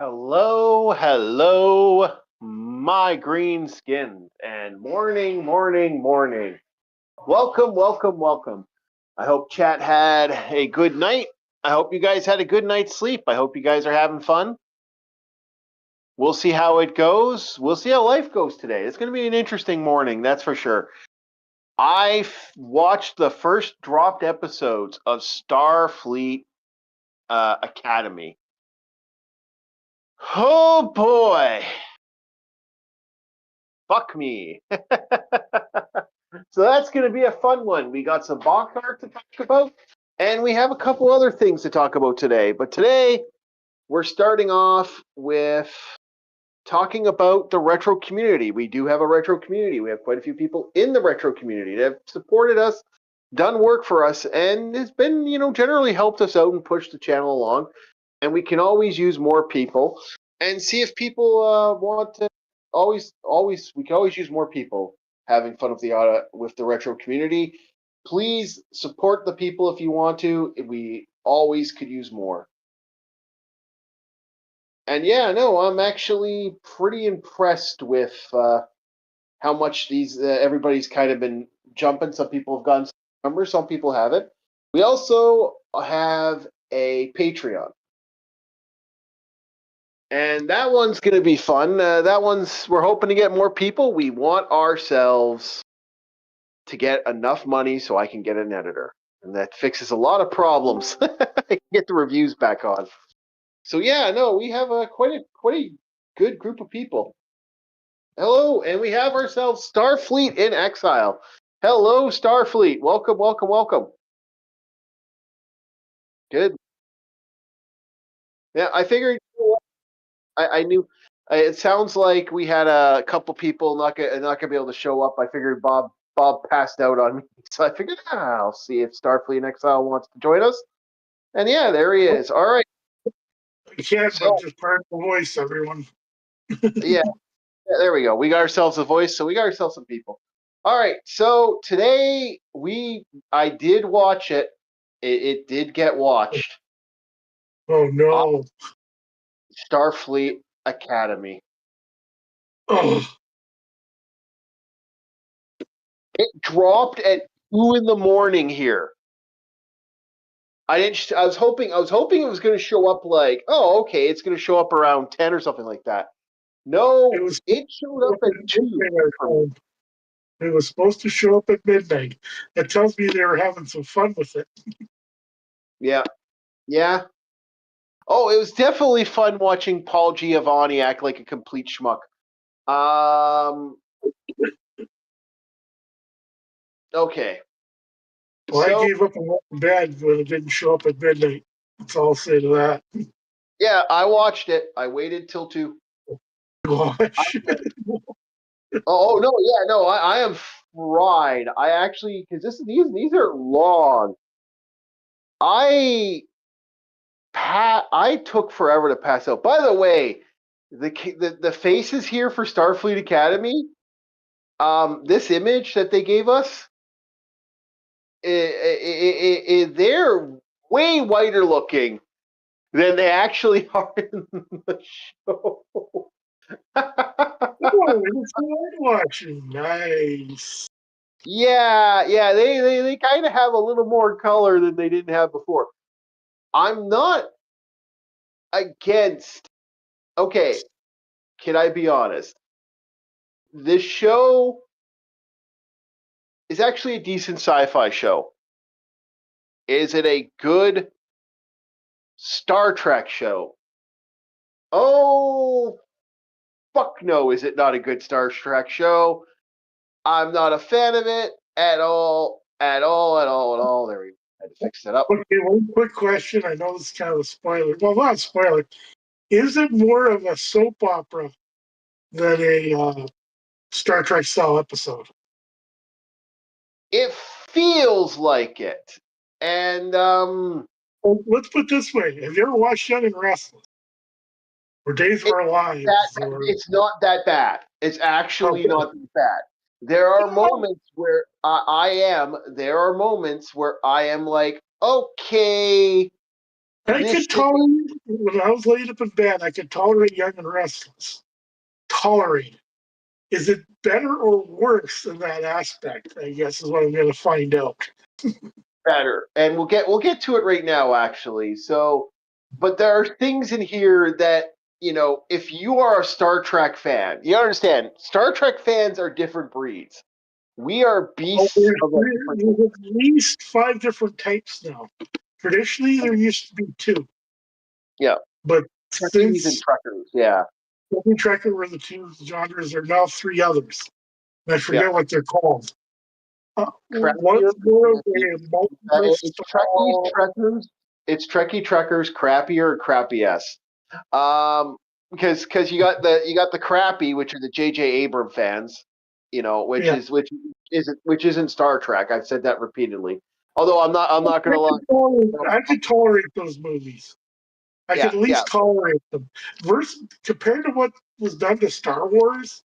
Hello, hello, my green skins, and morning, morning, morning. Welcome, welcome, welcome. I hope chat had a good night. I hope you guys had a good night's sleep. I hope you guys are having fun. We'll see how it goes. We'll see how life goes today. It's going to be an interesting morning, that's for sure. I watched the first dropped episodes of Starfleet Academy. Oh boy. Fuck me. So that's going to be a fun one. We got some box art to talk about, and we have a couple other things to talk about today. But today, we're starting off with talking about the retro community. We do have a retro community. We have quite a few people in the retro community that have supported us, done work for us, and has been, generally helped us out and pushed the channel along. And we can always use more people and see if people want to we can always use more people having fun with the retro community. Please support the people if you want to. We always could use more. And yeah, no, I'm actually pretty impressed with how much everybody's kind of been jumping. Some people have gotten some numbers, some people haven't. We also have a Patreon. And that one's going to be fun. We're hoping to get more people. We want ourselves to get enough money so I can get an editor. And that fixes a lot of problems. I can get the reviews back on. So yeah, no, we have quite a good group of people. Hello, and we have ourselves Starfleet in Exile. Hello, Starfleet. Welcome, welcome, welcome. Good. Yeah, I figured I knew. It sounds like we had a couple people not gonna be able to show up. I figured Bob passed out on me, so I figured I'll see if Starfleet in Exile wants to join us. And yeah, there he is. All right. You can't just part the voice, everyone. Yeah, there we go. We got ourselves a voice, so we got ourselves some people. All right. So today I did watch it. It did get watched. Oh no. Starfleet Academy. Oh. It dropped at 2 a.m. here. I was hoping it was going to show up like, oh, okay, it's going to show up around 10 or something like that. No, it showed up at 2. It was supposed to show up at midnight. That tells me they were having some fun with it. Yeah. Yeah. Oh, it was definitely fun watching Paul Giovanni act like a complete schmuck. Okay. Well, I gave up on bed when it didn't show up at midnight. That's all I'll say to that. Yeah, I watched it. I waited till 2. Gosh. Oh no, yeah, no, I am fried. I actually, because these are long. I took forever to pass out. By the way, the faces here for Starfleet Academy, this image that they gave us, they're way whiter looking than they actually are in the show. Oh, it's watching. Nice. Yeah, they kind of have a little more color than they didn't have before. I'm not against. Okay, can I be honest? This show is actually a decent sci-fi show. Is it a good Star Trek show? Oh, fuck no, is it not a good Star Trek show? I'm not a fan of it at all, at all, at all, at all. There we go. I had to fix that up. Okay, one quick question. I know this is kind of a spoiler. Well, not a spoiler. Is it more of a soap opera than a Star Trek style episode? It feels like it. And well, let's put it this way. Have you ever watched Young and Restless? Or Days of Our Lives? It's not that bad. It's actually not that bad. There are moments where There are moments where I am like, okay, I could tolerate, when I was laid up in bed, I could tolerate Young and Restless. Tolerate it. Is it better or worse in that aspect? I guess is what I'm going to find out. Better, and we'll get to it right now, actually. So, but there are things in here that if you are a Star Trek fan, you understand. Star Trek fans are different breeds. We are Oh, beasts of a different. there's at least 5 different types now. Traditionally, there used to be 2, Yeah, but Trekkies and since Trekkers. Yeah, Trekker were the 2 genres, there are now 3 others. And I yeah. forget what they're called. Crappier. One's more of a multiple It's Trekkies, style. Trekkers. It's Trekkie Trekkers, crappier, crappy S. Because you got the crappy, which are the J.J. Abrams fans, Yeah. which isn't Star Trek. I've said that repeatedly. Although I'm not gonna lie. I could tolerate those movies. I Yeah, could at yeah, least tolerate them. Versus, compared to what was done to Star Wars,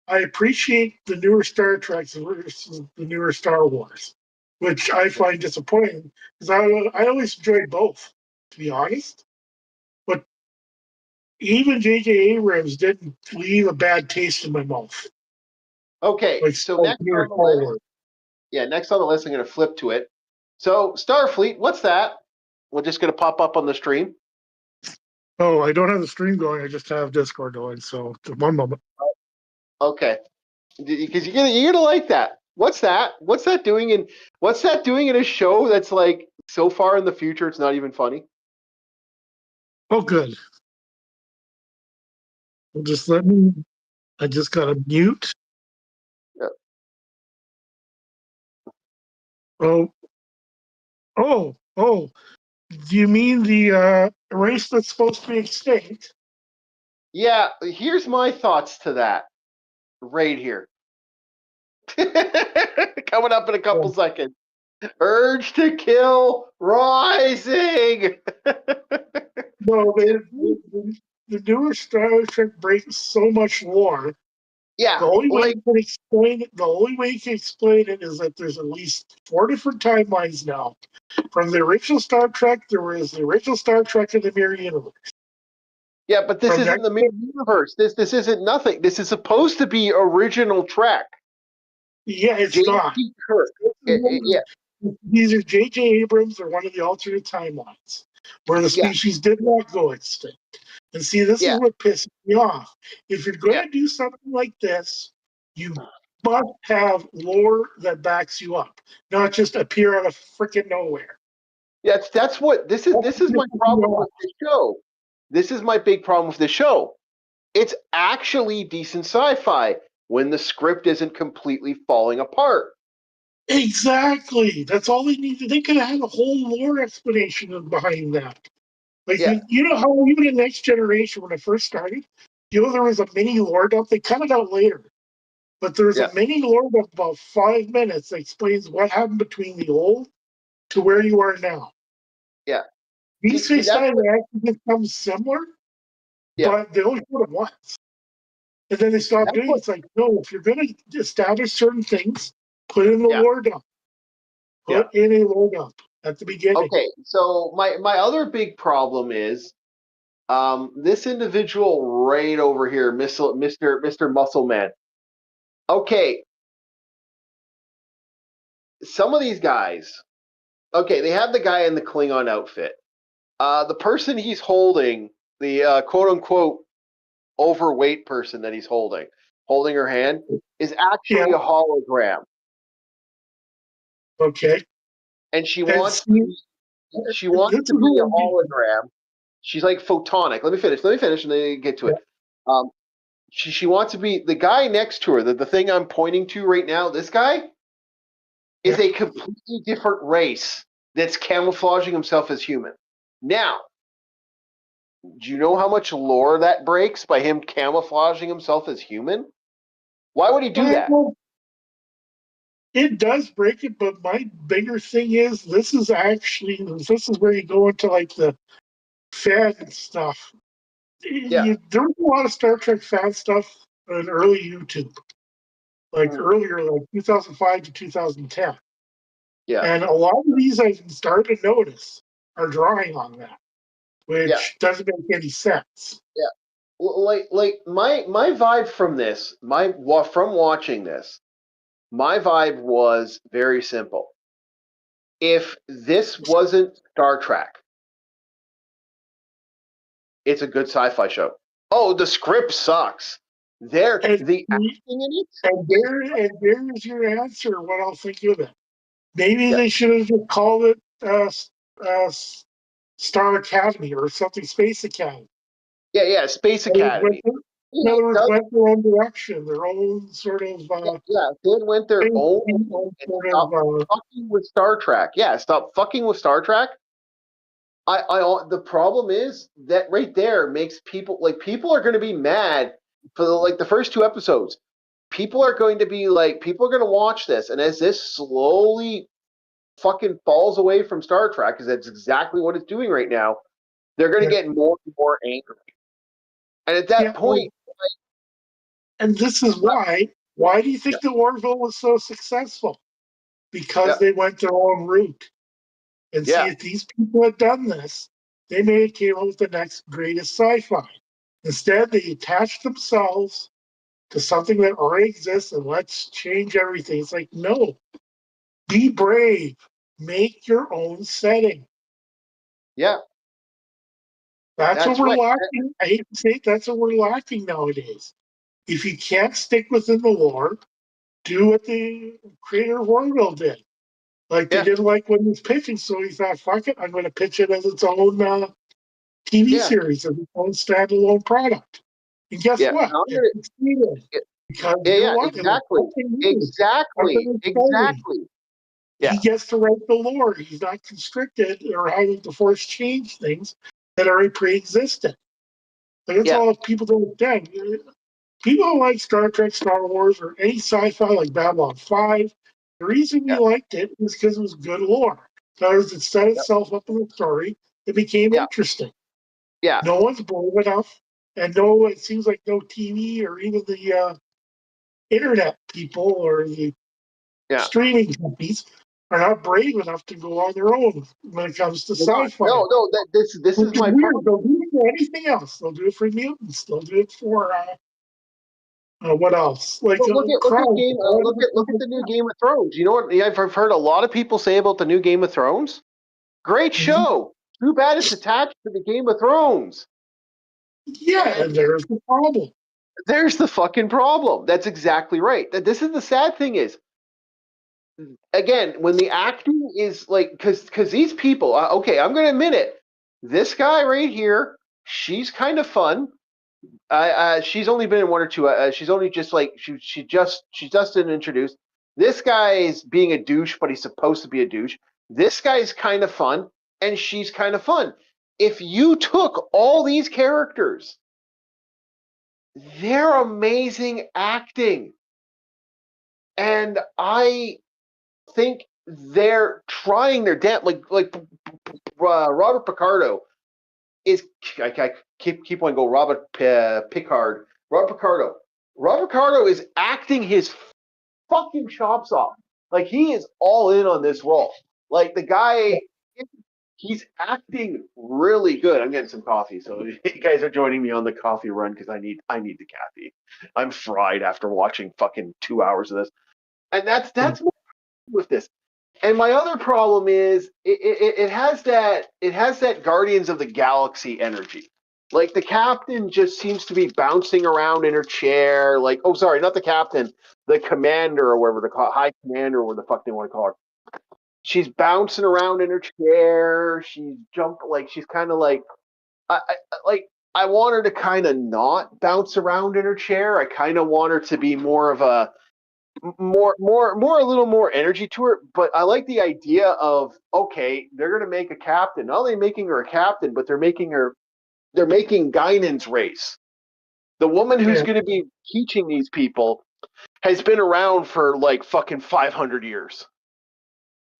I appreciate the newer Star Treks versus the newer Star Wars, which I find disappointing because I always enjoyed both, to be honest. But even J.J. Abrams didn't leave a bad taste in my mouth. Okay, Like so next newer on the Star list, Wars. next on the list, I'm gonna flip to it. So Starfleet, what's that? We're just gonna pop up on the stream. Oh, I don't have the stream going. I just have Discord going. So one moment. Okay, because you're gonna like that. What's that? What's that doing in a show that's like so far in the future it's not even funny? Oh, good. Well, just let me. I just got to mute. Yeah. Oh, oh. Do you mean the race that's supposed to be extinct? Yeah, here's my thoughts to that right here. Coming up in a couple seconds. Urge to kill rising. No, the newer Star Trek breaks so much lore. Yeah, The only way like you can explain it, is that there's at least 4 different timelines now. From the original Star Trek, there was the original Star Trek in the Mirror Universe. yeah, but this From isn't that, the mirror universe. This isn't nothing. This is supposed to be original Trek. yeah, it's not. J.T. Kirk. Yeah, These are J.J. Abrams or one of the alternate timelines where the yeah, species did not go extinct. And see, this is yeah, what pisses me off. If you're going yeah. to do something like this, you must have lore that backs you up, not just appear out of freaking nowhere. That's what this is. This is my problem with the show. This is my big problem with the show. It's actually decent sci-fi when the script isn't completely falling apart. Exactly. That's all they needed. They could have had a whole lore explanation behind that. Like, Yeah, you know how even in Next Generation, when it first started, there was a mini lore dump. They cut it out later. But there's yeah, a mini lore of about 5 minutes that explains what happened between the old to where you are now. yeah. These See, space that's time what, actually become similar, yeah, but they only do it once. And then they stop that's doing it. what, It's like, no, if you're going to establish certain things, put in the yeah, lore dump. yeah. Put in a lore dump at the beginning. Okay, so my other big problem is this individual right over here, Mister Muscle Man. Okay, some of these guys. Okay, they have the guy in the Klingon outfit. The person he's holding, the quote unquote overweight person that he's holding her hand, is Yeah, actually a hologram, okay. and she And wants see, she wants this is to be a what hologram. She's like photonic. Let me finish, and then get to it. Um, she wants to be the guy next to her. The thing I'm pointing to right now. This guy yeah. is a completely different race that's camouflaging himself as human. Now, do you know how much lore that breaks by him camouflaging himself as human? Why would he do that? Well, it does break it, but my bigger thing is this is where you go into like the fan stuff. Yeah. There was a lot of Star Trek fan stuff on early YouTube, like Mm. earlier, like 2005 to 2010. Yeah. And a lot of these I started to notice are drawing on that. Yeah, which doesn't make any sense. yeah. Like my vibe from this, from watching this, my vibe was very simple. If this wasn't Star Trek, it's a good sci-fi show. Oh, the script sucks. And, The acting in it is and there's your answer. What I'll think of it. Maybe yeah, they should have just called it uh, Star Academy or something, Space Academy. yeah. Space Academy. In Yeah, other words, went their own direction, their own sort of yeah. They went their own way and sort of stopped fucking with Star Trek. Yeah, stop fucking with Star Trek. The problem is that right there makes people are going to be mad for the first two episodes. People are going to be like, people are going to watch this, and as this slowly fucking falls away from Star Trek, because that's exactly what it's doing right now, they're going to yeah, get more and more angry. And at yeah. that Well, point, and this is why. Why do you yeah, think the Orville was so successful? Because yeah, they went their own route. And see, yeah, if these people had done this, they may have came up with the next greatest sci-fi. Instead, they attached themselves to something that already exists and let's change everything. It's like, no, be brave, make your own setting. yeah. That's what That's we're right. lacking. I hate to say it, that's what we're lacking nowadays. If you can't stick within the lore, do what the creator of Orville did. Like they Yeah, didn't like when he was pitching, so he thought, fuck it, I'm going to pitch it as its own TV yeah, series, as its own standalone product. And guess yeah. what? I'm It gonna, succeeded. yeah, Because yeah, you know yeah, what? It was exactly, something new, exactly, something exciting. exactly. Yeah, He gets to write the lore. He's not constricted or having to force change things that already pre-existed. Like that's yeah, all people don't understand. People don't like Star Trek, Star Wars, or any sci-fi like Babylon 5. The reason we yeah, liked it was because it was good lore. In other words, it set yeah, itself up in the story. It became yeah, interesting. yeah, No one's brave enough, and no, it seems like no TV or even the internet people or the yeah. streaming companies are not brave enough to go on their own when it comes to They're not. sci-fi. No, no. This Which is is my weird. problem. They'll do it for anything else. They'll do it for mutants. They'll do it for what else? Like Well, Crown. look at the new Game of Thrones. You know what? Yeah, I've heard a lot of people say about the new Game of Thrones. Great show. Too bad it's attached to the Game of Thrones. Yeah, And and there's the problem. there's the fucking problem. That's exactly right. This is the sad thing is, again, when the acting is like, because these people, okay, I'm going to admit it. This guy right here, she's kind of fun. She's only been in one or two. She's only just like she's just been introduced. This guy is being a douche, but he's supposed to be a douche. This guy's kind of fun, and she's kind of fun. If you took all these characters, they're amazing acting, and I think they're trying their damn Robert Picardo is I keep on go Robert Pickard. Robert Picardo. Robert Picardo is acting his fucking chops off. Like he is all in on this role. Like the guy, he's acting really good. I'm getting some coffee, so you guys are joining me on the coffee run because I need the caffeine. I'm fried after watching fucking 2 hours of this, and that's with this. And my other problem is it has that Guardians of the Galaxy energy. Like the captain just seems to be bouncing around in her chair. Like, oh, sorry, not the captain, the commander or whatever the high commander or what the fuck they want to call her. She's bouncing around in her chair. She's jumping like she's kind of like like I want her to kind of not bounce around in her chair. I kind of want her to be more of a a little more energy to her. But I like the idea of okay, they're gonna make a captain. Not only making her a captain, but they're making Guinan's race. The woman who's Yeah, gonna be teaching these people has been around for like fucking 500 years.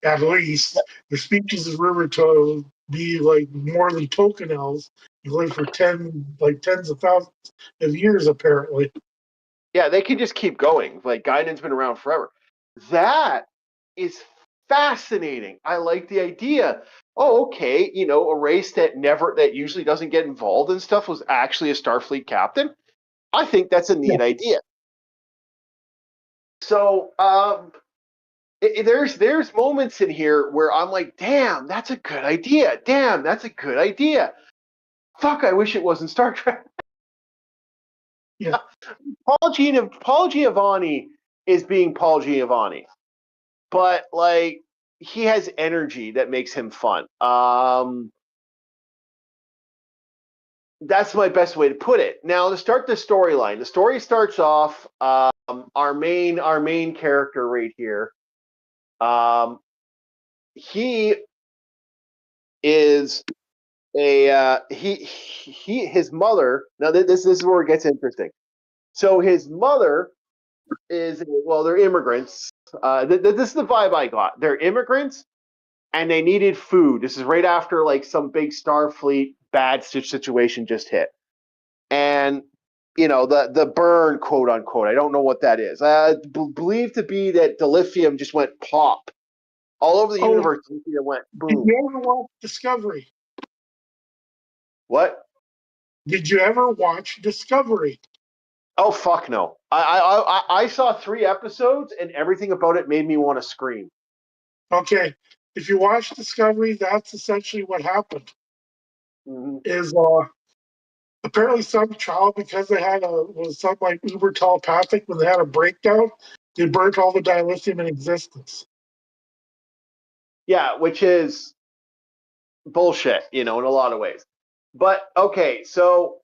at least the species is rumored to be like more than token elves. You live for tens of thousands of years, apparently. Yeah, they can just keep going. Like Guinan's been around forever. That is fascinating. I like the idea. Oh, okay, a race that usually doesn't get involved in stuff was actually a Starfleet captain. I think that's a Yeah. neat idea. So, there's moments in here where I'm like, damn, that's a good idea. Damn, that's a good idea. Fuck, I wish it wasn't Star Trek. Yeah. Paul Giovanni is being Paul Giovanni, but like he has energy that makes him fun. That's my best way to put it. Now, to start the storyline, the story starts off. Our main character right here. He is his mother. Now, this is where it gets interesting. So his mother they're immigrants. This is the vibe I got. They're immigrants and they needed food. This is right after like some big Starfleet bad situation just hit. And the burn, quote unquote. I don't know what that is. Believed to be that dilithium just went pop all over the Oh, universe. Dilithium went did boom. you ever watch Discovery? What? Did you ever watch Discovery? Oh fuck no! I saw 3 episodes and everything about it made me want to scream. Okay, if you watch Discovery, that's essentially what happened. Mm-hmm. Is apparently some child, because they was some like uber telepathic, when they had a breakdown, they burnt all the dilithium in existence. Yeah, which is bullshit, in a lot of ways. But okay, so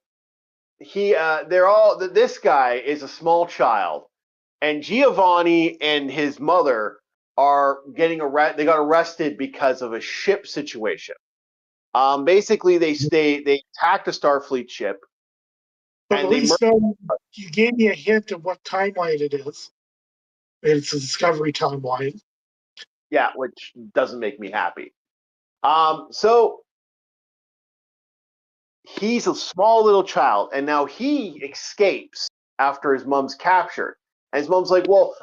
this guy is a small child, and Giovanni and his mother are getting arrested. They got arrested because of a ship situation. Basically, they attacked a Starfleet ship, But and at they least you gave me a hint of what timeline it is. It's a Discovery timeline. yeah, which doesn't make me happy. So he's a small little child, and now he escapes after his mom's captured. And his mom's like, "Well,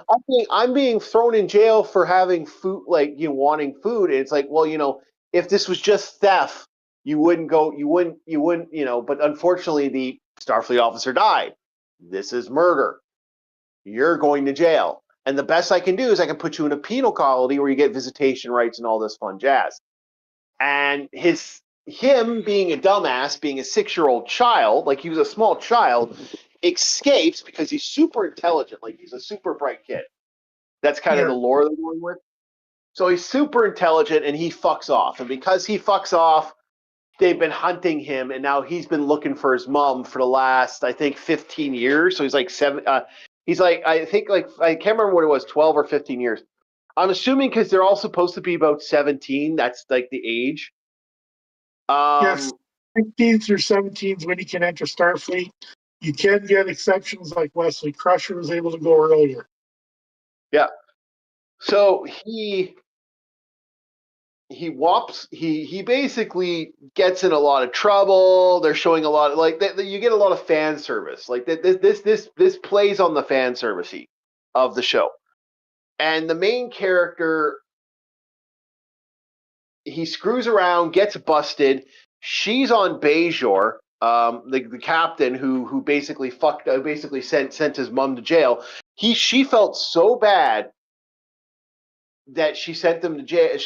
I'm being thrown in jail for having food, like wanting food." And it's like, well, if this was just theft, you wouldn't go, you wouldn't, But unfortunately, the Starfleet officer died. This is murder. You're going to jail, and the best I can do is I can put you in a penal colony where you get visitation rights and all this fun jazz. And him being a dumbass, being a 6-year-old child, like he was a small child, escapes because he's super intelligent, like he's a super bright kid. That's kind of Yeah. the lore they're going with. So he's super intelligent and he fucks off. And because he fucks off, they've been hunting him, and now he's been looking for his mom for the last, I think, 15 years. So he's like he's like, I think, like, I can't remember what it was, 12 or 15 years. I'm assuming because they're all supposed to be about 17. That's like the age. Yes, 15 through 17 is when you can enter Starfleet. You can get exceptions like Wesley Crusher was able to go earlier. Yeah. So he basically gets in a lot of trouble. They're showing a lot of, like, you get a lot of fan service. Like this plays on the fan service of the show. And the main character, he screws around, gets busted. She's on Bajor, the captain who basically basically sent his mom to jail. She felt so bad that she sent them to jail,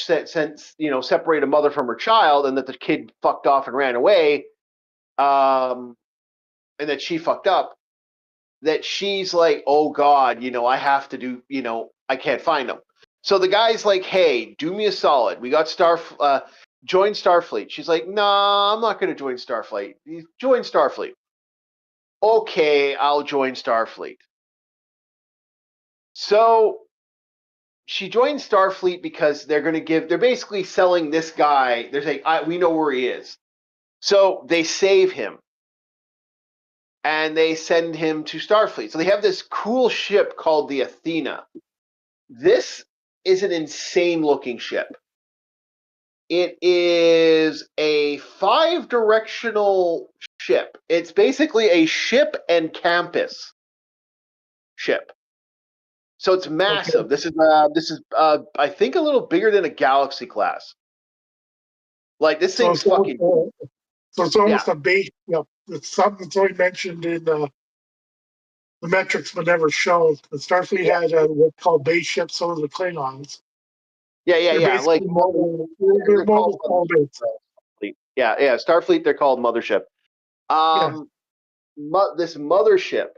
separate a mother from her child, and that the kid fucked off and ran away, and that she fucked up. That she's like, oh God, I have to do, I can't find them. So the guy's like, hey, do me a solid. We got join Starfleet. She's like, nah, I'm not going to join Starfleet. Join Starfleet. Okay, I'll join Starfleet. So she joins Starfleet because they're basically selling this guy. They're saying, we know where he is. So they save him and they send him to Starfleet. So they have this cool ship called the Athena. This is an insane looking ship. It is a 5-directional ship. It's basically a ship and campus ship. So it's massive. Okay. This is I think a little bigger than a Galaxy class. Like this So thing's it's almost, fucking so it's yeah. almost a base. Yep. It's something that's only mentioned in the metrics, but never shown. The Starfleet Yeah. had what's called base ships. So do the Klingons. They're Yeah. Like basically mobile. They're they're called mobile small base. Starfleet. Yeah. Starfleet. They're called mothership. Yeah. Um, this mothership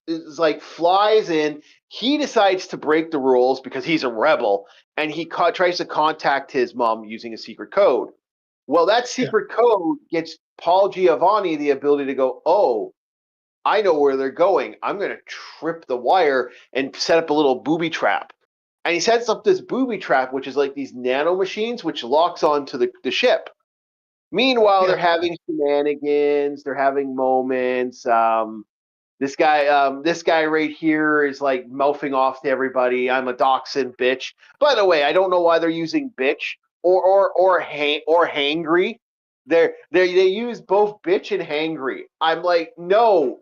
is like flies in. He decides to break the rules because he's a rebel, and he tries to contact his mom using a secret code. Well, that Yeah. secret code gets Paul Giovanni the ability to go, oh, I know where they're going. I'm going to trip the wire and set up a little booby trap. And he sets up this booby trap, which is like these nano machines, which locks onto the ship. Meanwhile, they're Yeah. having shenanigans. They're having moments. This guy right here is like mouthing off to everybody. I'm a dachshund, bitch. By the way, I don't know why they're using bitch or hangry. They use both bitch and hangry. I'm like, no.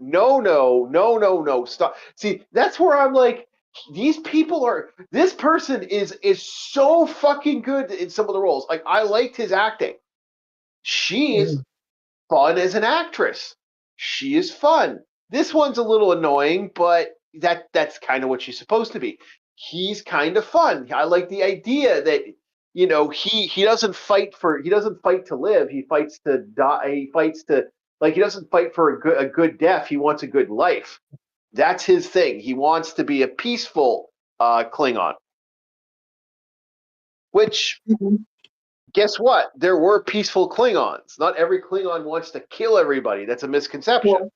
Stop. See, that's where I'm like, these people are. This person is so fucking good in some of the roles. Like I liked his acting. She is Mhm. fun as an actress. She is fun. This one's a little annoying, but that's kind of what she's supposed to be. He's kind of fun. I like the idea that he doesn't fight to live. He fights to die. He fights to like he doesn't fight for a good death. He wants a good life. That's his thing. He wants to be a peaceful Klingon. Which Mhm. guess what? There were peaceful Klingons. Not every Klingon wants to kill everybody. That's a misconception. Well,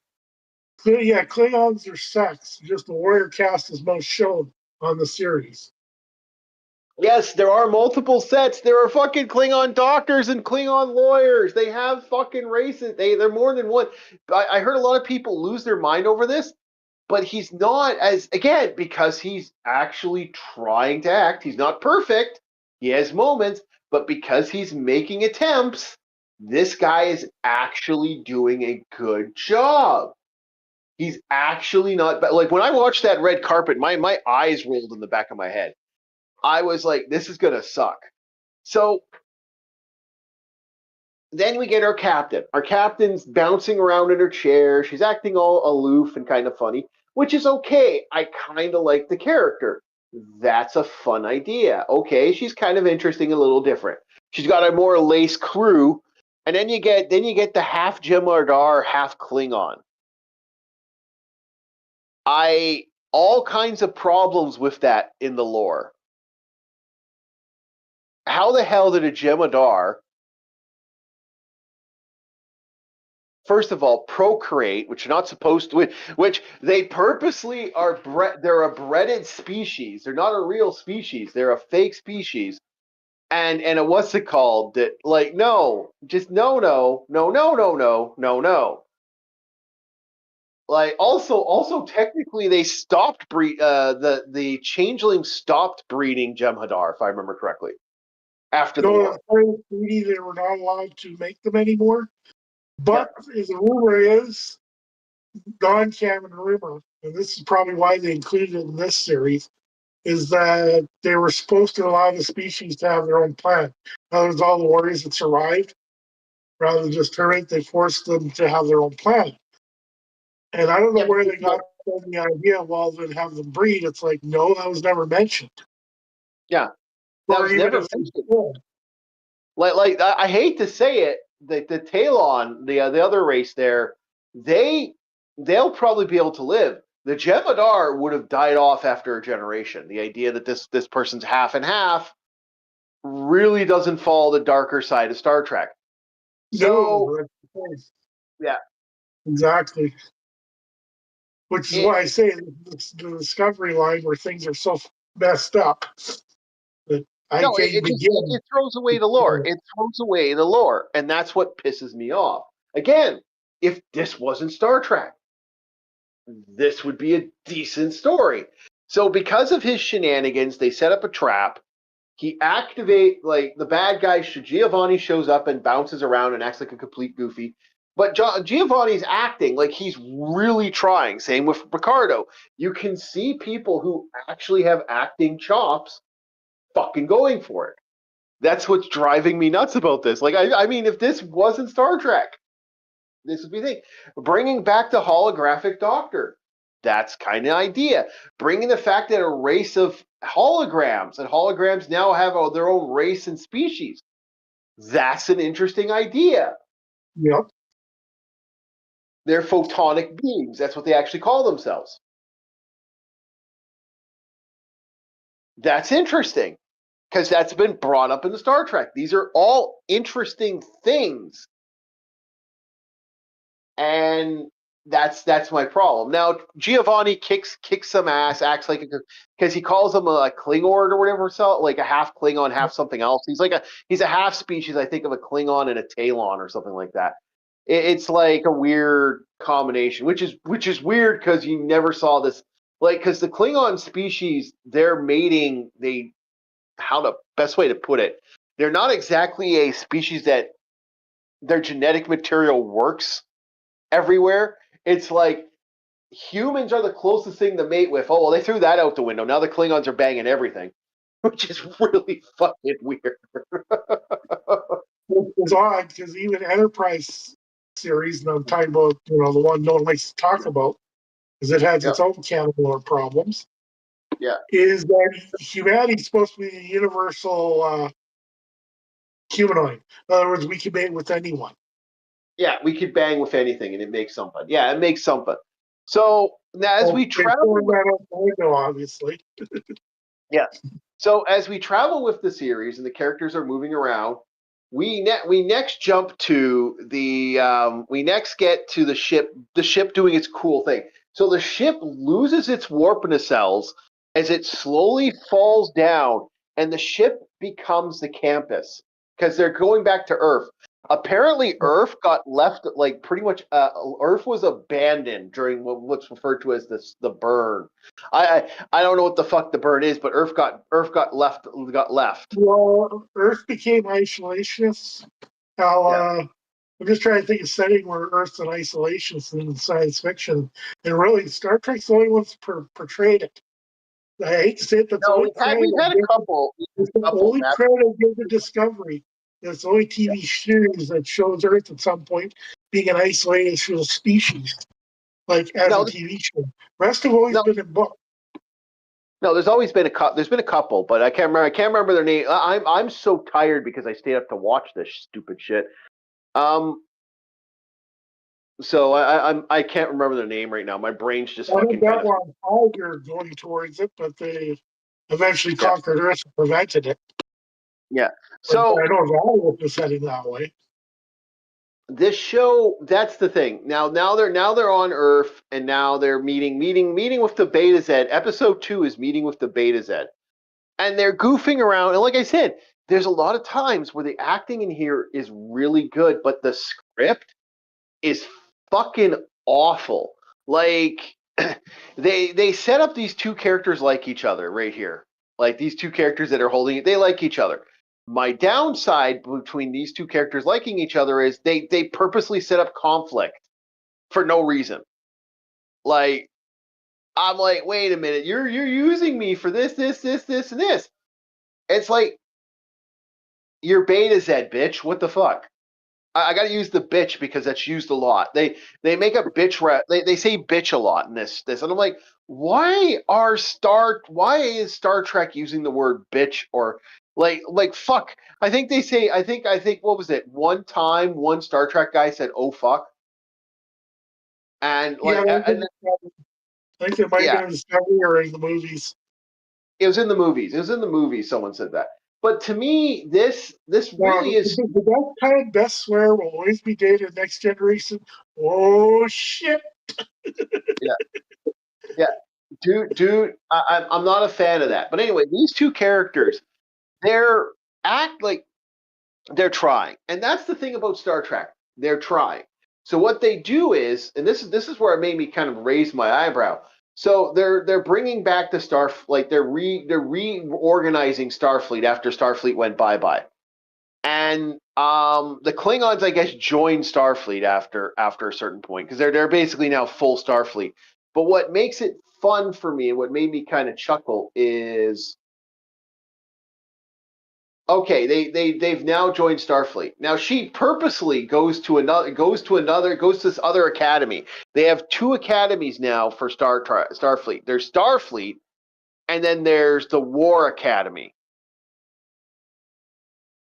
yeah, Klingons are sex. Just the warrior caste is most shown on the series. Yes, there are multiple sets. There are fucking Klingon doctors and Klingon lawyers. They have fucking races. They're more than one. I heard a lot of people lose their mind over this, but he's not as again because he's actually trying to act. He's not perfect. He has moments, but because he's making attempts, this guy is actually doing a good job. He's actually not like when I watched that red carpet, my eyes rolled in the back of my head. I was like, this is gonna suck. So then we get our captain. Our captain's bouncing around in her chair. She's acting all aloof and kind of funny, which is okay. I kind of like the character. That's a fun idea. Okay, she's kind of interesting, a little different. She's got a more lace crew, and then you get the half Jem'Hadar, half Klingon. I all kinds of problems with that in the lore. How the hell did a Jem'Hadar first of all, procreate, which you're not supposed to, which they purposely are. They're a breeded species. They're not a real species. They're a fake species. And what's it called? That like no, just no. Like also technically they stopped the changeling stopped breeding Jem'Hadar if I remember correctly after the No, war. as part of the treaty, they were not allowed to make them anymore. Yeah, But the rumor is, non-canon rumor, and this is probably why they included it in this series, is that they were supposed to allow the species to have their own planet. In other words, all the warriors that survived, rather than just terminate, they forced them to have their own planet. And I don't know yeah, where they got the idea of all of have them breed. It's like, no, that was never mentioned. yeah. That Or was even never if they mentioned. did. Like I hate to say it, the Talon, the other race there, they'll probably be able to live. The Jem'Hadar would have died off after a generation. The idea that this person's half and half really doesn't follow the darker side of Star Trek. So No, that's the point. yeah, Exactly. Which is it why I say the discovery line where things are so messed up that I no, can't even it just begin. it throws away the lore. It throws away the lore, and that's what pisses me off. Again, if this wasn't Star Trek, this would be a decent story. So because of his shenanigans, they set up a trap. He activate like the bad guy. Giovanni shows up and bounces around and acts like a complete goofy. But Giovanni's acting like he's really trying. Same with Ricardo. You can see people who actually have acting chops fucking going for it. That's what's driving me nuts about this. Like, I mean, if this wasn't Star Trek, this would be the thing. Bringing back the holographic Doctor. That's kind of idea. Bringing the fact that a race of holograms, and holograms now have their own race and species. That's an interesting idea. Yep. They're photonic beings. That's what they actually call themselves. That's interesting because that's been brought up in the Star Trek. These are all interesting things. And that's my problem. Now Giovanni kicks some ass, acts like because he calls him a Klingon or whatever, so like a half Klingon, half something else. He's a half species, I think, of a Klingon and a Talon or something like that. It's like a weird combination, which is weird because you never saw this. Like, because the Klingon species, their mating, how the best way to put it, they're not exactly a species that their genetic material works everywhere. It's like humans are the closest thing to mate with. Oh, well, they threw that out the window. Now the Klingons are banging everything, which is really fucking weird. It's odd because even Enterprise series, and I'm talking about the one no one likes to talk about because it has its own cannibal problems. Yeah, is that humanity is supposed to be a universal humanoid. In other words, we can mate with anyone. Yeah, we could bang with anything and it makes something. Yeah, it makes something. So now as we travel, obviously. Yeah. So as we travel with the series and the characters are moving around, we next jump to we next get to the ship doing its cool thing. So the ship loses its warp nacelles as it slowly falls down, and the ship becomes the campus because they're going back to Earth. Apparently, Earth got left like pretty much. Earth was abandoned during what's referred to as the burn. I don't know what the fuck the burn is, but Earth got left. Well, Earth became isolationist. I'm just trying to think of a setting where Earth's an isolationist in science fiction, and really Star Trek's the only ones portrayed it. I hate to say it, that's No, we've had a couple. It's the only credit I give to Discovery. It's the only TV series that shows Earth at some point being an isolated species, like as a TV show. Rest have always been in book. No, there's always been there's been a couple, but I can't remember their name. I'm so tired because I stayed up to watch this stupid shit. So I can't remember their name right now. My brain's just fucking kind of. Tiger going towards it, but they eventually conquered Earth and prevented it. Yeah. So I don't know if it's heading that way. This show, that's the thing. Now they're on Earth, and now they're meeting with the Beta Z. Episode 2 is meeting with the Beta Z, and they're goofing around. And like I said, there's a lot of times where the acting in here is really good, but the script is fucking awful. Like they set up these two characters like each other right here. Like these two characters that are holding it, they like each other. My downside between these two characters liking each other is they purposely set up conflict for no reason. Like I'm like, wait a minute, you're using me for this, and this. It's like you're Beta Z, bitch. What the fuck? I got to use the bitch because that's used a lot. They make a bitch they say bitch a lot in this, and I'm like, why is Star Trek using the word bitch or like fuck? I think what was it? One time, one Star Trek guy said, "Oh fuck," and like, I think it might have been in Discovery or in the movies. It was in the movies. Someone said that. But to me, this really is the best swear will always be dated next generation. Oh shit! yeah, dude. I'm not a fan of that. But anyway, these two characters, they're trying, and that's the thing about Star Trek. They're trying. So what they do is, and this is where it made me kind of raise my eyebrow. So they're bringing back the they're reorganizing Starfleet after Starfleet went bye-bye. And the Klingons, I guess, joined Starfleet after a certain point because they're basically now full Starfleet. But what makes it fun for me and what made me kind of chuckle is okay, they've now joined Starfleet. Now she purposely goes to this other academy. They have two academies now for Starfleet. There's Starfleet, and then there's the War Academy.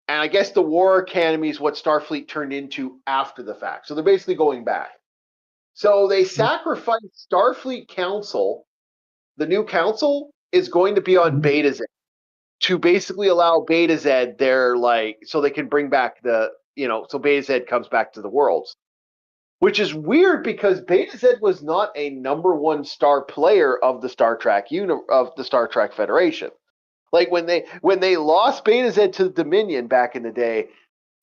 And I guess the War Academy is what Starfleet turned into after the fact. So they're basically going back. So they sacrificed Starfleet Council. The new council is going to be on Beta Z to basically allow Beta Z so they can bring back so Beta Z comes back to the worlds. Which is weird because Beta Z was not a number one star player of the Star Trek Federation. Like when they lost Beta Z to the Dominion back in the day,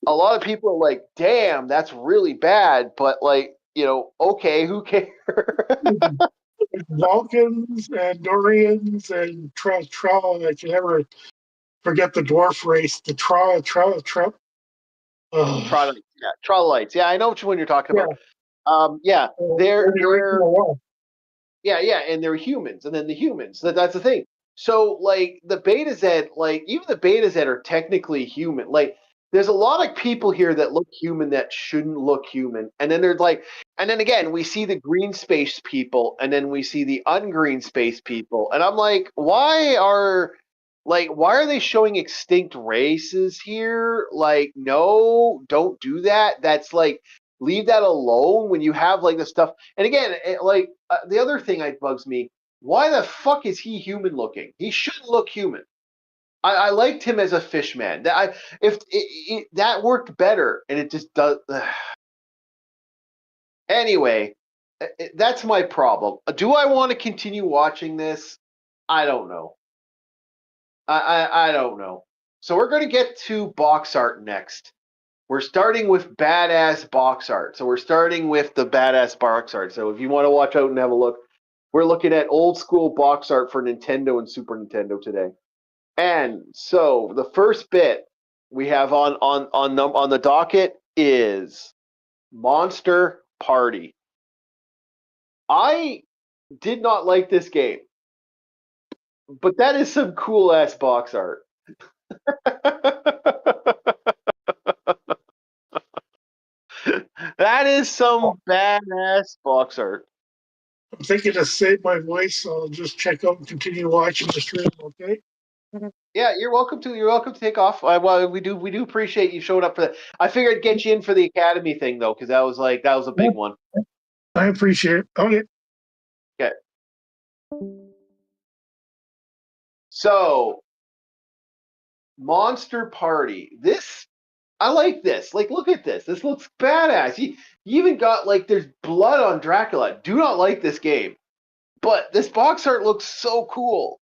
a lot of people are like, "Damn, that's really bad." But okay, who cares? Vulcans and Dorians and I can never forget the dwarf race. The Trollites. Trollites. Yeah, I know which one you're talking about. They're and they're humans, and then the humans. That's the thing. So like the Beta Z, like even the Beta Z are technically human. Like there's a lot of people here that look human that shouldn't look human, and then and then again we see the green space people, and then we see the ungreen space people, and I'm like, why are they showing extinct races here? Like, no, don't do that. That's like leave that alone when you have like the stuff. And again, the other thing that bugs me, why the fuck is he human looking? He shouldn't look human. I liked him as a fish man. That worked better, and it just does. Anyway, that's my problem. Do I want to continue watching this? I don't know. I don't know. So we're going to get to box art next. We're starting with badass box art. So we're starting with the badass box art. So if you want to watch out and have a look, we're looking at old school box art for Nintendo and Super Nintendo today. And so the first bit we have on the docket is Monster Party. I did not like this game, but that is some cool ass box art. That is some badass box art. I'm thinking to save my voice, so I'll just check out and continue watching the stream. Okay. Yeah, you're welcome to. You're welcome to take off. Well, we do appreciate you showing up for that. I figured I'd get you in for the Academy thing though, because that was a big one. I appreciate it. Okay. Okay. So, Monster Party. I like this. Like, look at this. This looks badass. You even got there's blood on Dracula. Do not like this game, but this box art looks so cool.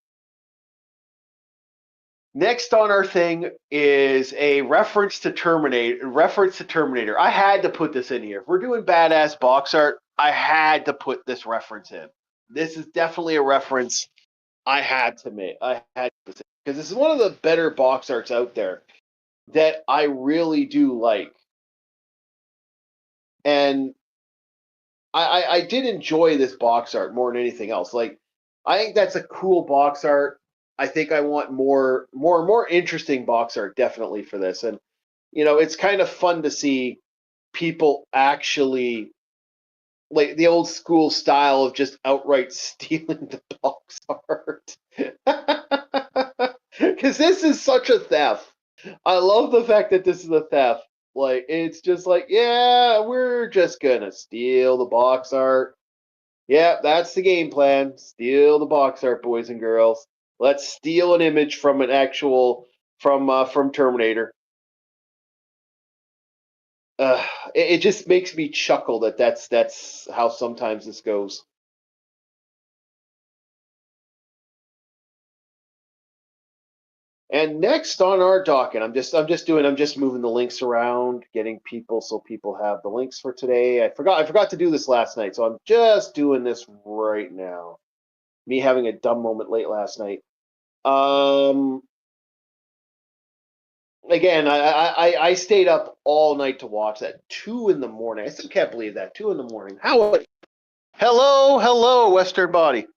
Next on our thing is a reference to Terminator. I had to put this in here. If we're doing badass box art, I had to put this reference in. This is definitely a reference I had to make. I had to say because this is one of the better box arts out there that I really do like. And I did enjoy this box art more than anything else. Like, I think that's a cool box art. I think I want more interesting box art definitely for this. And it's kind of fun to see people actually like the old school style of just outright stealing the box art. Because this is such a theft. I love the fact that this is a theft. Like, it's just like, yeah, we're just gonna steal the box art. Yeah, that's the game plan. Steal the box art, boys and girls. Let's steal an image from an actual from Terminator. It just makes me chuckle that's how sometimes this goes. And next on our docket, I'm just moving the links around, getting people so people have the links for today. I forgot to do this last night, so I'm just doing this right now. Me having a dumb moment late last night. Again, I stayed up all night to watch that. 2 in the morning. I still can't believe that. 2 in the morning. How? Hello, Western Body.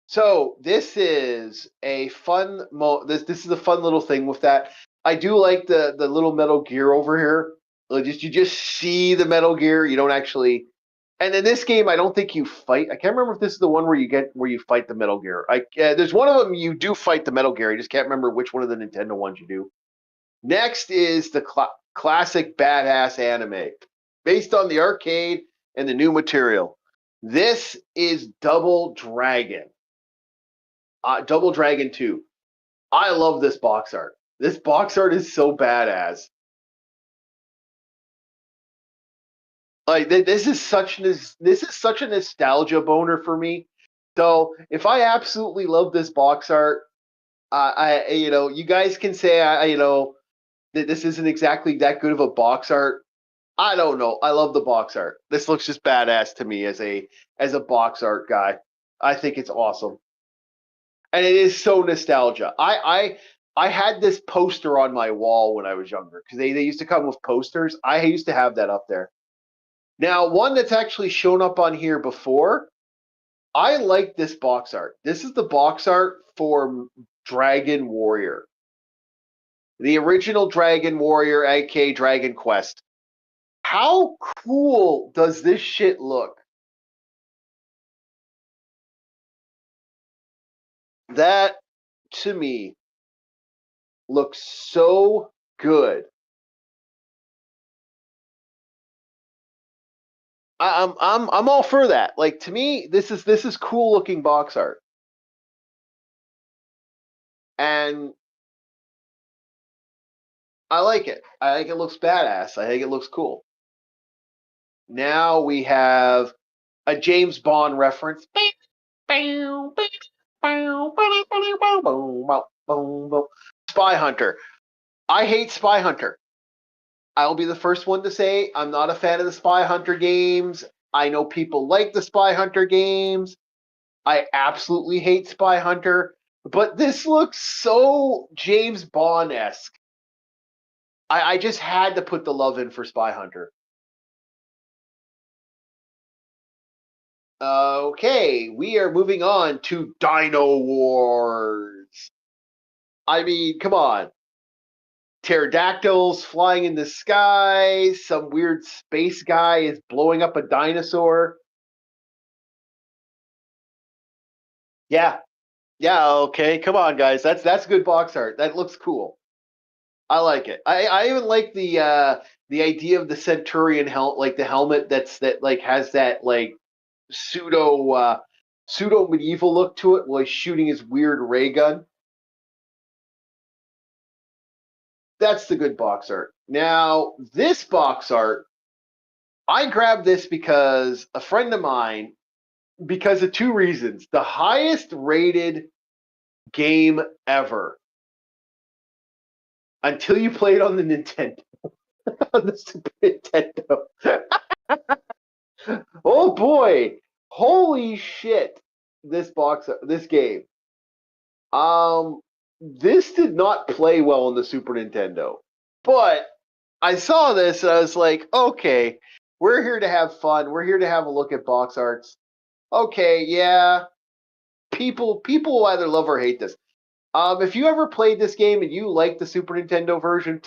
So this is a fun this is a fun little thing with that. I do like the little Metal Gear over here. Like you just see the Metal Gear. You don't actually. And in this game, I don't think you fight. I can't remember if this is the one where you fight the Metal Gear. There's one of them you do fight the Metal Gear. I just can't remember which one of the Nintendo ones you do. Next is the classic badass anime, based on the arcade and the new material. This is Double Dragon 2. I love this box art. This box art is so badass. Like this is such a nostalgia boner for me. So if I absolutely love this box art, you guys can say that this isn't exactly that good of a box art. I don't know. I love the box art. This looks just badass to me as a box art guy. I think it's awesome, and it is so nostalgia. I had this poster on my wall when I was younger because they used to come with posters. I used to have that up there. Now, one that's actually shown up on here before. I like this box art. This is the box art for Dragon Warrior, the original Dragon Warrior, aka Dragon Quest. How cool does this shit look? That to me looks so good. I'm all for that. Like to me, this is cool looking box art, and I like it. I think it looks badass. I think it looks cool. Now we have a James Bond reference. Spy Hunter. I hate Spy Hunter. I'll be the first one to say I'm not a fan of the Spy Hunter games. I know people like the Spy Hunter games. I absolutely hate Spy Hunter, but this looks so James Bond esque. I just had to put the love in for Spy Hunter. Okay, we are moving on to Dino Wars. I mean, come on. Pterodactyls flying in the sky, some weird space guy is blowing up a dinosaur. Yeah, yeah, okay. Come on, guys. That's good box art. That looks cool. I like it. I even like the idea of the Centurion helmet, like the helmet that like has that like pseudo pseudo medieval look to it while he's shooting his weird ray gun. That's the good box art. Now, this box art, I grabbed this because a friend of mine, because of two reasons. The highest rated game ever until you play it on the Nintendo, on the Super Nintendo. Oh boy, holy shit! This game. Um, this did not play well on the Super Nintendo, but I saw this and I was like, okay, we're here to have fun. We're here to have a look at box arts. Okay, yeah, people will either love or hate this. If you ever played this game and you like the Super Nintendo version,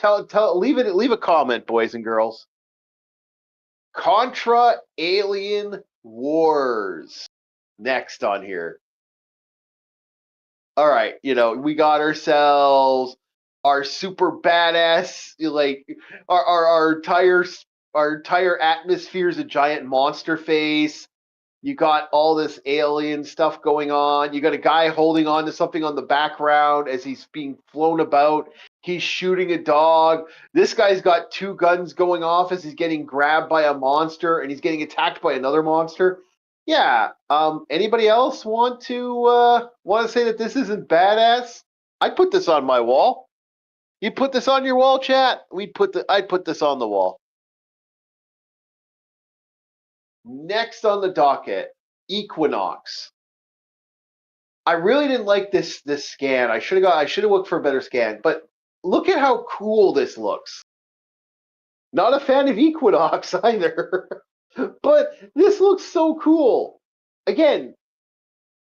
leave a comment, boys and girls. Contra Alien Wars. Next on here. All right, we got ourselves our super badass, like our entire atmosphere is a giant monster face. You got all this alien stuff going on. You got a guy holding on to something on the background as he's being flown about. He's shooting a dog. This guy's got two guns going off as he's getting grabbed by a monster and he's getting attacked by another monster. Yeah. Anybody else want to say that this isn't badass? I'd put this on my wall. You put this on your wall, chat. I'd put this on the wall. Next on the docket, Equinox. I really didn't like this scan. I should have looked for a better scan. But look at how cool this looks. Not a fan of Equinox either. But this looks so cool. Again,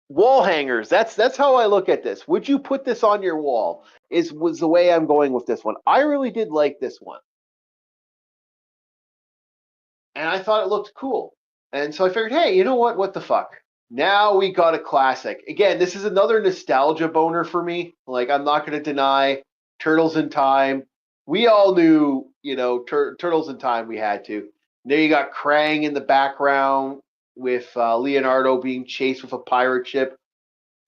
wall hangers. That's how I look at this. Would you put this on your wall? Was the way I'm going with this one. I really did like this one. And I thought it looked cool. And so I figured, hey, you know what? What the fuck? Now we got a classic. Again, this is another nostalgia boner for me. Like, I'm not going to deny Turtles in Time. We all knew, Turtles in Time, we had to. There you got Krang in the background with Leonardo being chased with a pirate ship.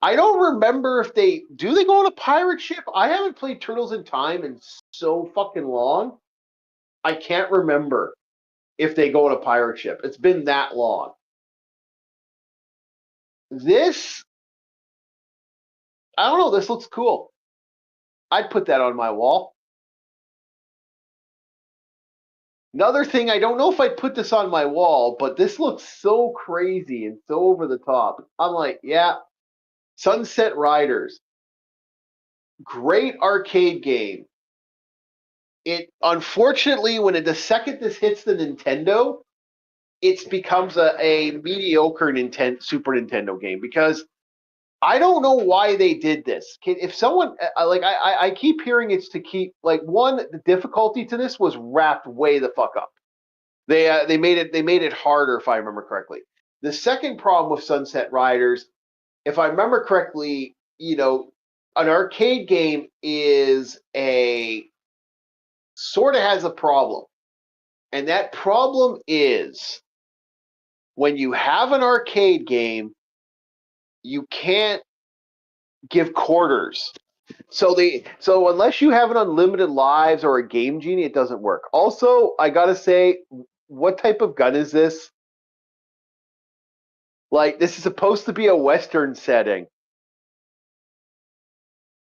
I don't remember if they go on a pirate ship? I haven't played Turtles in Time in so fucking long. I can't remember if they go on a pirate ship. It's been that long. This, I don't know, this looks cool. I'd put that on my wall. Another thing, I don't know if I'd put this on my wall, but this looks so crazy and so over the top. I'm like, yeah, Sunset Riders. Great arcade game. It, unfortunately, the second this hits the Nintendo, it becomes a mediocre Super Nintendo game, because I don't know why they did this. If someone I keep hearing it's to keep, like, one, the difficulty to this was wrapped way the fuck up. They made it harder, if I remember correctly. The second problem with Sunset Riders, if I remember correctly, an arcade game is a sort of has a problem, and that problem is when you have an arcade game, you can't give quarters. So unless you have an unlimited lives or a Game Genie, it doesn't work. Also, I gotta say, what type of gun is this? Like, this is supposed to be a Western setting.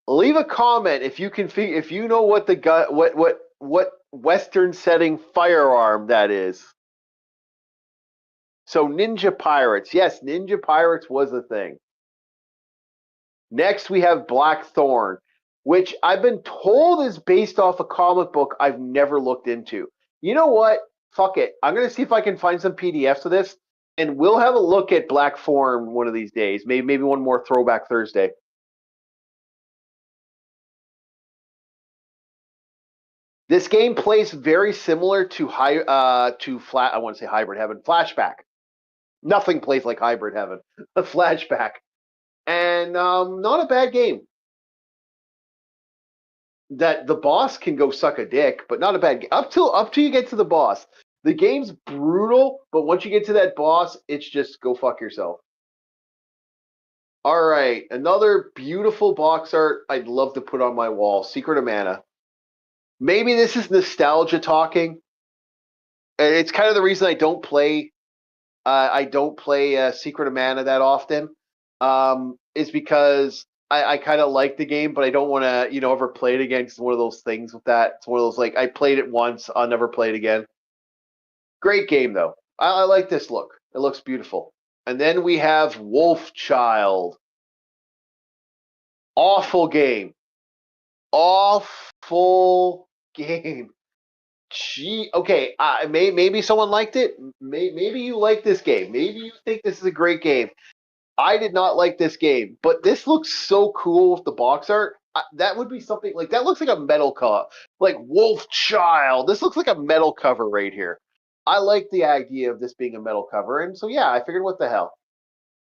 Leave a comment if you know what the gun, what Western setting firearm that is. So Ninja Pirates, yes, Ninja Pirates was a thing. Next, we have Blackthorn, which I've been told is based off a comic book I've never looked into. You know what? Fuck it. I'm going to see if I can find some PDFs of this, and we'll have a look at Blackthorn one of these days. Maybe one more Throwback Thursday. This game plays very similar to I want to say Hybrid Heaven, Flashback. Nothing plays like Hybrid Heaven, a Flashback, and not a bad game. That the boss can go suck a dick, but not a bad game. Up till you get to the boss, the game's brutal. But once you get to that boss, it's just go fuck yourself. All right, another beautiful box art I'd love to put on my wall. Secret of Mana. Maybe this is nostalgia talking. It's kind of the reason I don't play. Secret of Mana that often. Is because I kind of like the game, but I don't want to, ever play it again. It's one of those things with that. It's one of those, like, I played it once, I'll never play it again. Great game, though. I like this look. It looks beautiful. And then we have Wolfchild. Awful game. Awful game. Gee, okay. Maybe someone liked it. Maybe you like this game. Maybe you think this is a great game. I did not like this game, but this looks so cool with the box art. That would be something like that. Looks like a metal cover, like Wolfchild. This looks like a metal cover right here. I like the idea of this being a metal cover, and so yeah, I figured, what the hell.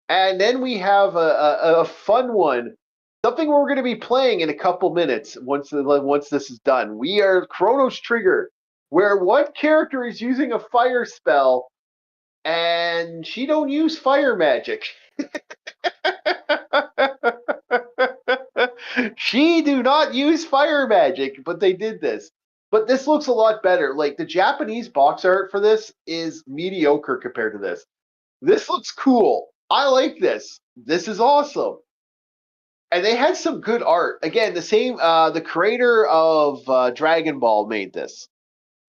And then we have a fun one, something we're going to be playing in a couple minutes once this is done. We are Chronos Trigger, where one character is using a fire spell, and she don't use fire magic. She do not use fire magic, but they did this. But this looks a lot better. Like, the Japanese box art for this is mediocre compared to this. This looks cool. I like this. This is awesome. And they had some good art. Again, the creator of Dragon Ball made this,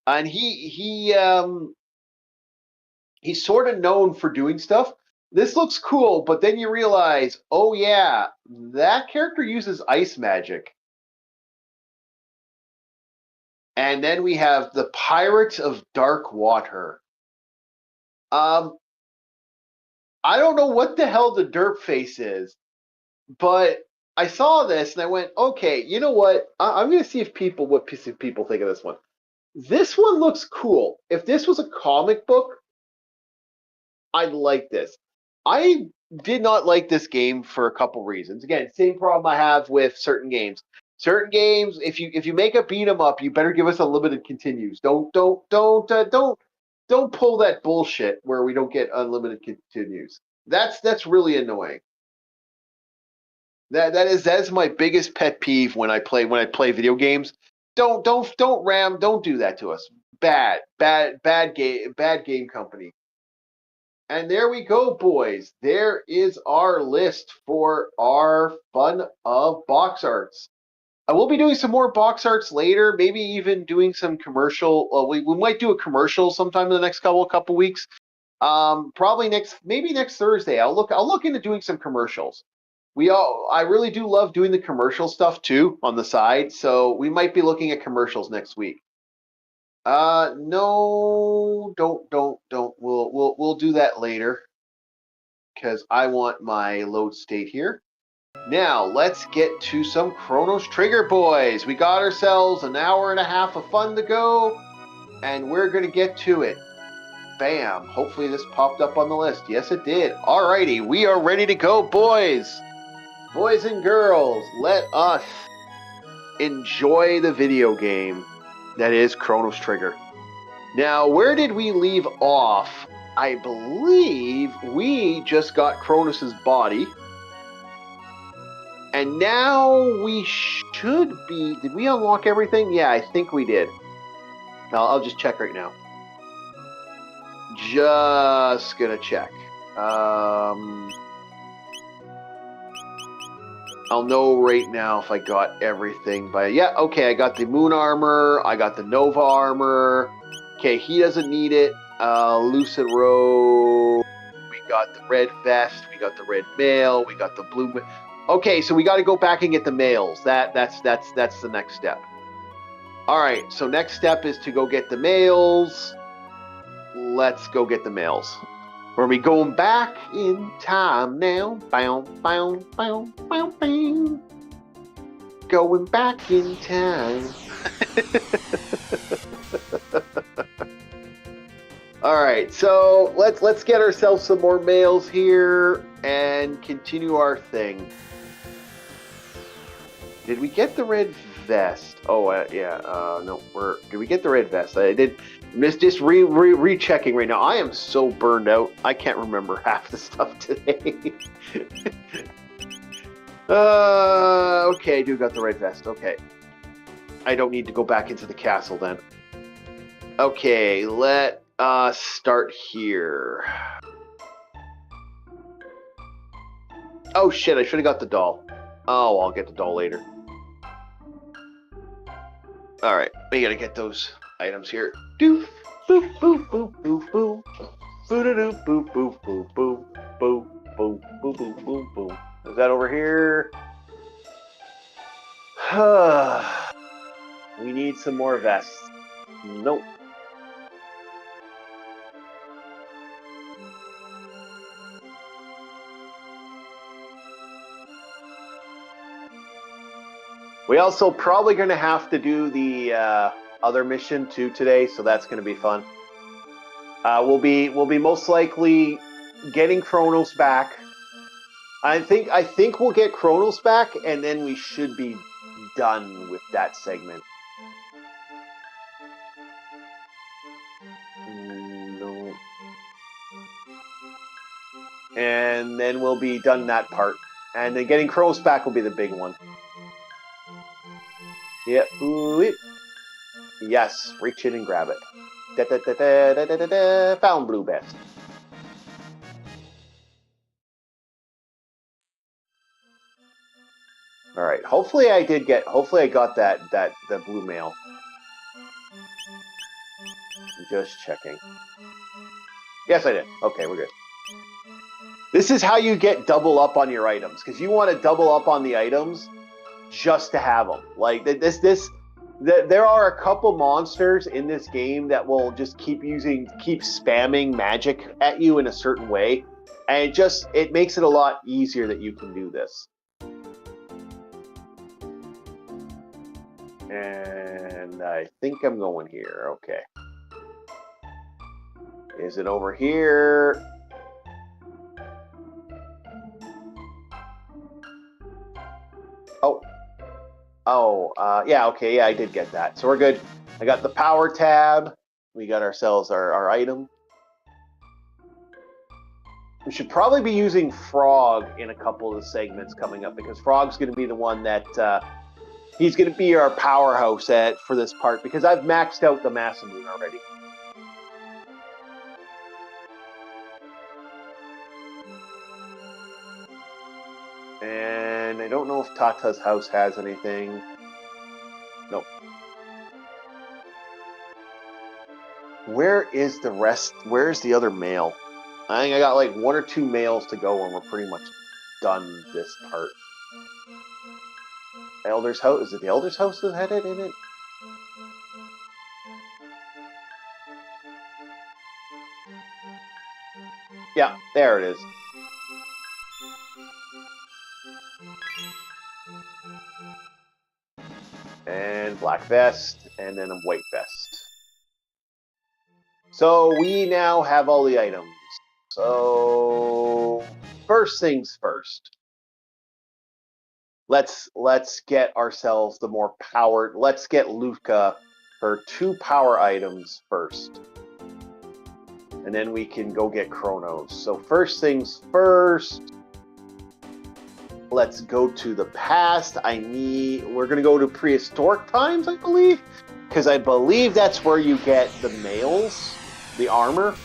and he's sort of known for doing stuff. this looks cool, but then you realize, oh yeah, that character uses ice magic. And then we have the Pirates of Dark Water. I don't know what the hell the derp face is, but I saw this and I went, okay, you know what? I'm going to see if people think of this one. This one looks cool. If this was a comic book, I'd like this. I did not like this game for a couple reasons. Again, same problem I have with certain games. Certain games, if you make a beat 'em up, you better give us unlimited continues. Don't pull that bullshit where we don't get unlimited continues. That's really annoying. That is my biggest pet peeve when I play video games. Don't do that to us. Bad game company. And there we go, boys. There is our list for our fun of box arts. I will be doing some more box arts later, maybe even doing some commercial. We might do a commercial sometime in the next couple weeks. Probably maybe next Thursday. I'll look into doing some commercials. I really do love doing the commercial stuff too on the side, so we might be looking at commercials next week. No, don't. We'll do that later because I want my load state here. Now let's get to some Chronos Trigger, boys. We got ourselves an hour and a half of fun to go, and we're gonna get to it. Bam! Hopefully this popped up on the list. Yes, it did. Alrighty, we are ready to go, boys. Boys and girls, let us enjoy the video game that is Chronos Trigger. Now, where did we leave off? I believe we just got Kronos' body. And now we should be... Did we unlock everything? Yeah, I think we did. I'll just check right now. Just gonna check. I'll know right now if I got everything. But yeah, okay, I got the moon armor. I got the Nova armor. Okay, he doesn't need it. Lucid robe. We got the red vest. We got the red mail. We got the blue. Okay, so we got to go back and get the mails. That's the next step. All right, so next step is to go get the mails. Let's go get the mails. We're gonna be going back in time now. Bow, bow, bow, bow, bow. Going back in time. All right, so let's get ourselves some more mails here and continue our thing. Did we get the red vest? Oh yeah, no. Did we get the red vest? I did. Just rechecking right now. I am so burned out. I can't remember half the stuff today. Okay, I do got the red vest. Okay, I don't need to go back into the castle then. Okay, let us start here. Oh shit! I should have got the doll. Oh, I'll get the doll later. All right, we gotta get those items here. Doof, boop, boop, boop, boop, boop. Boo-da-doo, boop, boop, boop, boop, boop, boop, boop, boop, boop, boop. Is that over here? We need some more vests. Nope. We also probably going to have to do the other mission too today, so that's going to be fun. We'll be most likely getting Kronos back. I think we'll get Kronos back, and then we should be done with that segment. No. And then we'll be done that part, and then getting Kronos back will be the big one. Yep. Yeah. Yes, reach in and grab it. Da, da, da, da, da, da, da, found blue vest. All right. Hopefully I got the blue mail. Just checking. Yes, I did. Okay, we're good. This is how you get double up on your items, because you want to double up on the items just to have them. Like there are a couple monsters in this game that will just keep spamming magic at you in a certain way, and it makes it a lot easier that you can do this. And I think I'm going here. Okay. Is it over here? Yeah, okay, yeah, I did get that. So we're good. I got the power tab. We got ourselves our item. We should probably be using Frog in a couple of the segments coming up, because Frog's going to be the one that he's going to be our powerhouse for this part, because I've maxed out the Masamune already. And I don't know if Tata's house has anything. Nope. Where is the rest? Where's the other male? I think I got like 1 or 2 males to go, and we're pretty much done this part. Elder's house? Is it the Elder's house that had it in it? Yeah, there it is. And black vest, and then a white vest. So we now have all the items. So first things first. Let's get ourselves the more powered. Let's get Luca her 2 power items first. And then we can go get Chronos. So first things first. Let's go to the past. We're going to go to prehistoric times, I believe. Because I believe that's where you get the males, the armor,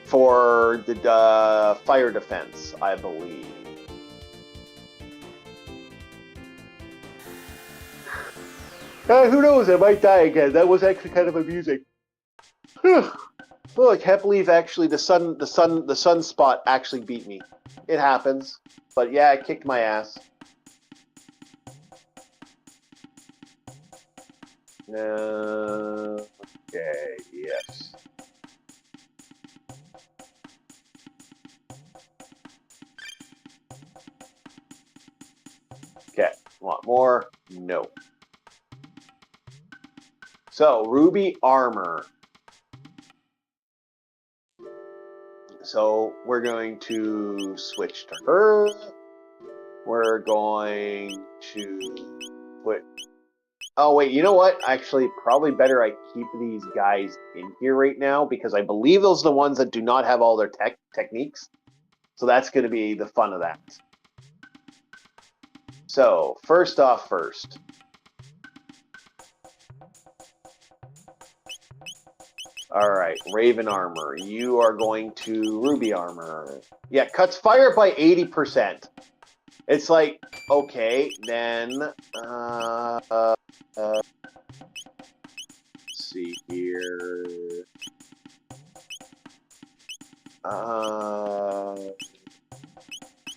for the fire defense, I believe. Who knows? I might die again. That was actually kind of amusing. Oh, I can't believe actually the sunspot actually beat me. It happens. But yeah, it kicked my ass. Okay, yes. Okay, want more? No. So, Ruby Armor. So, we're going to switch to her. We're going to put... Oh, wait, you know what? Actually, probably better I keep these guys in here right now, because I believe those are the ones that do not have all their techniques. So that's going to be the fun of that. So, first off first. Alright, Raven Armor. You are going to Ruby Armor. Yeah, cuts fire by 80%. It's like, okay, then... let's see here...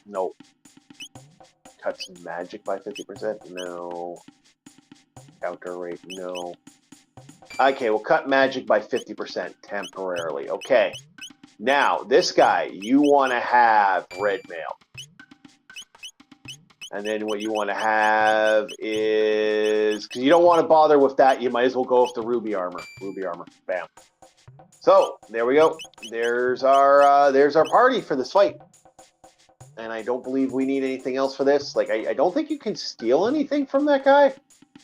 Nope. Cuts magic by 50%? No. Counter rate? No. Okay, we'll cut magic by 50% temporarily. Okay. Now, this guy, you want to have red mail. And then what you want to have is... Because you don't want to bother with that, you might as well go with the Ruby Armor. Ruby Armor. Bam. So, there we go. There's our party for this fight. And I don't believe we need anything else for this. Like, I don't think you can steal anything from that guy.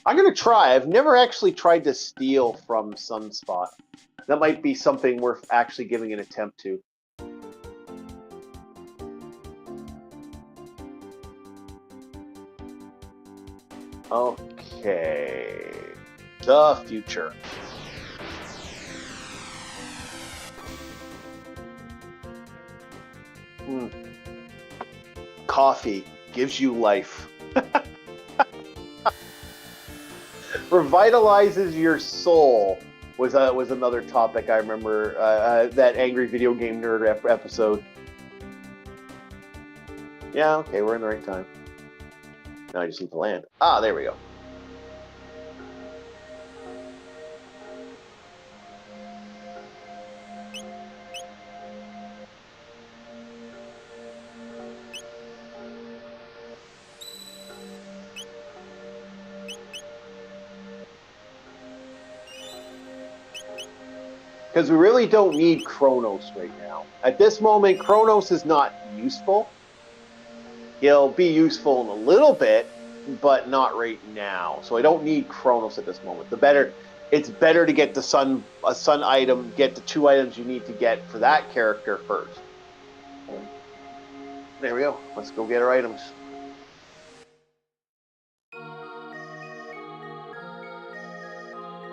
I'm going to try. I've never actually tried to steal from Sunspot. That might be something worth actually giving an attempt to. Okay. The future. Coffee gives you life. Revitalizes your soul was another topic I remember, that Angry Video Game Nerd episode. Yeah, okay, we're in the right time. Now I just need to land. Ah, there we go. Because we really don't need Kronos right now. At this moment, Kronos is not useful. He'll be useful in a little bit, but not right now. So I don't need Kronos at this moment. It's better to get a sun item, get the 2 items you need to get for that character first. There we go. Let's go get our items.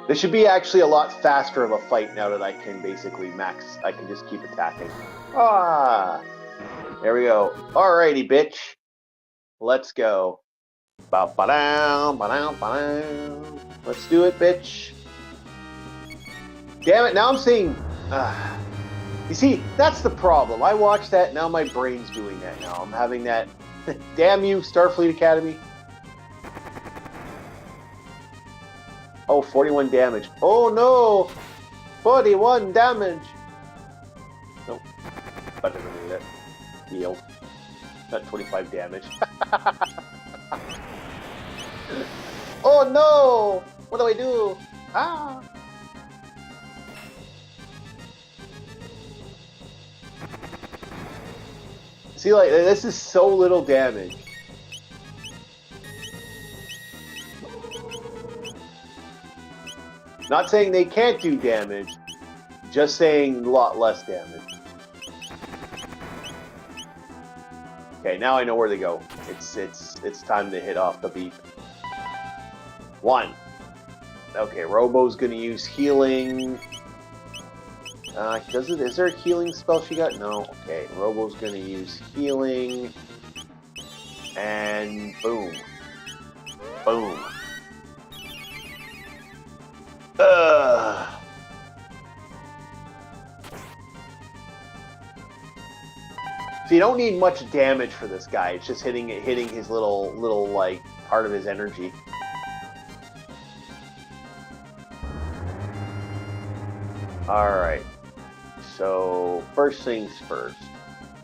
This should be actually a lot faster of a fight now that I can basically I can just keep attacking. Ah, there we go. Alrighty, bitch. Let's go. Ba-ba-dow, ba-dow, ba-dow. Let's do it, bitch. Damn it, now I'm seeing... you see, that's the problem. I watched that, now my brain's doing that now. I'm having that... Damn you, Starfleet Academy. Oh, 41 damage. Oh, no! 41 damage! Nope. I didn't need it. Healed. Not 25 damage. Oh, no! What do I do? Ah! See, like, this is so little damage. Not saying they can't do damage, just saying a lot less damage. Okay, now I know where they go. It's time to hit off the beep. 1. Okay, Robo's gonna use healing. Is there a healing spell she got? No. Okay, Robo's gonna use healing. And boom. Boom. So you don't need much damage for this guy. It's just hitting his little like part of his energy. All right. So first things first.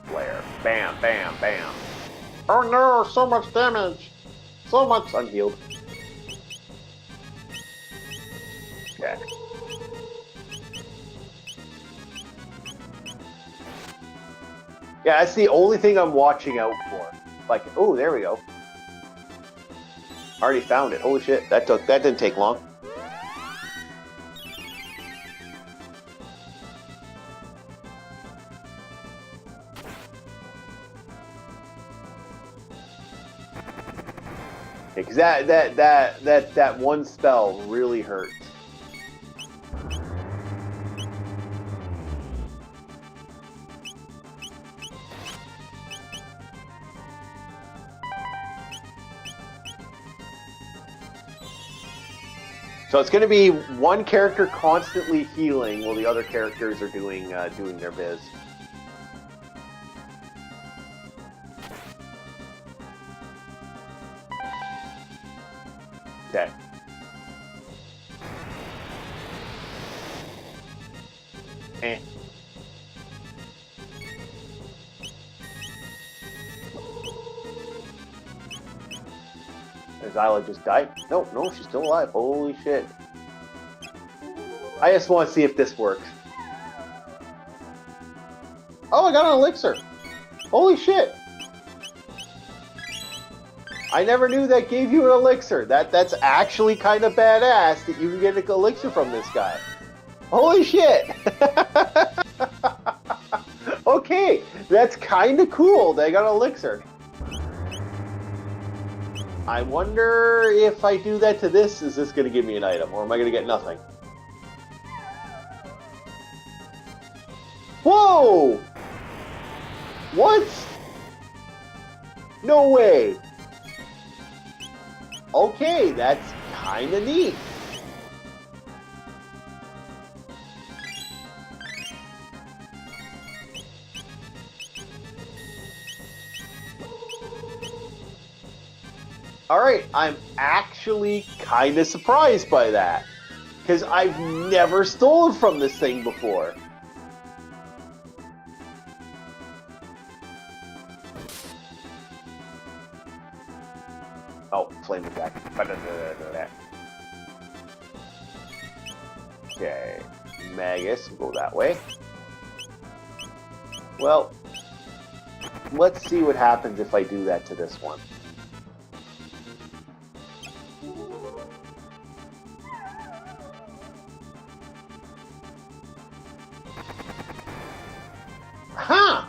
Flare. Bam, bam, bam. Oh no! So much damage. So much. I'm healed. Okay. Yeah, that's the only thing I'm watching out for. Like, oh, there we go. Already found it. Holy shit, that didn't take long. Because that one spell really hurts. So it's going to be one character constantly healing while the other characters are doing their biz. Okay. Eh. Isla just died? No, she's still alive. Holy shit. I just want to see if this works. Oh, I got an elixir. Holy shit. I never knew that gave you an elixir. That's actually kind of badass that you can get an elixir from this guy. Holy shit. Okay, that's kind of cool. They got an elixir. I wonder if I do that to this, is this going to give me an item, or am I going to get nothing? Whoa! What? No way! Okay, that's kind of neat. All right, I'm actually kind of surprised by that. Because I've never stolen from this thing before. Oh, flame attack. Okay, Magus, we'll go that way. Well, let's see what happens if I do that to this one. Huh!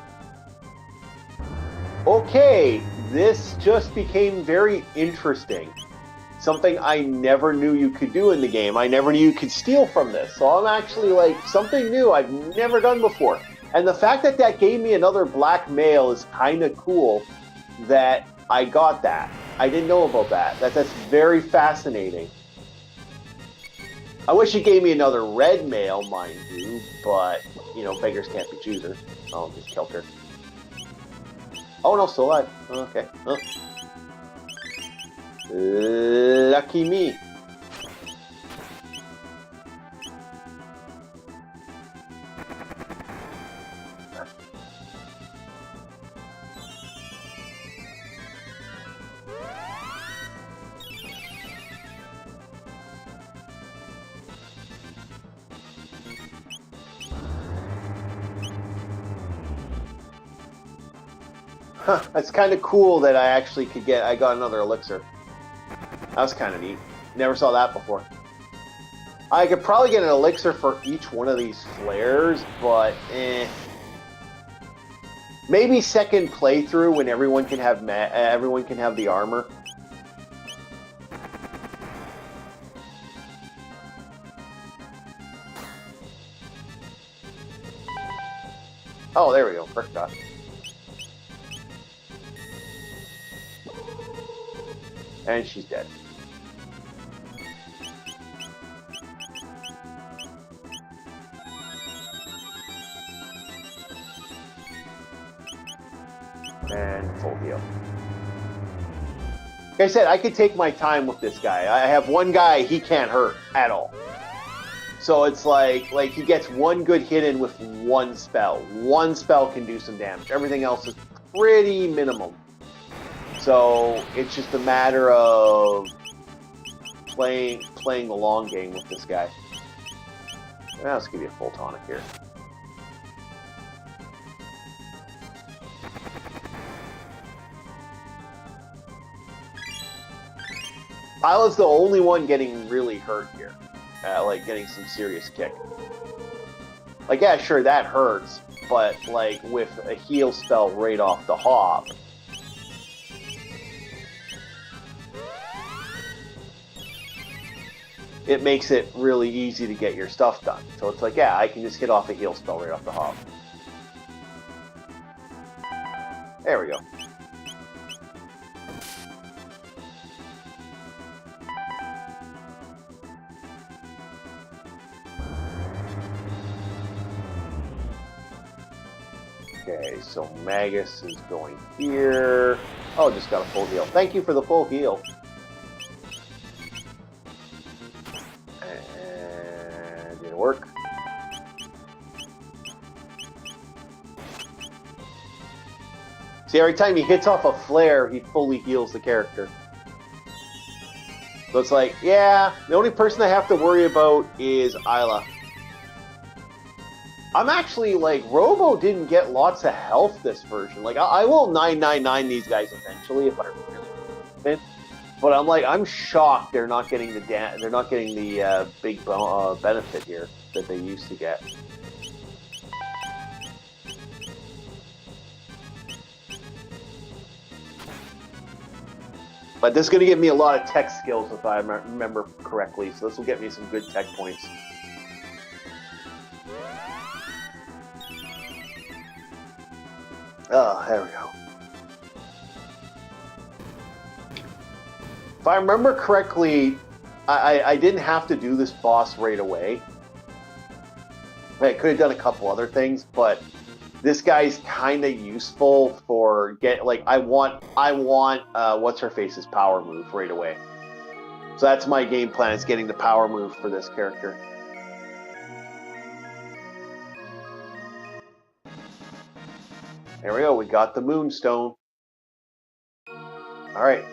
Okay, this just became very interesting. Something I never knew you could do in the game. I never knew you could steal from this. So I'm actually like, something new I've never done before. And the fact that that gave me another black mail is kind of cool that I got that. I didn't know about that. That's very fascinating. I wish it gave me another red mail, mind you, but, you know, beggars can't be choosers. Oh, just killed her. Oh, no, still alive. Okay. Huh. Lucky me. Huh, that's kind of cool that I actually I got another elixir. That was kind of neat. Never saw that before. I could probably get an elixir for each one of these flares, but maybe second playthrough when everyone can have the armor. Oh, there we go. First shot. And she's dead. And full heal. Like I said, I could take my time with this guy. I have one guy, he can't hurt at all. So it's like he gets one good hit in with one spell. One spell can do some damage. Everything else is pretty minimum. So it's just a matter of playing the long game with this guy. Now let's give you a full tonic here. Isla's the only one getting really hurt here. Like getting some serious kick. Like, yeah, sure, that hurts, but like with a heal spell right off the hop, it makes it really easy to get your stuff done. So it's like, yeah, I can just hit off a heal spell right off the hop. There we go. Okay, so Magus is going here. Oh, just got a full heal. Thank you for the full heal. And didn't work. See, every time he hits off a flare, he fully heals the character. So it's like, yeah, the only person I have to worry about is Isla. I'm actually, like, Robo didn't get lots of health this version. Like, I will 999 these guys eventually if I really fit. But I'm like, I'm shocked they're not getting the big benefit here that they used to get. But this is going to give me a lot of tech skills if I remember correctly. So this will get me some good tech points. Oh, there we go. If I remember correctly, I didn't have to do this boss right away. I could have done a couple other things, but this guy's kind of useful for I want what's her face's power move right away. So that's my game plan, is getting the power move for this character. There we go. We got the Moonstone. All right.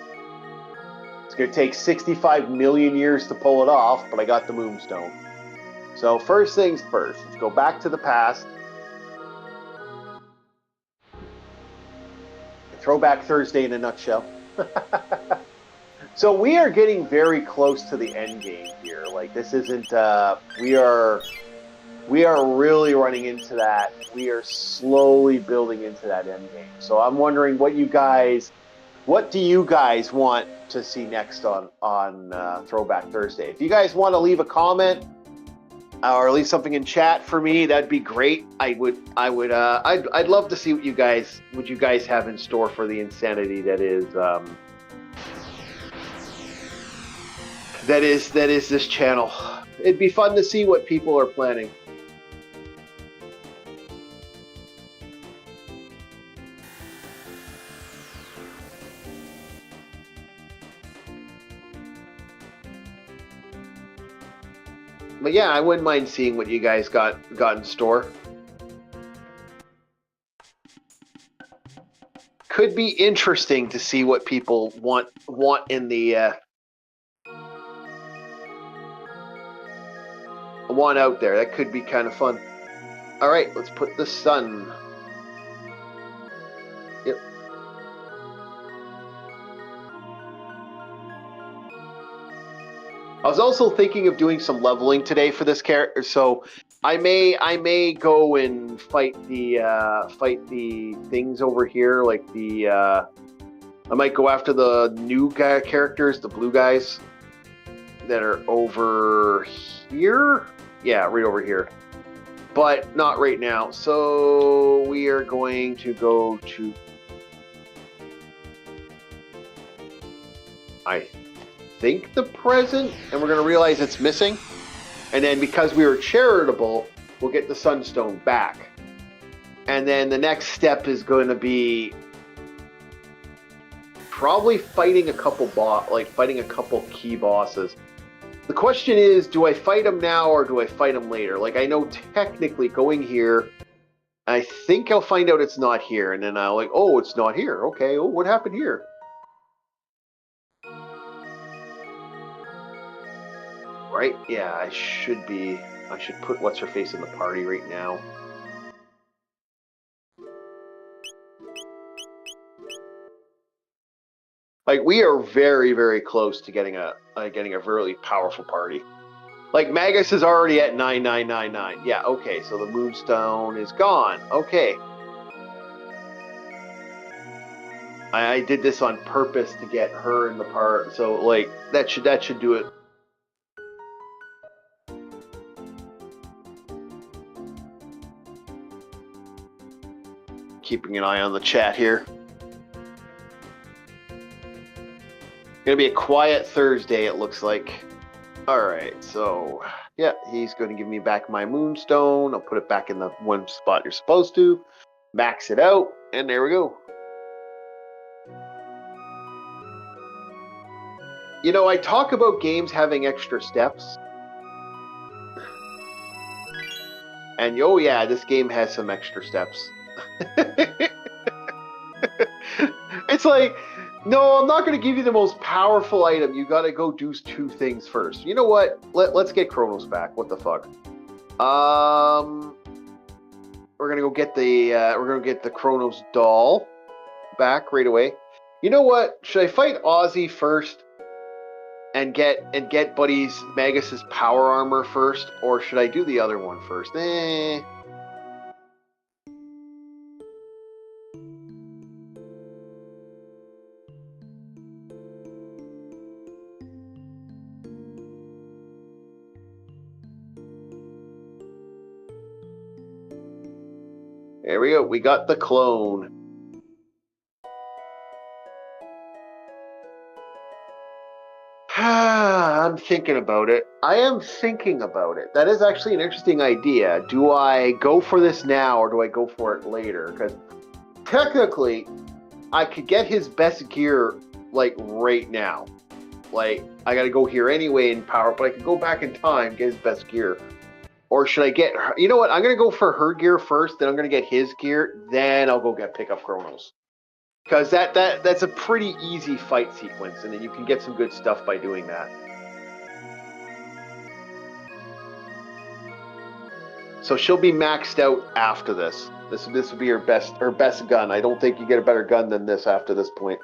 It's going to take 65 million years to pull it off, but I got the Moonstone. So first things first, let's go back to the past. Throwback Thursday in a nutshell. So we are getting very close to the end game here. Like, this isn't, we are really running into that. We are slowly building into that end game. So I'm wondering what do you guys want to see next on Throwback Thursday? If you guys want to leave a comment or leave something in chat for me, that'd be great. I'd love to see what you guys have in store for the insanity that is this channel. It'd be fun to see what people are planning. But yeah, I wouldn't mind seeing what you guys got in store. Could be interesting to see what people want in the want out there. That could be kind of fun. All right, let's put the sun. Yep. I was also thinking of doing some leveling today for this character, so I may go and fight the things over here, like the I might go after the new guy characters, the blue guys that are over here. Yeah, right over here. But not right now. So we are going to go to, I think, the present, and we're going to realize it's missing. And then because we were charitable, we'll get the Sunstone back. And then the next step is going to be probably fighting a couple key bosses. The question is, do I fight them now or do I fight them later? Like, I know technically going here, I think I'll find out it's not here, and then I'll oh, it's not here. Okay, oh, what happened here? Right? Yeah, I should put what's her face in the party right now. Like, we are very, very close to getting a really powerful party. Like, Magus is already at 9999. Yeah, okay, so the Moonstone is gone. Okay. I did this on purpose to get her in the part, so like that should do it. Keeping an eye on the chat here. Gonna be a quiet Thursday, it looks like. Alright, so yeah, he's going to give me back my Moonstone. I'll put it back in the one spot you're supposed to. Max it out, and there we go. You know, I talk about games having extra steps. And oh yeah, this game has some extra steps. It's like, no, I'm not going to give you the most powerful item. You got to go do two things first. You know what? Let's get Kronos back. What the fuck? We're gonna go get the Kronos doll back right away. You know what? Should I fight Ozzy first and get Buddy's Magus's power armor first, or should I do the other one first? There we go. We got the clone. I'm thinking about it. I am thinking about it. That is actually an interesting idea. Do I go for this now or do I go for it later? Because technically, I could get his best gear like right now. Like I got to go here anyway in power, but I could go back in time, get his best gear. Or should I get her? You know what? I'm gonna go for her gear first. Then I'm gonna get his gear. Then I'll go pick up Chronos. Because that's a pretty easy fight sequence, and then you can get some good stuff by doing that. So she'll be maxed out after this. This will be her best gun. I don't think you get a better gun than this after this point.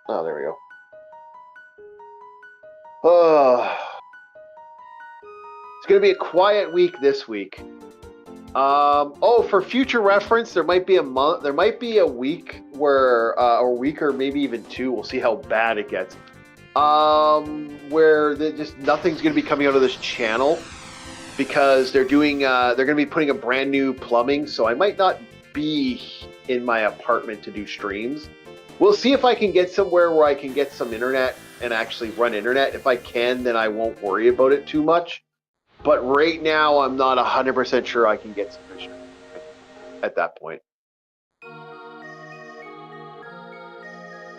Oh, there we go. Oh, it's gonna be a quiet week this week. Oh, for future reference, there might be a month. There might be a week where, a week or maybe even two. We'll see how bad it gets. Where just nothing's gonna be coming out of this channel. Because they're doing, they're going to be putting a brand new plumbing, so I might not be in my apartment to do streams. We'll see if I can get somewhere where I can get some internet and actually run internet. If I can, then I won't worry about it too much. But right now, I'm not 100% sure I can get some internet at that point.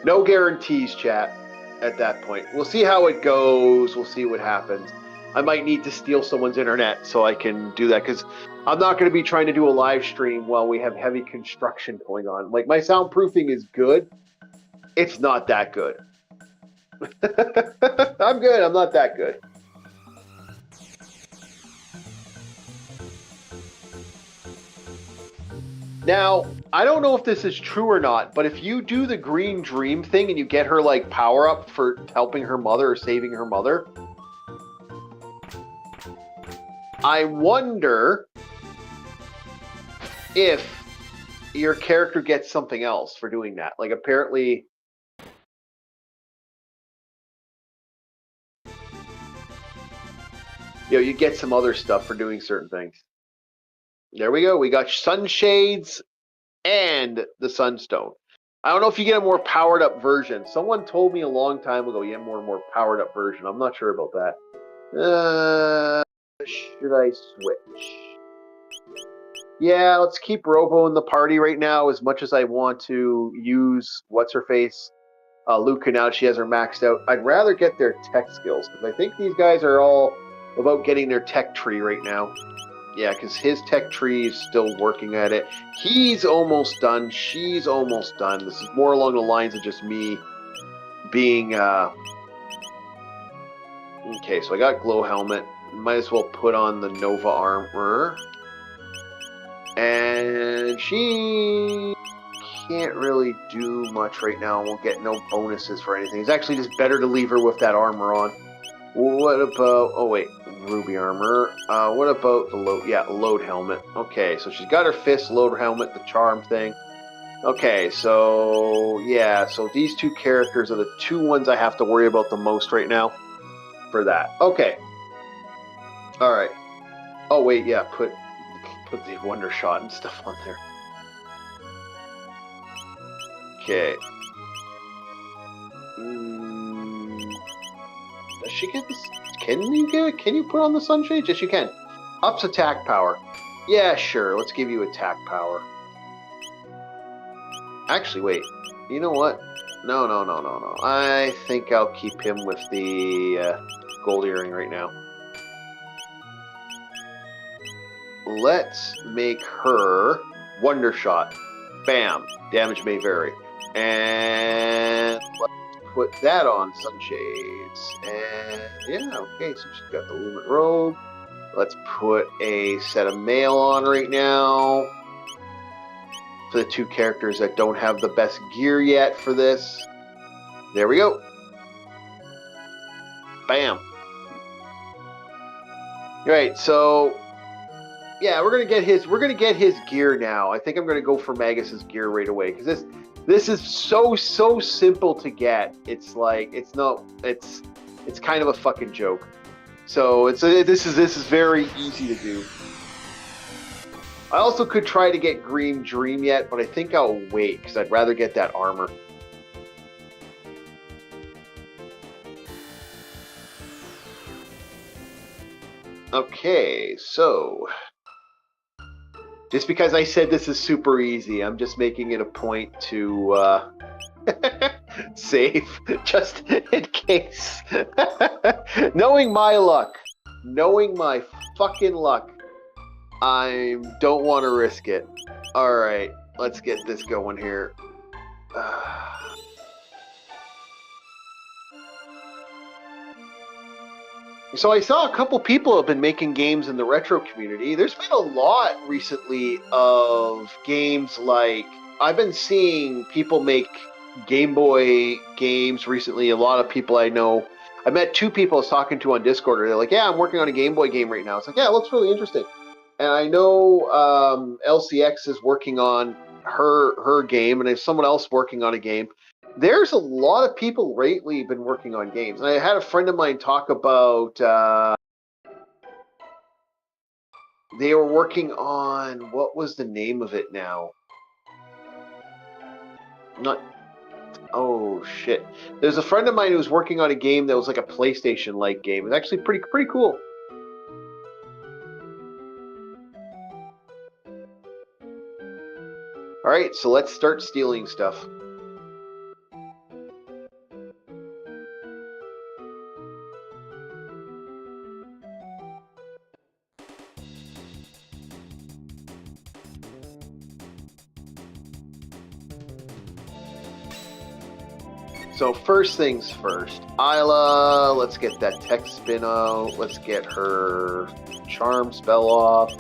No guarantees, chat, at that point. We'll see how it goes. We'll see what happens. I might need to steal someone's internet so I can do that because I'm not going to be trying to do a live stream while we have heavy construction going on. Like, my soundproofing is good. It's not that good. I'm good. I'm not that good. Now, I don't know if this is true or not, but if you do the green dream thing and you get her, like, power up for helping her mother or saving her mother, I wonder if your character gets something else for doing that. Like, apparently, you get some other stuff for doing certain things. There we go. We got sunshades and the sunstone. I don't know if you get a more powered up version. Someone told me a long time ago you get more powered up version. I'm not sure about that. Should I switch? Yeah, let's keep Robo in the party right now as much as I want to use what's-her-face, Luca, now she has her maxed out. I'd rather get their tech skills because I think these guys are all about getting their tech tree right now. Yeah, because his tech tree is still working at it. He's almost done. She's almost done. This is more along the lines of just me being... Okay, so I got Glow Helmet. Might as well put on the Nova Armor. And she can't really do much right now. Won't get no bonuses for anything. It's actually just better to leave her with that armor on. What about... Oh, wait. Ruby Armor. What about the load... Yeah, Load Helmet. Okay, so she's got her fist, Load Helmet, the Charm thing. Okay, so... Yeah, so these two characters are the two ones I have to worry about the most right now for that. Okay. Alright. Oh, wait, yeah, put the Wonder Shot and stuff on there. Okay. Does she get this? Can you put on the sunshade? Yes, you can. Ups attack power. Yeah, sure. Let's give you attack power. Actually, wait. You know what? No. I think I'll keep him with the gold earring right now. Let's make her Wonder Shot. Bam. Damage may vary. And let's put that on Sunshades. And yeah, okay, so she's got the Lumen Robe. Let's put a set of mail on right now. For the two characters that don't have the best gear yet for this. There we go. Bam. Right, so yeah, we're gonna get his gear now. I think I'm gonna go for Magus's gear right away because this is so simple to get. It's like it's kind of a fucking joke. So this is very easy to do. I also could try to get Green Dream yet, but I think I'll wait because I'd rather get that armor. Okay, so just because I said this is super easy, I'm just making it a point to save just in case. Knowing my luck, knowing my fucking luck, I don't want to risk it. All right, let's get this going here. So I saw a couple people have been making games in the retro community. There's been a lot recently of games like I've been seeing people make Game Boy games recently. A lot of people I know. I met two people I was talking to on Discord. They're like, "Yeah, I'm working on a Game Boy game right now." It's like, "Yeah, it looks really interesting." And I know LCX is working on her game, and there's someone else working on a game. There's a lot of people lately been working on games. And I had a friend of mine talk about they were working on, what was the name of it now? Not, oh shit. There's a friend of mine who was working on a game that was like a PlayStation-like game. It's actually pretty cool. All right, so let's start stealing stuff. So first things first, Isla, let's get that tech spin out. Let's get her charm spell off.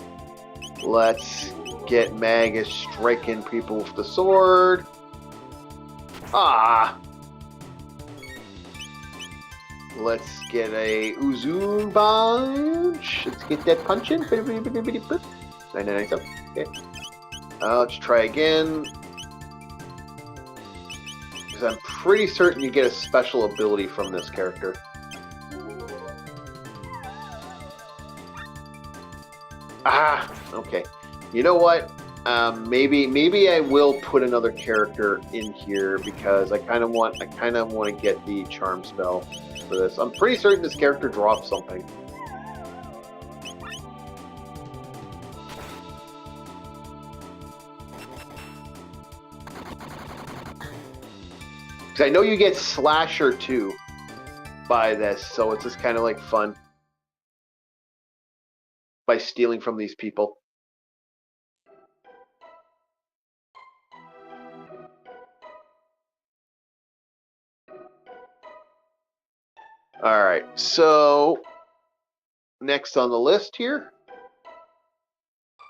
Let's get Magus striking people with the sword. Ah! Let's get a Uzun bunch. Let's get that punch in. Nice. Okay. Let's try again. I'm pretty certain you get a special ability from this character. Ah, okay. You know what? Maybe I will put another character in here because I kind of want to get the charm spell for this. I'm pretty certain this character drops something. Because I know you get Slasher too by this, so it's just kind of like fun by stealing from these people. All right, so next on the list here,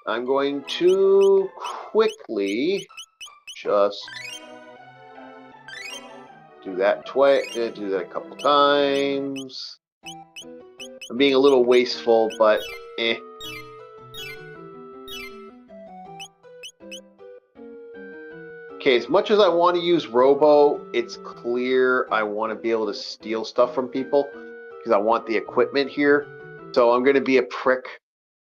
I'm going to quickly just do that twice. Do that a couple times. I'm being a little wasteful, but eh. Okay, as much as I want to use Robo, it's clear I want to be able to steal stuff from people because I want the equipment here. So I'm going to be a prick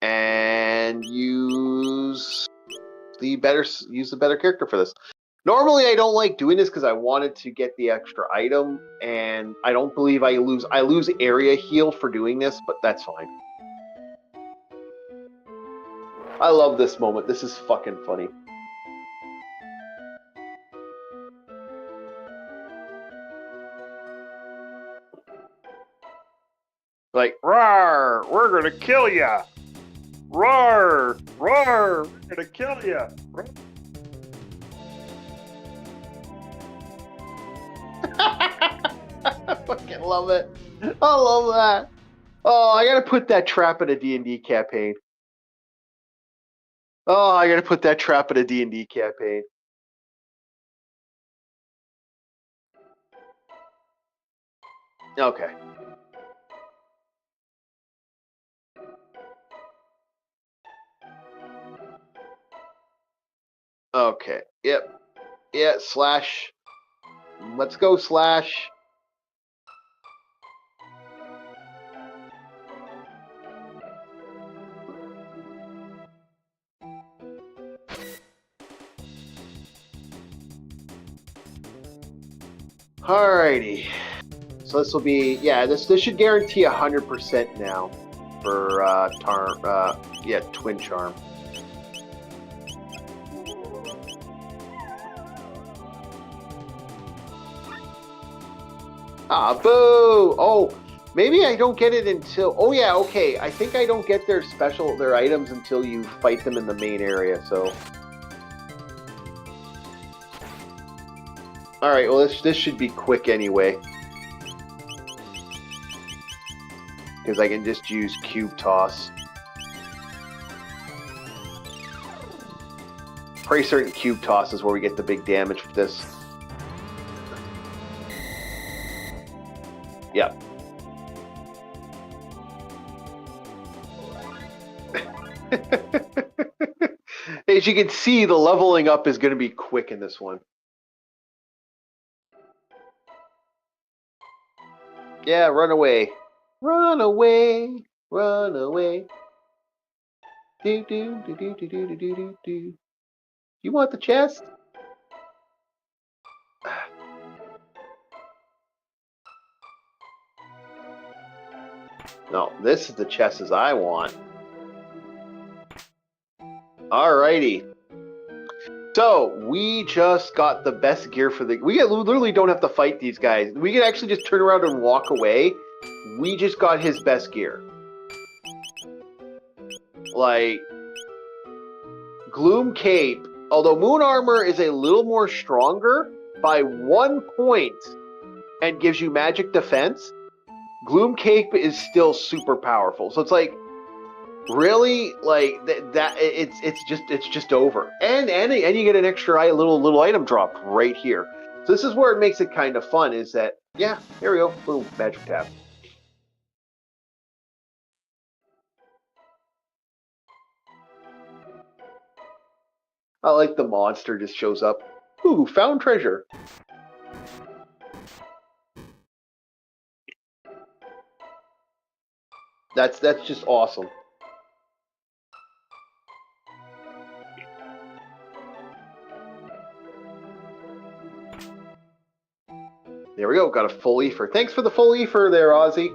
and use the better character for this. Normally, I don't like doing this because I wanted to get the extra item, and I don't believe I lose area heal for doing this, but that's fine. I love this moment. This is fucking funny. Like, roar, we're gonna kill ya! Roar, roar, we're gonna kill ya! I fucking love it. I love that. Oh, I gotta put that trap in a D&D campaign. Oh, I gotta put that trap in a D&D campaign. Okay. Okay. Yep. Yeah, Slash. Let's go, Slash. Alrighty. So this will be, yeah, this should guarantee 100% now. for Twin Charm. Ah, boo! Oh, maybe I don't get it until... Oh, yeah, okay. I think I don't get their items until you fight them in the main area, so... Alright, well, this should be quick anyway. Because I can just use Cube Toss. Pretty certain Cube Toss is where we get the big damage for this. Yeah. As you can see, the leveling up is going to be quick in this one. Yeah, run away. Run away. Run away. Do do do do do do do do do. You want the chest? No, this is the chest as I want. Alrighty. So, we just got the best gear for the... We literally don't have to fight these guys. We can actually just turn around and walk away. We just got his best gear. Like... Gloom Cape. Although Moon Armor is a little more stronger by 1 point and gives you magic defense, Gloom Cape is still super powerful. So it's like... Really, like it's just over, and you get an extra little item drop right here. So this is where it makes it kind of fun. Is that yeah? Here we go. Boom, magic tab. I like the monster just shows up. Ooh, found treasure. That's just awesome. There we go. Got a full Ether. Thanks for the full Ether there, Ozzy.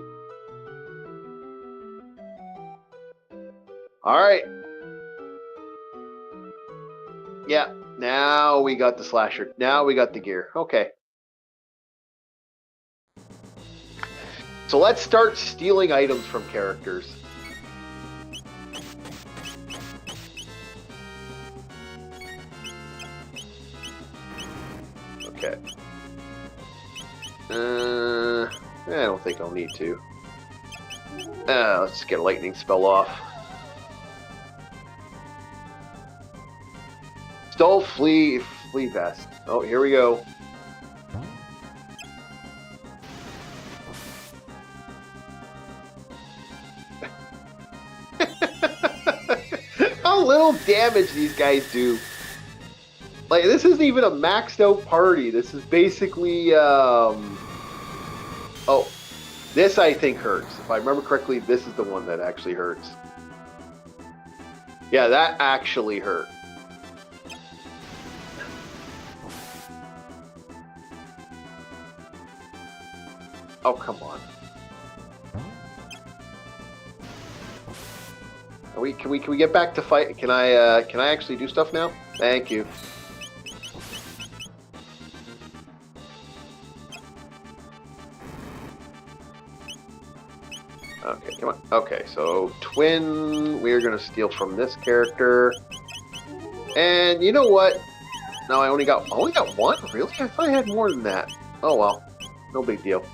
All right. Yeah. Now we got the slasher. Now we got the gear. Okay. So let's start stealing items from characters. Okay. I don't think I'll need to. Let's just get a lightning spell off. Stole flea vest. Oh, here we go. How little damage these guys do. Like, this isn't even a maxed out party. This is basically, oh, this I think hurts. If I remember correctly, this is the one that actually hurts. Yeah, that actually hurt. Oh, come on. Can we get back to fight? Can I actually do stuff now? Thank you. Okay, come on. Okay, so twin, we're gonna steal from this character. And you know what? No, I only got one? Really? I thought I had more than that. Oh well. No big deal.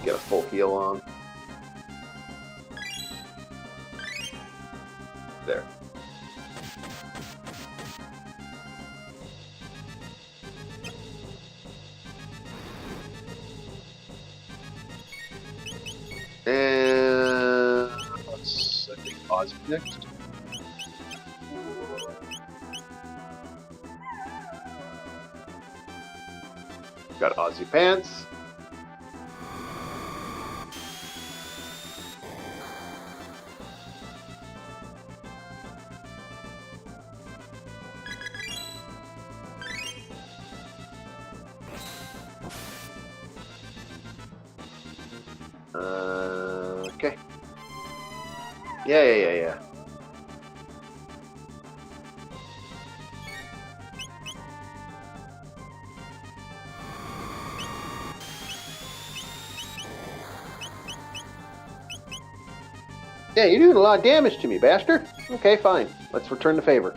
Get a full heal on. There. And let's I think Ozzy next. Got Ozzy pants. Yeah. Yeah, you're doing a lot of damage to me, bastard. Okay, fine. Let's return the favor.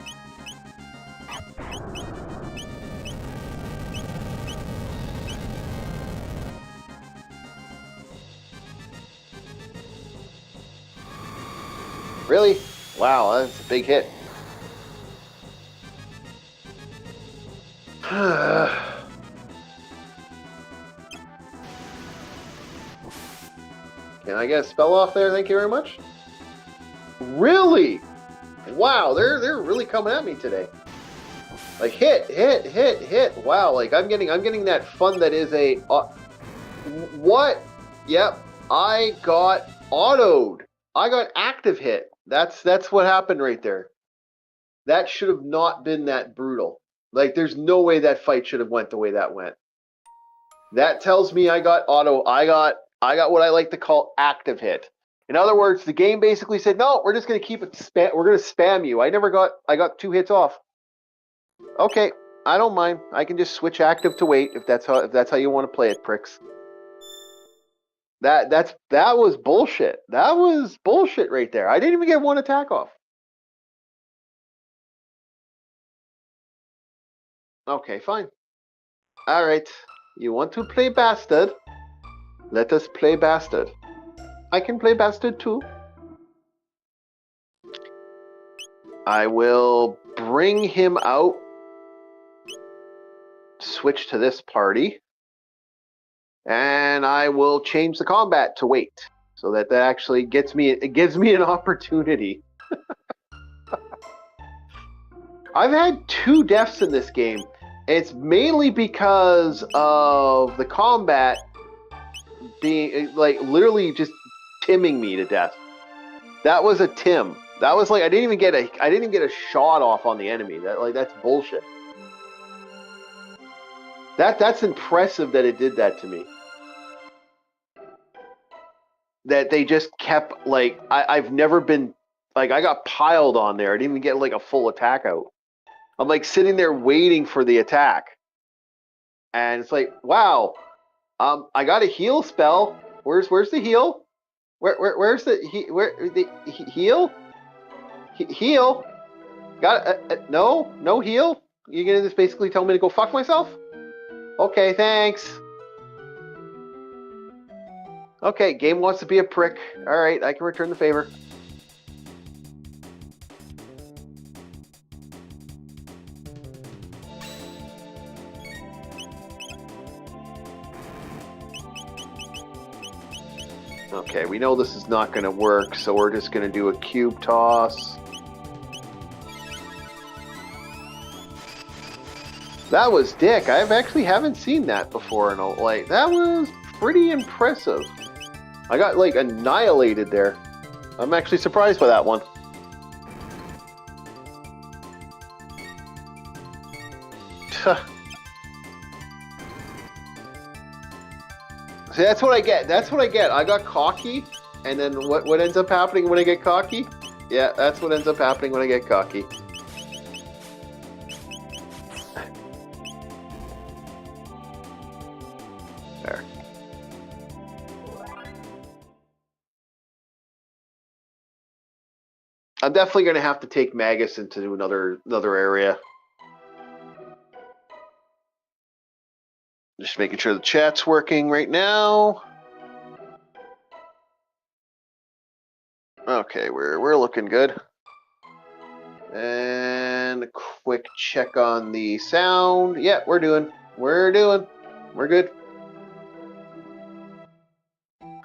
Really? Wow, that's a big hit. Can I get a spell off there? Thank you very much. Really? Wow, they're really coming at me today. Like hit. Wow, like I'm getting that fun that is a what? Yep, I got autoed. I got active hit. That's what happened right there. That should have not been that brutal. Like there's no way that fight should have went the way that went. That tells me I got auto. I got what I like to call active hit. In other words, the game basically said, "No, we're just going to keep it spam. We're going to spam you." I got 2 hits off. Okay, I don't mind. I can just switch active to wait if that's how you want to play it, pricks. That was bullshit. That was bullshit right there. I didn't even get 1 attack off. Okay, fine. All right. You want to play bastard? Let us play bastard. I can play bastard too. I will bring him out. Switch to this party. And I will change the combat to wait. So that actually gives me an opportunity. I've had 2 deaths in this game. It's mainly because of the combat being like literally just timming me to death. That was a tim. That was like I didn't even get a shot off on the enemy. That's bullshit. That's impressive that it did that to me. That they just kept like I've never been like I got piled on there. I didn't even get like a full attack out. I'm like sitting there waiting for the attack. And it's like, wow, I got a heal spell. Where's the heal? Where's the heal? Heal? Got no heal? You're gonna just basically tell me to go fuck myself? Okay, thanks. Okay, game wants to be a prick. All right, I can return the favor. Okay, we know this is not going to work, so we're just going to do a cube toss. That was dick. I actually haven't seen that before, and like that was pretty impressive. I got like annihilated there. I'm actually surprised by that one. See, that's what I get. That's what I get. I got cocky, and then what ends up happening when I get cocky? Yeah, that's what ends up happening when I get cocky. There. I'm definitely going to have to take Magus into another area. Just making sure the chat's working right now. Okay, we're looking good. And a quick check on the sound. Yeah, we're good.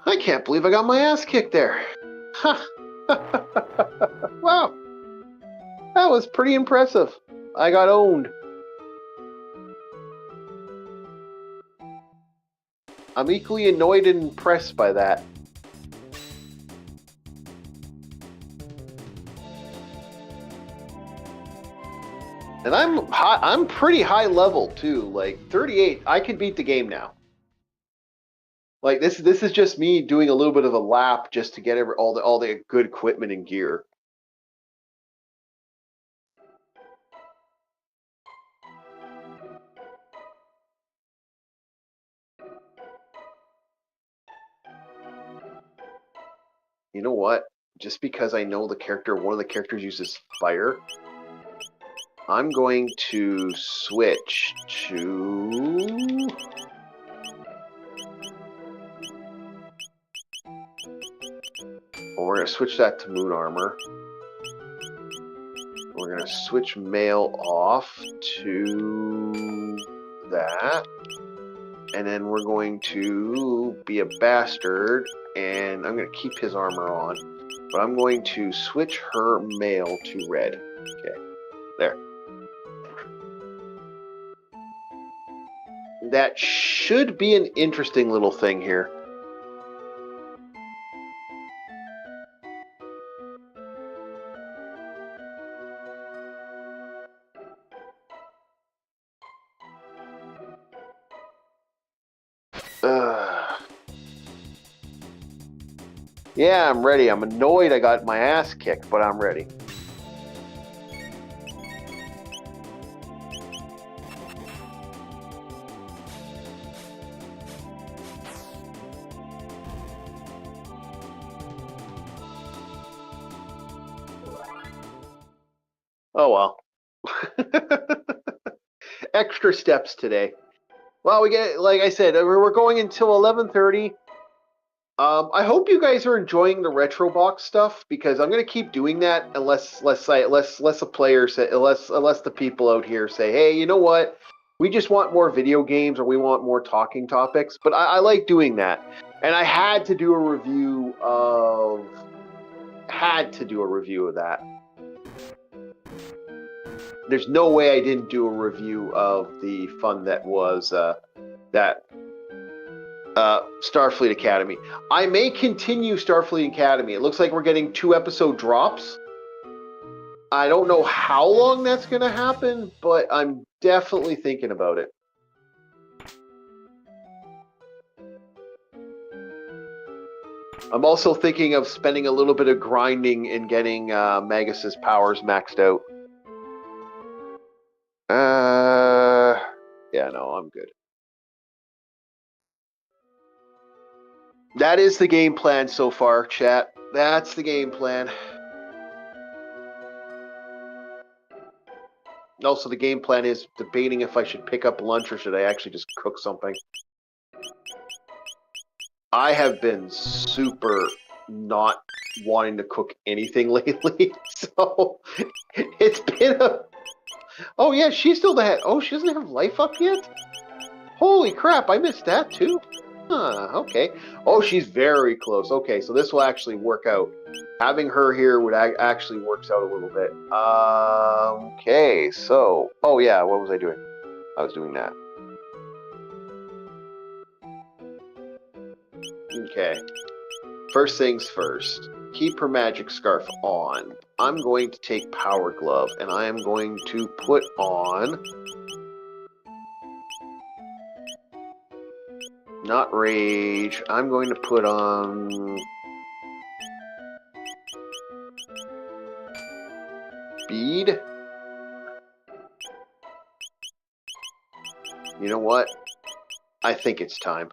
I can't believe I got my ass kicked there. Huh. Wow. That was pretty impressive. I got owned. I'm equally annoyed and impressed by that. And I'm pretty high level too, like 38. I could beat the game now. Like this is just me doing a little bit of a lap just to get all the good equipment and gear. You know what? Just because I know one of the characters uses fire, I'm going to switch to... We're going to switch that to moon armor. We're going to switch mail off to that. And then we're going to be a bastard, and I'm going to keep his armor on. But I'm going to switch her mail to red. Okay, there. That should be an interesting little thing here. Yeah, I'm ready. I'm annoyed I got my ass kicked, but I'm ready. Oh well. Extra steps today. Well, we get, like I said, we're going until 11:30. I hope you guys are enjoying the retro box stuff because I'm gonna keep doing that unless the players say, unless the people out here say, hey, you know what? We just want more video games or we want more talking topics. But I like doing that, and I had to do a review of that. There's no way I didn't do a review of the fun that was Starfleet Academy. I may continue Starfleet Academy. It looks like we're getting 2-episode drops. I don't know how long that's going to happen, but I'm definitely thinking about it. I'm also thinking of spending a little bit of grinding and getting Magus's powers maxed out. Yeah, no, I'm good. That is the game plan so far, chat. That's the game plan. Also, the game plan is debating if I should pick up lunch or should I actually just cook something. I have been super not wanting to cook anything lately, so it's been a... Oh yeah, she's still the head. Oh, she doesn't have life up yet? Holy crap, I missed that too? Huh, okay. Oh, she's very close. Okay, so this will actually work out. Having her here would actually works out a little bit. Okay, so... Oh yeah, what was I doing? I was doing that. Okay. First things first. Keep her magic scarf on. I'm going to take Power Glove, and I am going to put on... Not Rage. I'm going to put on... Speed? You know what? I think it's time.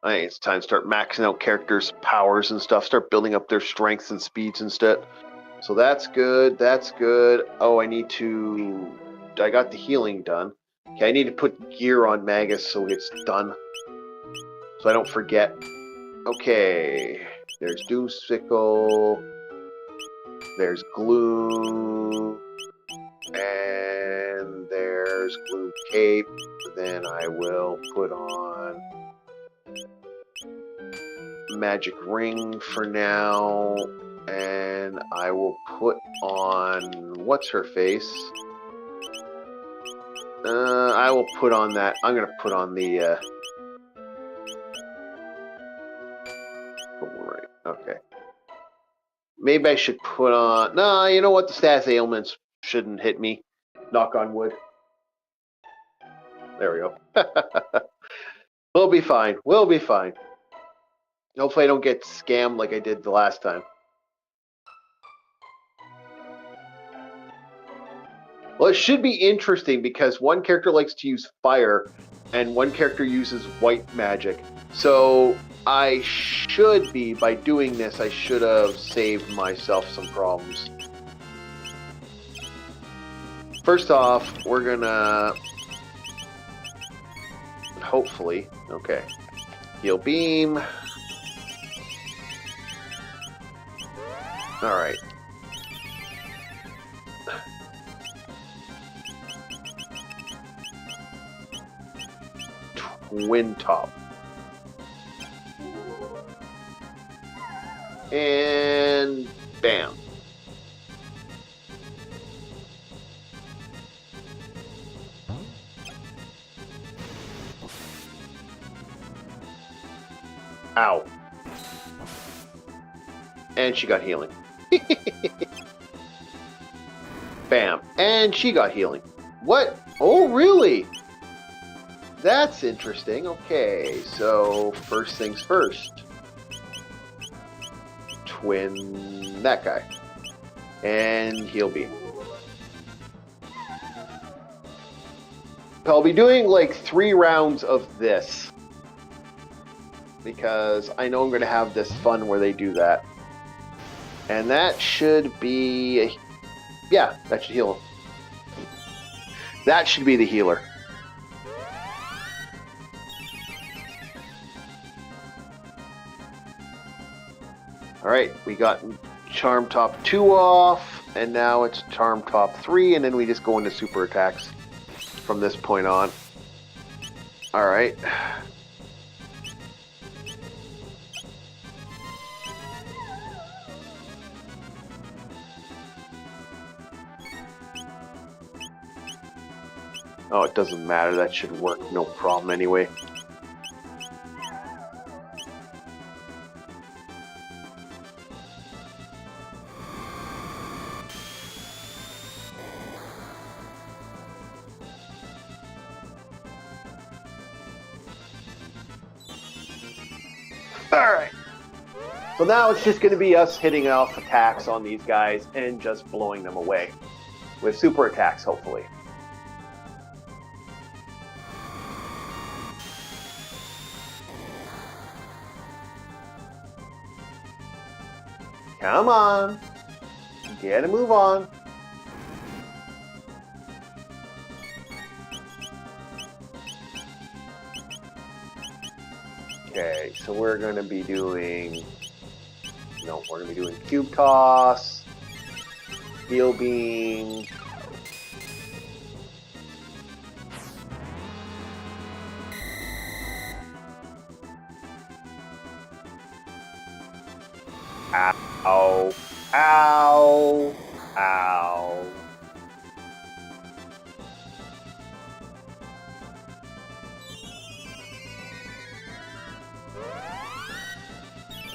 I think it's time to start maxing out characters' powers and stuff. Start building up their strengths and speeds instead. So that's good. That's good. Oh, I need to... I got the healing done. Okay, I need to put gear on Magus so it's done. So I don't forget. Okay. There's Doomsickle. There's Glue. And there's Glue Cape. Then I will put on Magic Ring for now. And I will put on... What's her face? I will put on that... I'm going to put on the... Okay. Maybe I should put on... Nah, you know what? The status ailments shouldn't hit me. Knock on wood. There we go. We'll be fine. We'll be fine. Hopefully I don't get scammed like I did the last time. Well, it should be interesting because one character likes to use fire and one character uses white magic. So I should be, by doing this, I should have saved myself some problems. First off, we're gonna... hopefully... okay. Heal beam. Alright. Twin top. And bam. Ow. And she got healing. Bam. And she got healing. What? Oh, really? That's interesting. Okay, so first things first. Twin that guy. And heal beam. I'll be doing like 3 rounds of this. Because I know I'm going to have this fun where they do that. And that should be... yeah, that should heal him. That should be the healer. Alright, we got Charm Top 2 off, and now it's Charm Top 3, and then we just go into super attacks from this point on. Alright. Oh, it doesn't matter. That should work no problem anyway. Alright. So now it's just going to be us hitting off attacks on these guys and just blowing them away. With super attacks, hopefully. Come on. Get a move on. Okay, so we're going to be doing... no, we're going to be doing cube toss, heal beam, ow, ow, ow.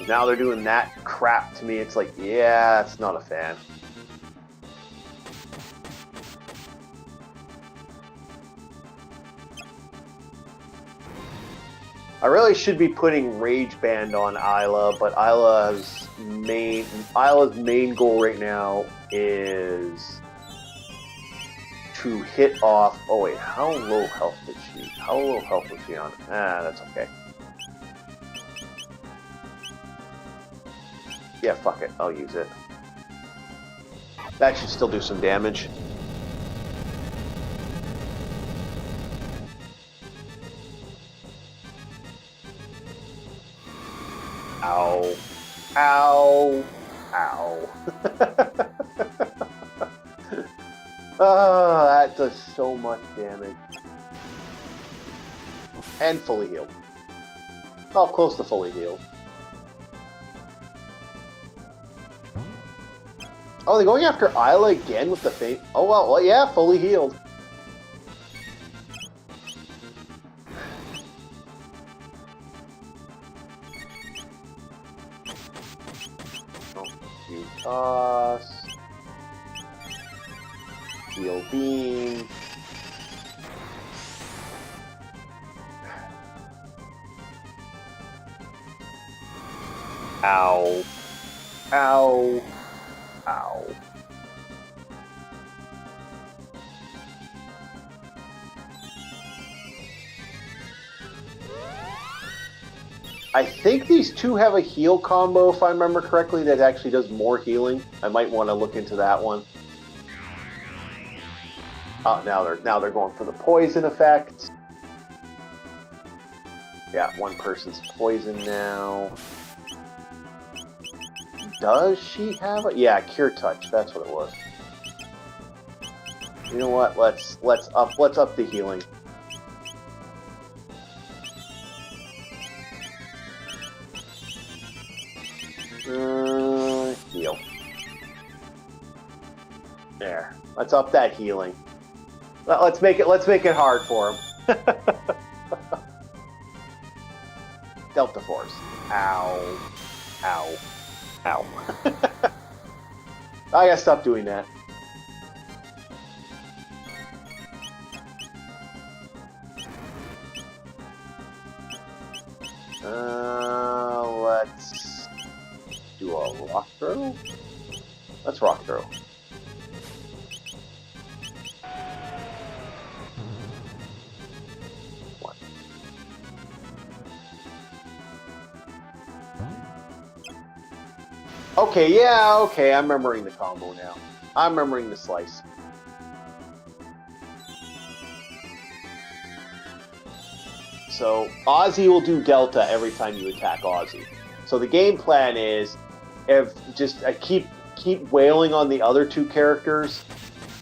Now they're doing that crap to me. It's like, yeah, it's not a fan. I really should be putting Rage Band on Isla, but Isla's main goal right now is to hit off. Oh wait, how low health did she? How low health was she on? Ah, that's okay. Yeah, fuck it. I'll use it. That should still do some damage. Ow. Ow. Ow. Oh, that does so much damage. And fully healed. Oh, close to fully healed. Oh, they're going after Isla again with the faint. Oh, well, yeah, fully healed. Oh, you toss. Steel beam. Ow. Ow. Ow. I think these two have a heal combo, if I remember correctly, that actually does more healing. I might want to look into that one. Oh, now they're going for the poison effect. Yeah, one person's poison now. Does she have a? Yeah, Cure Touch. That's what it was. You know what? Let's up the healing. Heal. There. Let's up that healing. Let's make it hard for him. Delta Force. Ow. Ow. Ow. I gotta stop doing that. Let's do a rock throw. Let's rock throw. One. Okay, yeah, okay, I'm remembering the combo now. I'm remembering the slice. So Ozzy will do Delta every time you attack Ozzy. So the game plan is, if just keep wailing on the other two characters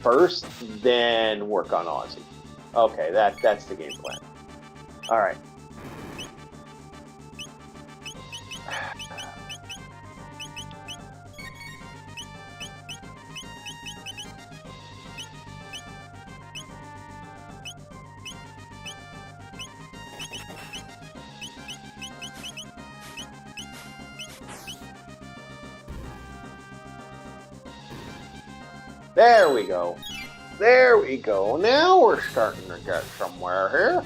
first, then work on Ozzy. Okay, that's the game plan. All right. There we go. There we go. Now we're starting to get somewhere here.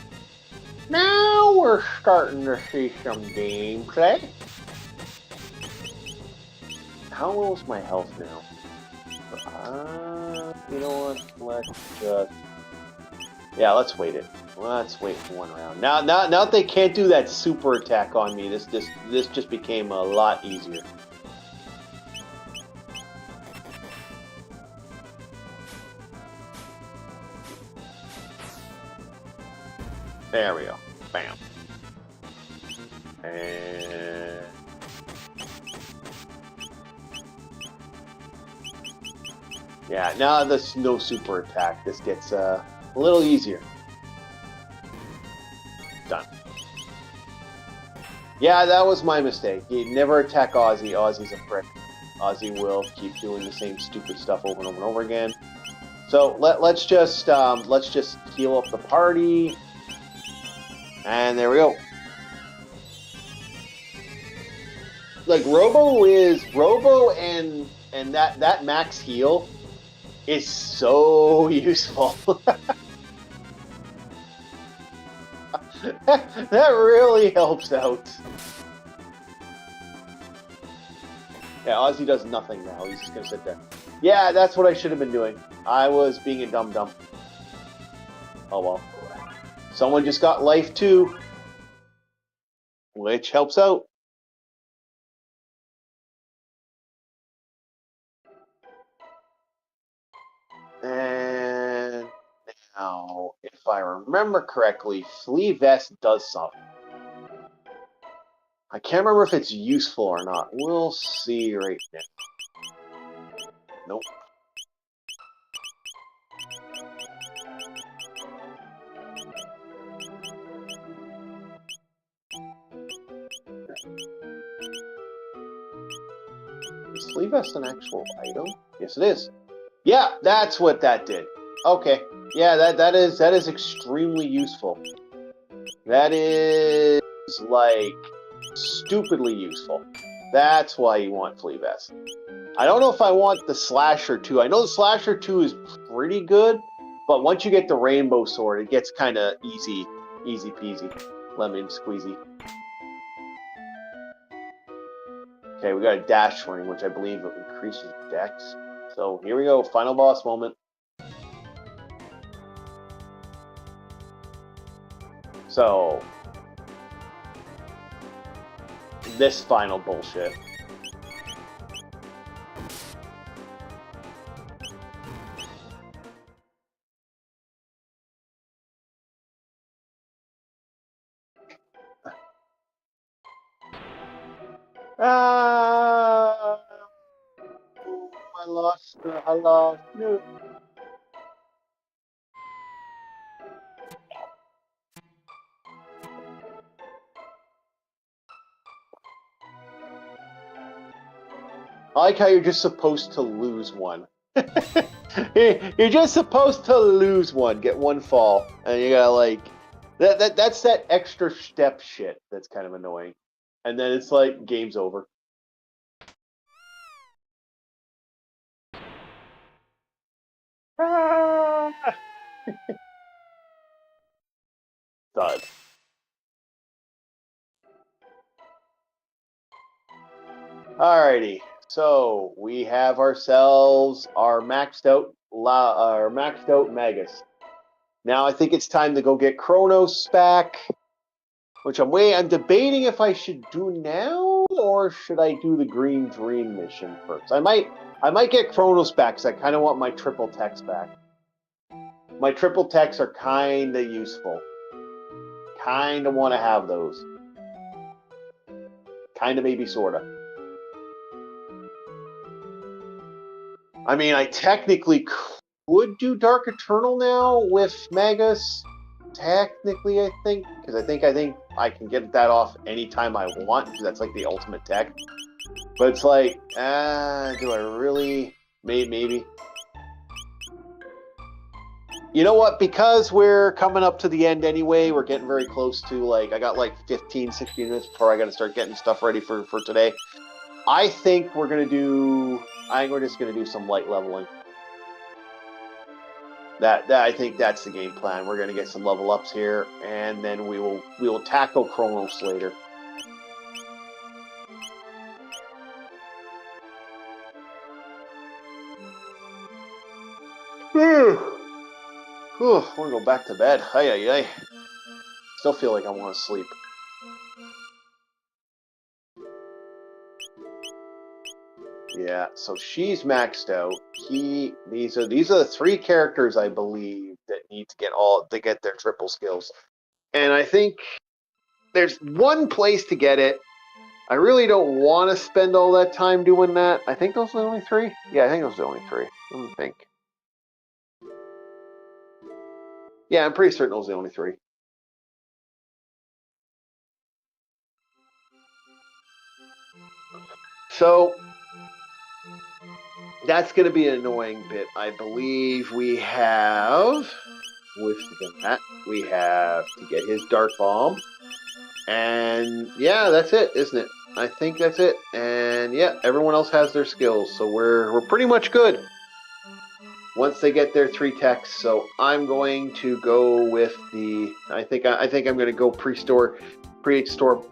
Now we're starting to see some gameplay. How low is my health now? You know what? Let's just... Yeah, let's wait it. Let's wait for one round. Now that they can't do that super attack on me, this just became a lot easier. There we go. Bam. And... yeah, now there's no super attack. This gets a little easier. Done. Yeah, that was my mistake. You never attack Ozzy. Ozzy's a prick. Ozzy will keep doing the same stupid stuff over and over and over again. So let's just heal up the party. And there we go. Like Robo and that max heal is so useful. That really helps out. Yeah, Ozzy does nothing now. He's just gonna sit there. Yeah, that's what I should have been doing. I was being a dum-dum. Oh well. Someone just got life too, which helps out. And now, if I remember correctly, Flea Vest does something. I can't remember if it's useful or not. We'll see right now. Nope. Is Flea Vest an actual item? Yes, it is. Yeah, that's what that did. Okay. Yeah, that is extremely useful. That is like stupidly useful. That's why you want Flea Vest. I don't know if I want the Slasher 2. I know the Slasher 2 is pretty good, but once you get the Rainbow Sword, it gets kind of easy peasy, lemon squeezy. Okay, we got a dash ring, which I believe increases dex. So here we go, final boss moment. So, this final bullshit. Ah, I lost. No. I like how you're just supposed to lose one. You're just supposed to lose one, get one fall, and you gotta like that's that extra step shit that's kind of annoying. And then it's like game's over. Ah! Thud. Alrighty, so we have ourselves our maxed out Magus. Now I think it's time to go get Kronos back, which I'm debating if I should do now or should I do the Green Dream mission first. I might get Kronos back because I kind of want my triple techs back. My triple techs are kind of useful. Kind of want to have those. Kind of, maybe, sort of. I mean, I technically could do Dark Eternal now with Magus. Technically, I think, because I think I can get that off anytime I want, because that's like the ultimate tech. But it's like, do I really? Maybe. You know what? Because we're coming up to the end anyway, we're getting very close to, like, I got like 15, 16 minutes before I got to start getting stuff ready for today. I think we're just going to do some light leveling. That I think that's the game plan. We're going to get some level ups here, and then we will tackle Kronos later. I want to go back to bed. Ay. Still feel like I want to sleep. Yeah, so she's maxed out. These are the three characters I believe that need to get their triple skills. And I think there's one place to get it. I really don't want to spend all that time doing that. I think those are the only three. Yeah, I think those are the only three. Let me think. Yeah, I'm pretty certain those are the only three. So that's going to be an annoying bit. I believe we have we have to get his dart bomb, and yeah, that's it, isn't it? I think that's it. And yeah, everyone else has their skills, so we're pretty much good once they get their three techs. So I'm going to go with the. I think I'm going to go pre-store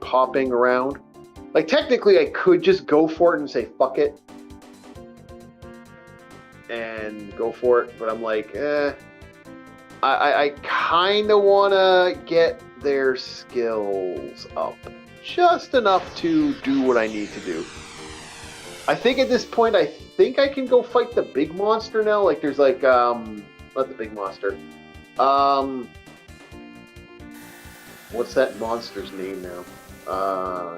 popping around. Like, technically, I could just go for it and say fuck it and go for it, but I'm like, I kind of want to get their skills up just enough to do what I need to do. I think at this point, I think I can go fight the big monster now. Like, there's like, not the big monster. What's that monster's name now?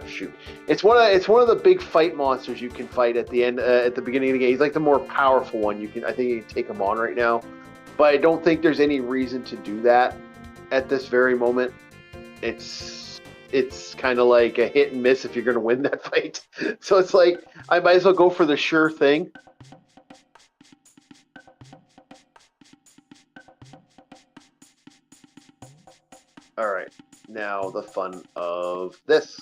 Shoot. It's one of the big fight monsters you can fight at the end, at the beginning of the game. He's like the more powerful one. I think you can take him on right now. But I don't think there's any reason to do that at this very moment. It's kind of like a hit and miss if you're going to win that fight. So it's like, I might as well go for the sure thing. All right, now the fun of this.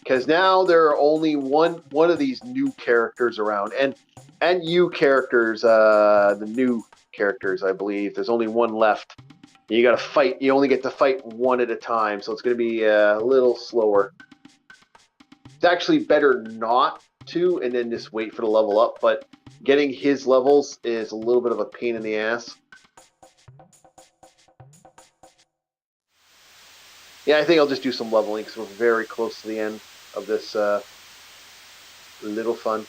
because now there are only one of these new characters around, and you characters, the new characters, I believe. There's only one left. You got to fight. You only get to fight one at a time, so it's going to be a little slower. It's actually better not to, and then just wait for the level up. But getting his levels is a little bit of a pain in the ass. Yeah, I think I'll just do some leveling because we're very close to the end of this little fun.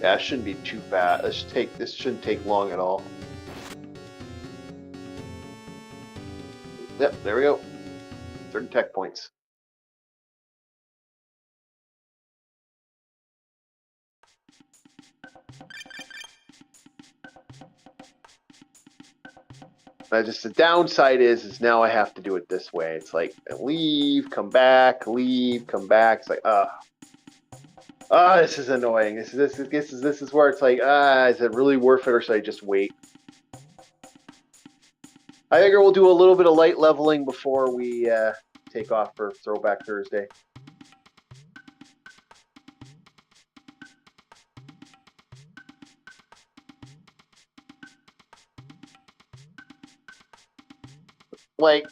Yeah, it shouldn't be too fast. This shouldn't take long at all. Yep, there we go. 30 tech points. The downside is now I have to do it this way. It's like leave, come back, leave, come back. It's like this is annoying. This is where it's like is it really worth it, or should I just wait? I figure we'll do a little bit of light leveling before we take off for Throwback Thursday. Like,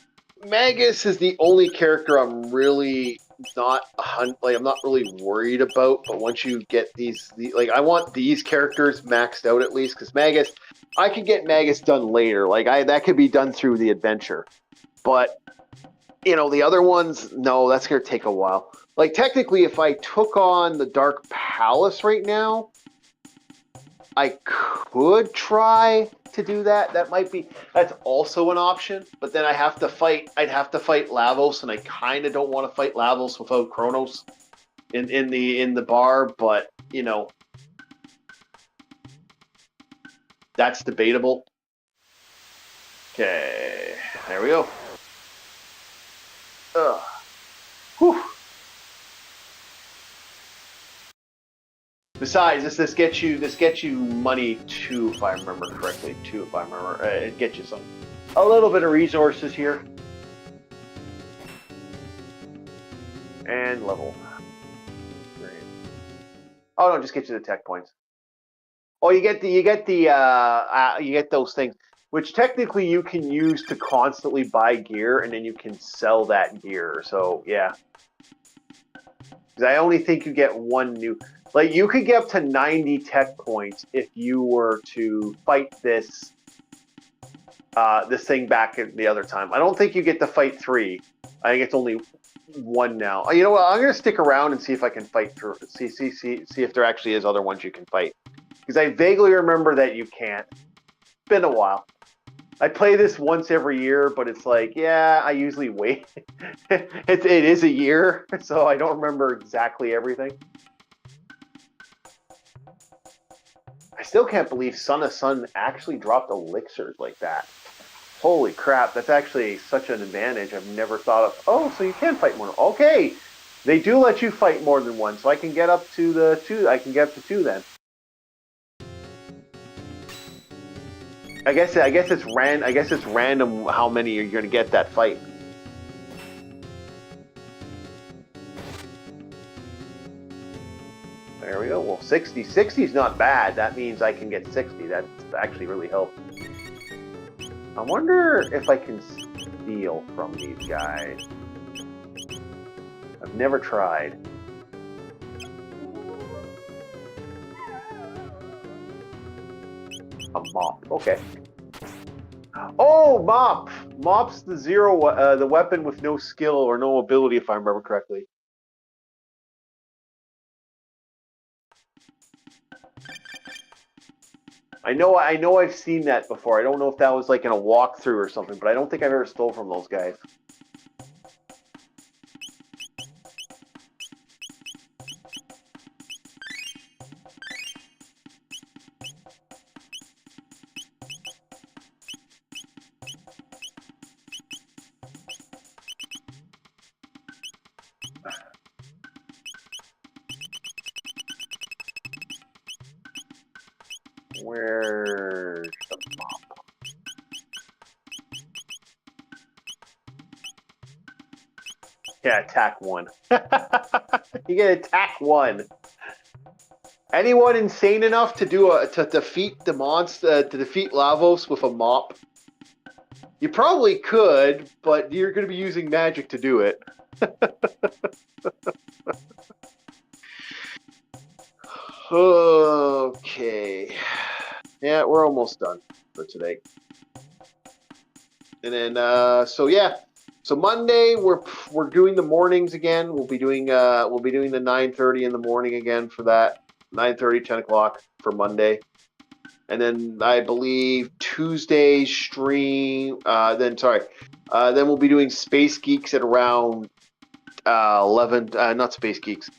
Magus is the only character I'm really not I'm not really worried about. But once you get I want these characters maxed out at least, because Magus, I could get Magus done later. That could be done through the adventure. But the other ones, no, that's gonna take a while. Like, technically, if I took on the Dark Palace right now, I could try to do that. That's also an option. But then I'd have to fight Lavos, and I kind of don't want to fight Lavos without Kronos in the bar. But that's debatable. Okay, there we go. Whew. Besides, this gets you money too, if I remember correctly. It gets you a little bit of resources here, and level. Oh no, just get you the tech points. Oh, you get those things, which technically you can use to constantly buy gear, and then you can sell that gear. So yeah, because I only think you get one new. Like, you could get up to 90 tech points if you were to fight this thing back the other time. I don't think you get to fight 3. I think it's only 1 now. You know what? I'm gonna stick around and see if I can fight through. See if there actually is other ones you can fight. Because I vaguely remember that you can't. It's been a while. I play this once every year, but it's like, yeah, I usually wait. it is a year, so I don't remember exactly everything. I still can't believe Son of Sun actually dropped elixirs like that. Holy crap, that's actually such an advantage I've never thought of. Oh, so you can fight more. Okay, they do let you fight more than one, so I can get up to the 2. I can get up to 2 then. I guess it's random how many you're going to get that fight. There we go. Well, 60 is not bad. That means I can get 60. That's actually really helped. I wonder if I can steal from these guys. I've never tried. A mop. Okay. Oh, mop! Mop's the the weapon with no skill or no ability, if I remember correctly. I know I've seen that before. I don't know if that was like in a walkthrough or something, but I don't think I've ever stole from those guys. Where's the mop? Yeah, attack 1. You get attack 1. Anyone insane enough to defeat the monster, to defeat Lavos with a mop? You probably could, but you're going to be using magic to do it. Okay. Yeah, we're almost done for today. And then, so Monday we're doing the mornings again. We'll be doing the 9:30 in the morning again for that. 9:30, 10 o'clock for Monday. And then I believe Tuesday stream. Then we'll be doing Space Geeks at around 11. Not Space Geeks.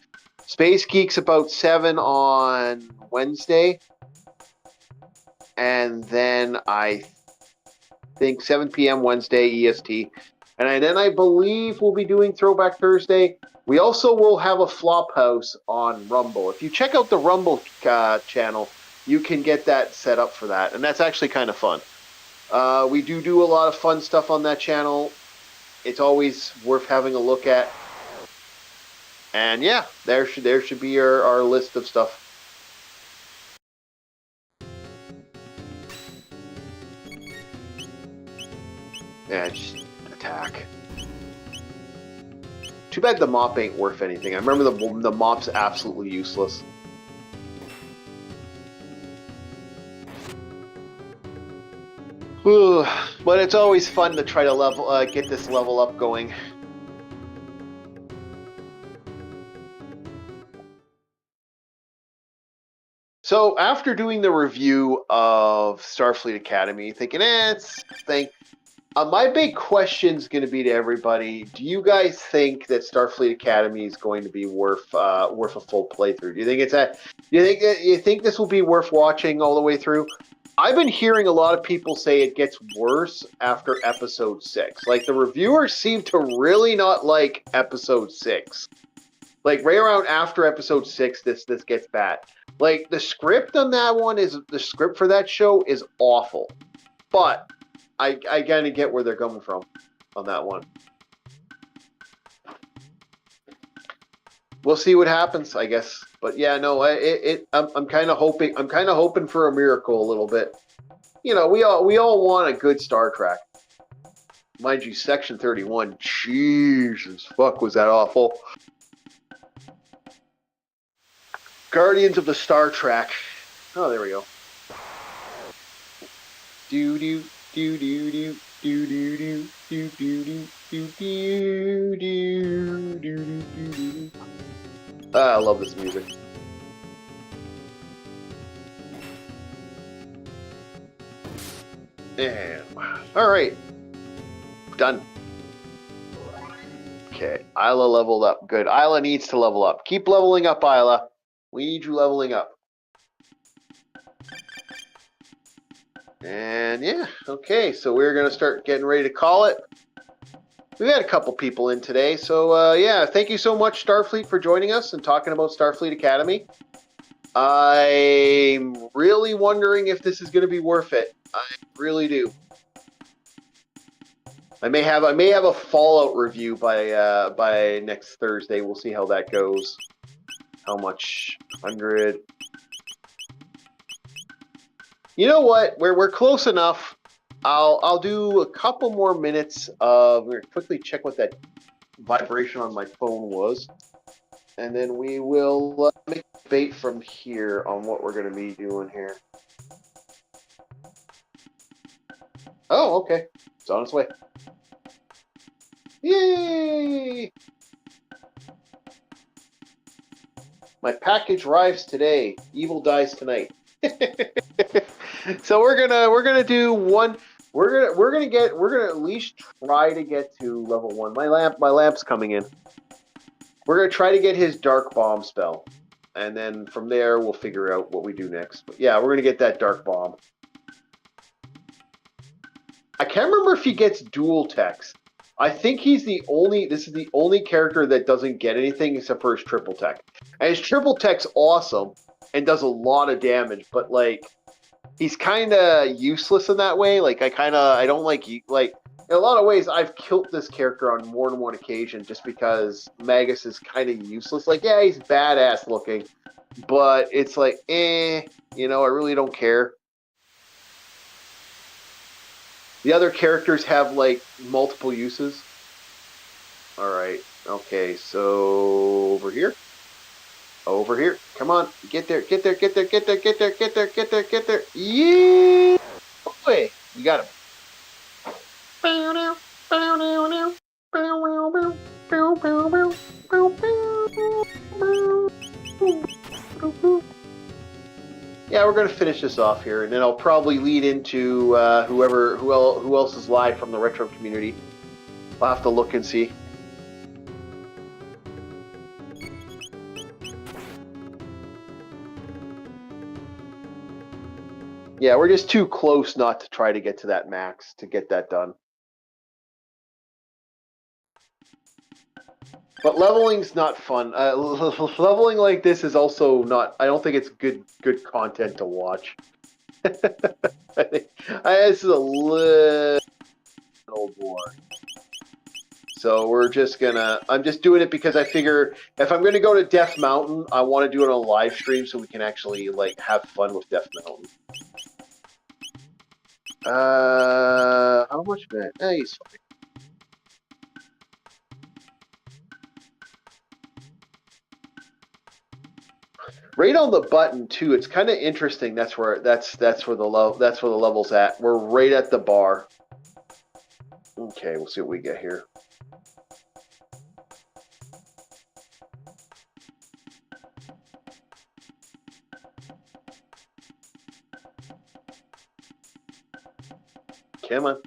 Space Geeks about 7 on Wednesday. And then I think 7 p.m. Wednesday EST. And then I believe we'll be doing Throwback Thursday. We also will have a Flophouse on Rumble. If you check out the Rumble channel, you can get that set up for that. And that's actually kind of fun. We do a lot of fun stuff on that channel. It's always worth having a look at. And yeah, there should be our list of stuff. Yeah, just attack. Too bad the mop ain't worth anything. I remember the mop's absolutely useless. Ooh, but it's always fun to try to get this level up going. So after doing the review of Starfleet Academy, thinking, my big question is going to be to everybody: do you guys think that Starfleet Academy is going to be worth a full playthrough? Do you think you think this will be worth watching all the way through? I've been hearing a lot of people say it gets worse after episode 6. Like, the reviewers seem to really not like episode 6. Like, right around after episode 6, this gets bad. Like, the script for that show is awful. But I kind of get where they're coming from on that one. We'll see what happens, I guess. But yeah, no, I'm kind of hoping for a miracle a little bit. You know, we all want a good Star Trek. Mind you, Section 31, Jesus fuck, was that awful. Guardians of the Star Trek. Oh, there we go. Do do do do do do do do do do do do do do do. I love this music. And all right, done. Okay, Isla leveled up. Good. Isla needs to level up. Keep leveling up, Isla. We need you leveling up. And yeah, okay, so we're going to start getting ready to call it. We've had a couple people in today, so yeah, thank you so much, Starfleet, for joining us and talking about Starfleet Academy. I'm really wondering if this is going to be worth it. I really do. I may have a Fallout review by next Thursday. We'll see how that goes. How much? 100. You know what? We're close enough. I'll do a couple more minutes of. We're gonna quickly check what that vibration on my phone was, and then we will make a debate from here on what we're going to be doing here. Oh, okay. It's on its way. Yay! My package arrives today. Evil dies tonight. So we're gonna do one. We're gonna at least try to get to level 1. My lamp's coming in. We're gonna try to get his dark bomb spell, and then from there we'll figure out what we do next. But yeah, we're gonna get that dark bomb. I can't remember if he gets dual text. I think this is the only character that doesn't get anything except for his triple tech. And his triple tech's awesome and does a lot of damage, but like, he's kind of useless in that way. Like I don't like in a lot of ways I've killed this character on more than one occasion just because Magus is kind of useless. Like yeah, he's badass looking, but it's like I really don't care. The other characters have like multiple uses. All right. Okay, so over here. Over here. Come on. Get there. Get there. Get there. Get there. Get there. Get there. Get there. Get there. Yeah. Boy. You got him. Yeah, we're going to finish this off here, and then I'll probably lead into who else is live from the retro community. I'll have to look and see. Yeah, we're just too close not to try to get to that max to get that done. But leveling's not fun. Leveling like this is also not. I don't think it's good content to watch. I think this is a little boring. So we're just gonna. I'm just doing it because I figure if I'm gonna go to Death Mountain, I want to do it on a live stream so we can actually like have fun with Death Mountain. How much man? He's fine. Right on the button too. It's kind of interesting. That's where the level's at. We're right at the bar. Okay, we'll see what we get here. Come on.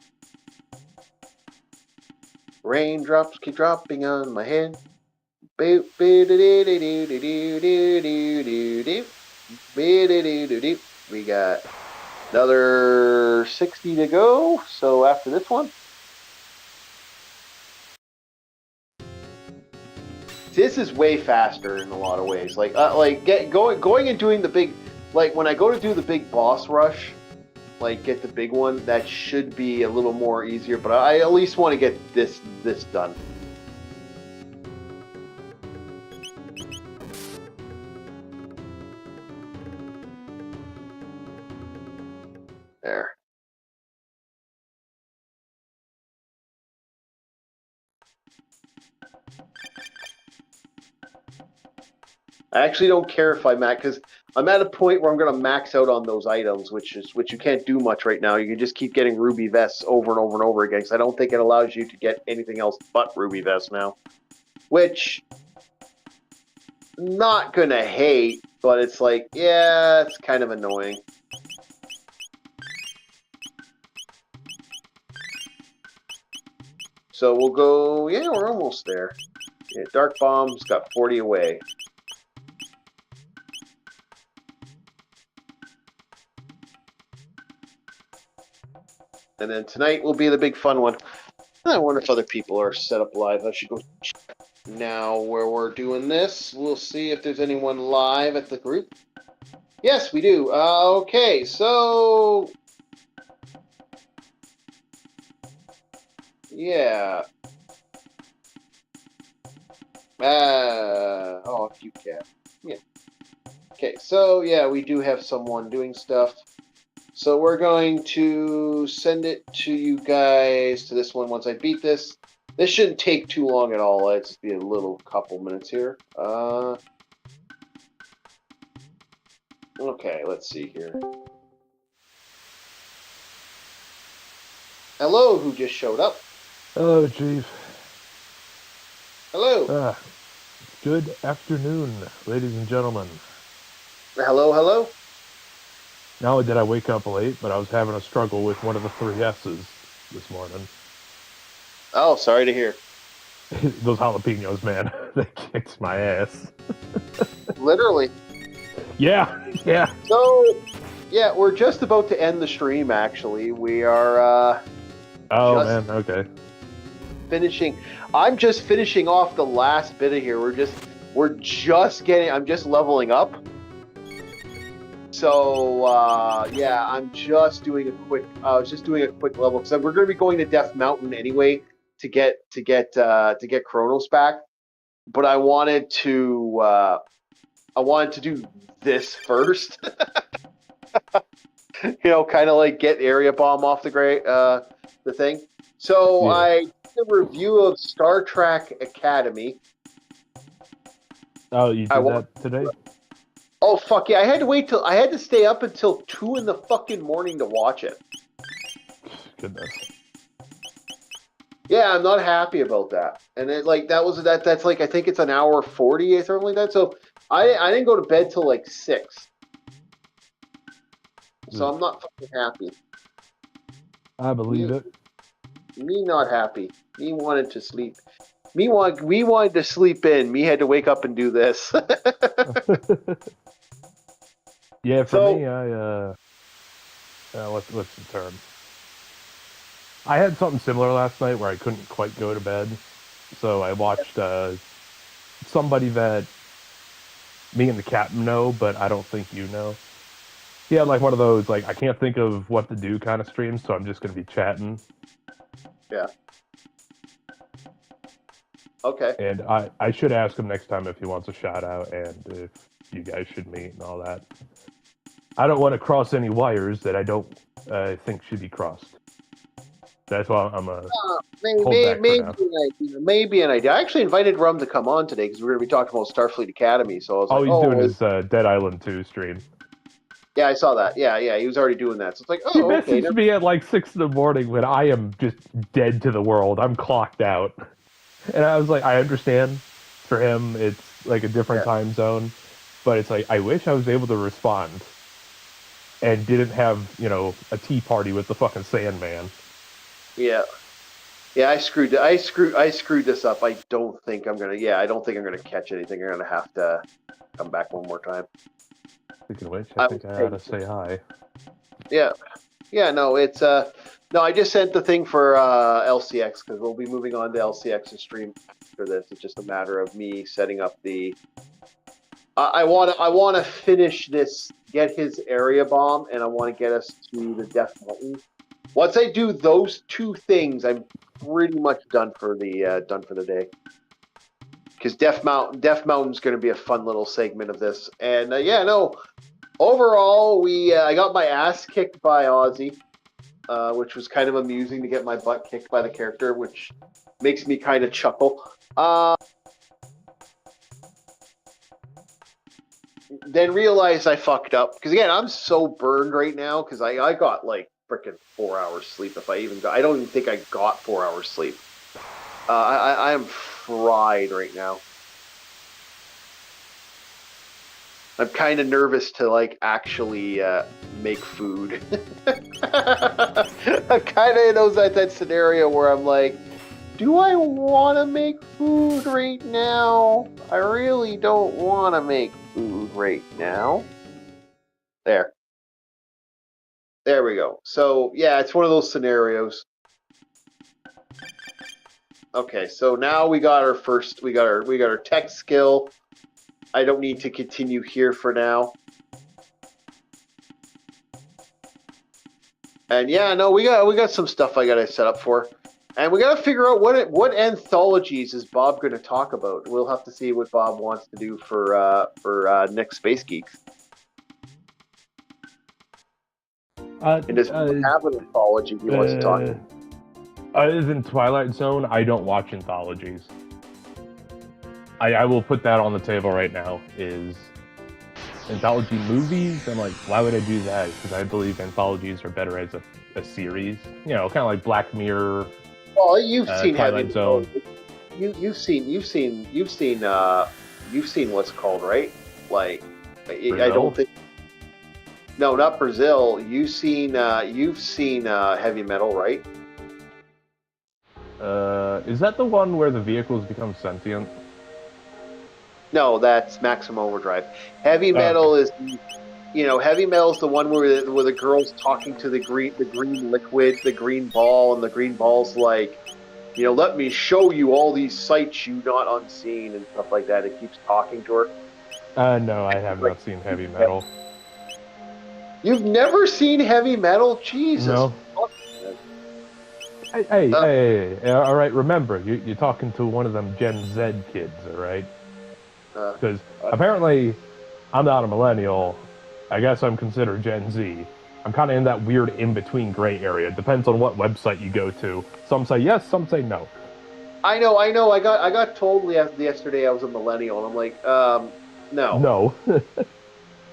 Raindrops keep dropping on my head. We got another 60 to go. So after this one, this is way faster in a lot of ways. Going and doing the big, like when I go to do the big boss rush, like get the big one, that should be a little more easier. But I at least want to get this done. There. I actually don't care if I max, because I'm at a point where I'm going to max out on those items, which you can't do much right now. You can just keep getting ruby vests over and over and over again, because I don't think it allows you to get anything else but ruby vests now. Which, not going to hate, but it's like, yeah, it's kind of annoying. So we'll go, yeah, we're almost there. Yeah, Dark Bomb's got 40 away. And then tonight will be the big fun one. I wonder if other people are set up live. I should go check now where we're doing this. We'll see if there's anyone live at the group. Yes, we do. Okay, so... yeah. Oh, cute cat. Yeah. Okay, so yeah, we do have someone doing stuff. So we're going to send it to you guys to this one once I beat this. This shouldn't take too long at all. Let's be a little couple minutes here. Okay, let's see here. Hello, who just showed up? Hello, Chief. Hello. Good afternoon, ladies and gentlemen. Hello, hello. Not only did I wake up late, but I was having a struggle with one of the 3 S's this morning. Oh, sorry to hear. Those jalapenos, man, they kicked my ass. Literally. Yeah. So, yeah, we're just about to end the stream, actually. We are, okay. finishing. I'm just finishing off the last bit of here. I'm just leveling up. So yeah, I'm just doing a quick. I was just doing a quick level because we're going to be going to Death Mountain anyway to get Kronos back. But I wanted to do this first. Kind of like get area bomb off the thing. So Yeah. I did a review of Star Trek Academy. Oh, you did that today? Oh fuck yeah! I had to stay up until 2 in the fucking morning to watch it. Goodness. Yeah, I'm not happy about that. And it that's like I think it's an hour 40 or something like that. So I didn't go to bed till like 6. So I'm not fucking happy. I believe it. Me not happy. Me wanted to sleep. We wanted to sleep in. Me had to wake up and do this. Yeah, for me, what's the term? I had something similar last night where I couldn't quite go to bed, so I watched somebody that me and the captain know, but I don't think you know. He had like one of those like I can't think of what to do kind of streams, so I'm just gonna be chatting. Yeah. Okay. And I should ask him next time if he wants a shout out and if you guys should meet and all that. I don't want to cross any wires that I don't think should be crossed. That's why I'm a maybe an idea. I actually invited Rum to come on today because we're going to be talking about Starfleet Academy. So I was he's doing his Dead Island 2 stream. Yeah, I saw that. Yeah, he was already doing that. So it's like, he messaged me at like 6 in the morning when I am just dead to the world. I'm clocked out. And I was like, I understand for him, it's like a different time zone. But it's like, I wish I was able to respond and didn't have, a tea party with the fucking Sandman. Yeah. Yeah, I screwed this up. I don't think I'm gonna catch anything. I'm gonna have to come back one more time. Speaking of which, I think I ought to say hi. Yeah. Yeah, no, it's no, I just sent the thing for LCX because we'll be moving on to LCX's stream after this. It's just a matter of me setting up the I want to finish this, get his area bomb, and I want to get us to the Death Mountain. Once I do those 2 things, I'm pretty much done for the day. Because Death Mountain's going to be a fun little segment of this. And overall, I got my ass kicked by Ozzy, which was kind of amusing to get my butt kicked by the character, which makes me kind of chuckle. Then realized I fucked up because again I'm so burned right now because I got like freaking 4 hours sleep if I even got. I don't even think I got 4 hours sleep. I am fried right now. I'm kind of nervous to like actually make food. I'm kind of in that scenario where I'm like, do I want to make food right now? I really don't want to make food right now. There we go. So yeah, it's one of those scenarios. Okay, so now we got our tech skill. I don't need to continue here for now. And yeah, no, we got some stuff I gotta set up for. And we got to figure out what anthologies is Bob going to talk about. We'll have to see what Bob wants to do for next Space Geeks. And does he have an anthology he wants to talk about? Other than Twilight Zone, I don't watch anthologies. I will put that on the table right now. Is anthology movies? I'm like, why would I do that? Because I believe anthologies are better as a series. Kind of like Black Mirror. Well, you've seen Twilight Zone. You've seen what's called, right? Like, Brazil? I don't think. No, not Brazil. You've seen Heavy Metal, right? Is that the one where the vehicles become sentient? No, that's Maximum Overdrive. Heavy Metal is, Heavy Metal is the one where the girl's talking to the green liquid, the green ball, and the green ball's like, let me show you all these sights you not unseen and stuff like that. It keeps talking to her. No, I have not seen Heavy Metal. You've never seen heavy metal? Jesus. No. Hey, all right, remember, you're talking to one of them Gen Z kids, all right? Because apparently I'm not a millennial. I guess I'm considered Gen Z. I'm kind of in that weird in-between gray area. Depends on what website you go to. Some say yes, some say no. I know. I got told yesterday I was a millennial, and I'm like, no. No.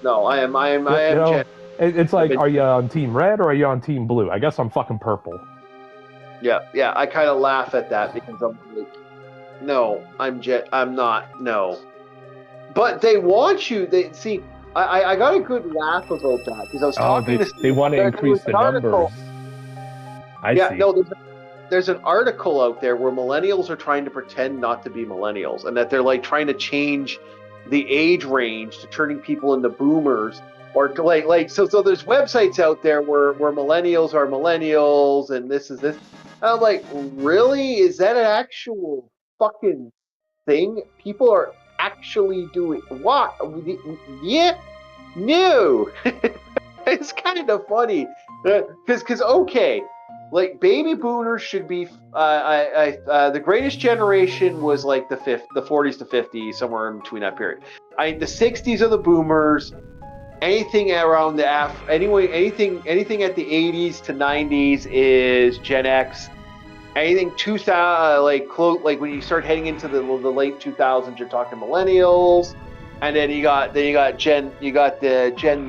No, I am Gen. It's like, are you on Team Red or are you on Team Blue? I guess I'm fucking purple. Yeah. I kind of laugh at that because I'm like, no, I'm not. No. But they want you. I got a good laugh about that because I was talking to. They want to increase the numbers. I see. No, there's an article out there where millennials are trying to pretend not to be millennials, and that they're like trying to change the age range to turning people into boomers, or to so there's websites out there where millennials are millennials, and this is this. And I'm like, really? Is that an actual fucking thing? People are actually doing what? Yeah, no. It's kind of funny because okay, like baby boomers should be the greatest generation was like the 40s to 50s, somewhere in between that period. The 60s are the boomers. Anything around anything at the 80s to 90s is Gen X. Anything 2000, like when you start heading into the late 2000s, you're talking millennials, and then you got the Gen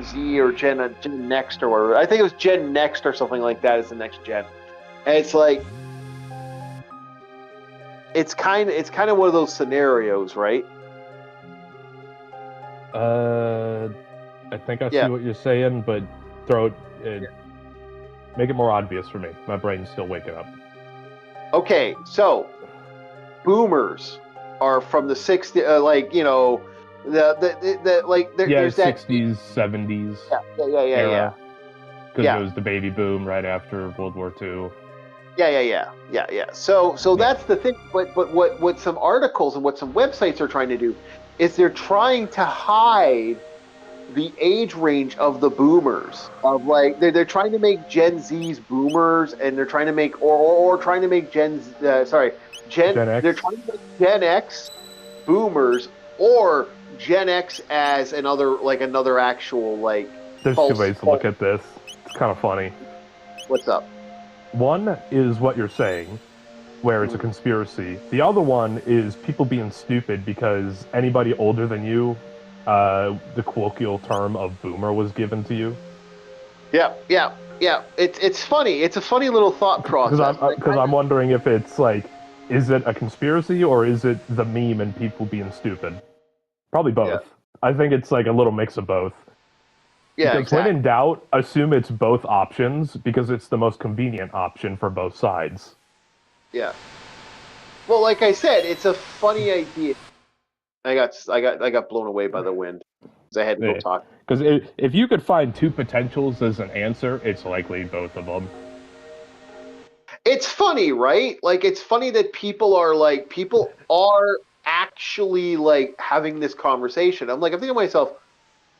Z or Gen Next or whatever. I think it was Gen Next or something like that is the next gen, and it's like it's kind of one of those scenarios, right? I think I see what you're saying, but make it more obvious for me. My brain's still waking up. Okay, so boomers are from the 60s, there's 60s, 70s. Yeah. Because it was the baby boom right after World War II. Yeah. So that's the thing. But what some articles and what some websites are trying to do is they're trying to hide the age range of the boomers. Of they're trying to make Gen Z's boomers, and they're trying to make or trying to make Gen X. They're trying to make Gen X boomers or Gen X as another actual There's two ways to look at this. It's kind of funny. What's up? One is what you're saying, where it's a conspiracy. The other one is people being stupid because anybody older than you, the colloquial term of boomer was given to you. Yeah. It's funny. It's a funny little thought process. Because I'm wondering if it's is it a conspiracy or is it the meme and people being stupid? Probably both. Yeah. I think it's a little mix of both. Yeah, because exactly. When in doubt, assume it's both options because it's the most convenient option for both sides. Yeah. Well, like I said, it's a funny idea. I got blown away by the wind. I had to go talk. Because if you could find two potentials as an answer, it's likely both of them. It's funny, right? It's funny that people are actually having this conversation. I'm thinking to myself,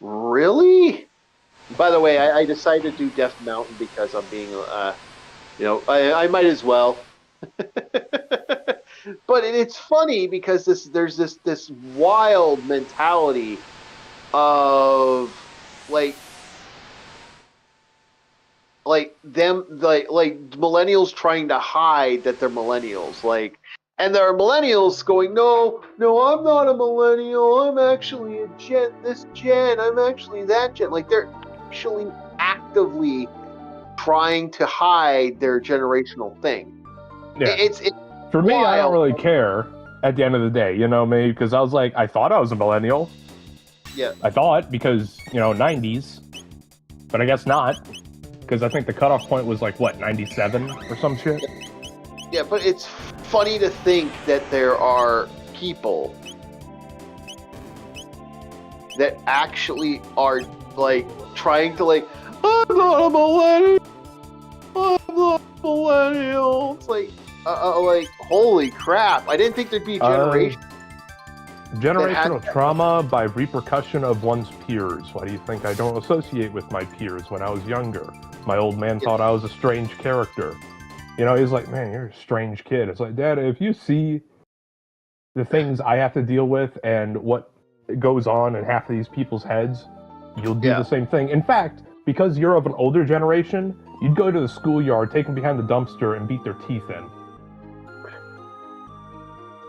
really? By the way, I decided to do Death Mountain because I'm being, I might as well. But it's funny because there's this wild mentality of millennials trying to hide that they're millennials, and there are millennials going, no, I'm not a millennial. I'm actually a this gen. I'm actually that gen. They're actually actively trying to hide their generational thing. Yeah. It's for me, wild. I don't really care at the end of the day, me, because I was I thought I was a millennial. Yeah. I thought because, 90s, but I guess not, because I think the cutoff point was 97 or some shit. Yeah, but it's funny to think that there are people that actually are trying to I'm not a millennial. I'm not a millennial. It's holy crap! I didn't think there'd be a generation. Generational trauma by repercussion of one's peers. Why do you think I don't associate with my peers when I was younger? My old man thought I was a strange character. He's like, man, you're a strange kid. It's like, Dad, if you see the things I have to deal with and what goes on in half of these people's heads, you'll do the same thing. In fact, because you're of an older generation, you'd go to the schoolyard, take them behind the dumpster, and beat their teeth in.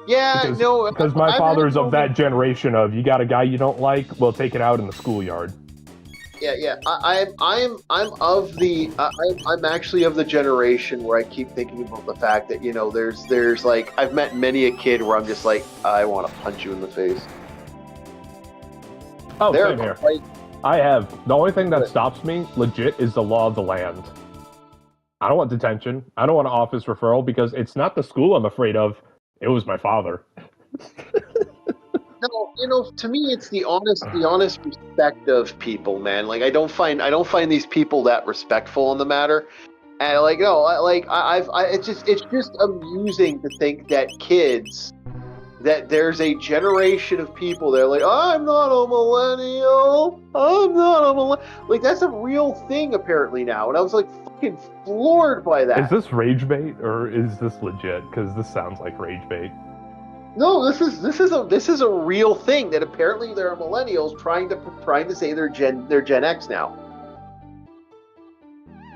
Yeah, because my father's of that generation of, you got a guy you don't like, well, take it out in the schoolyard. Yeah. I'm actually of the generation where I keep thinking about the fact that there's like, I've met many a kid where I'm just like, I want to punch you in the face. Oh, same here. I have. The only thing that stops me, legit, is the law of the land. I don't want detention. I don't want an office referral because it's not the school I'm afraid of. It was my father. No, to me, it's the honest respect of people, man. Like, I don't find these people that respectful on the matter. And it's just amusing to think that there's a generation of people that are like, I'm not a millennial. Like, that's a real thing apparently now. And I was like fucking floored by that. Is this rage bait or is this legit? Because this sounds like rage bait. No, this is a real thing that apparently there are millennials trying to say they're Gen X now.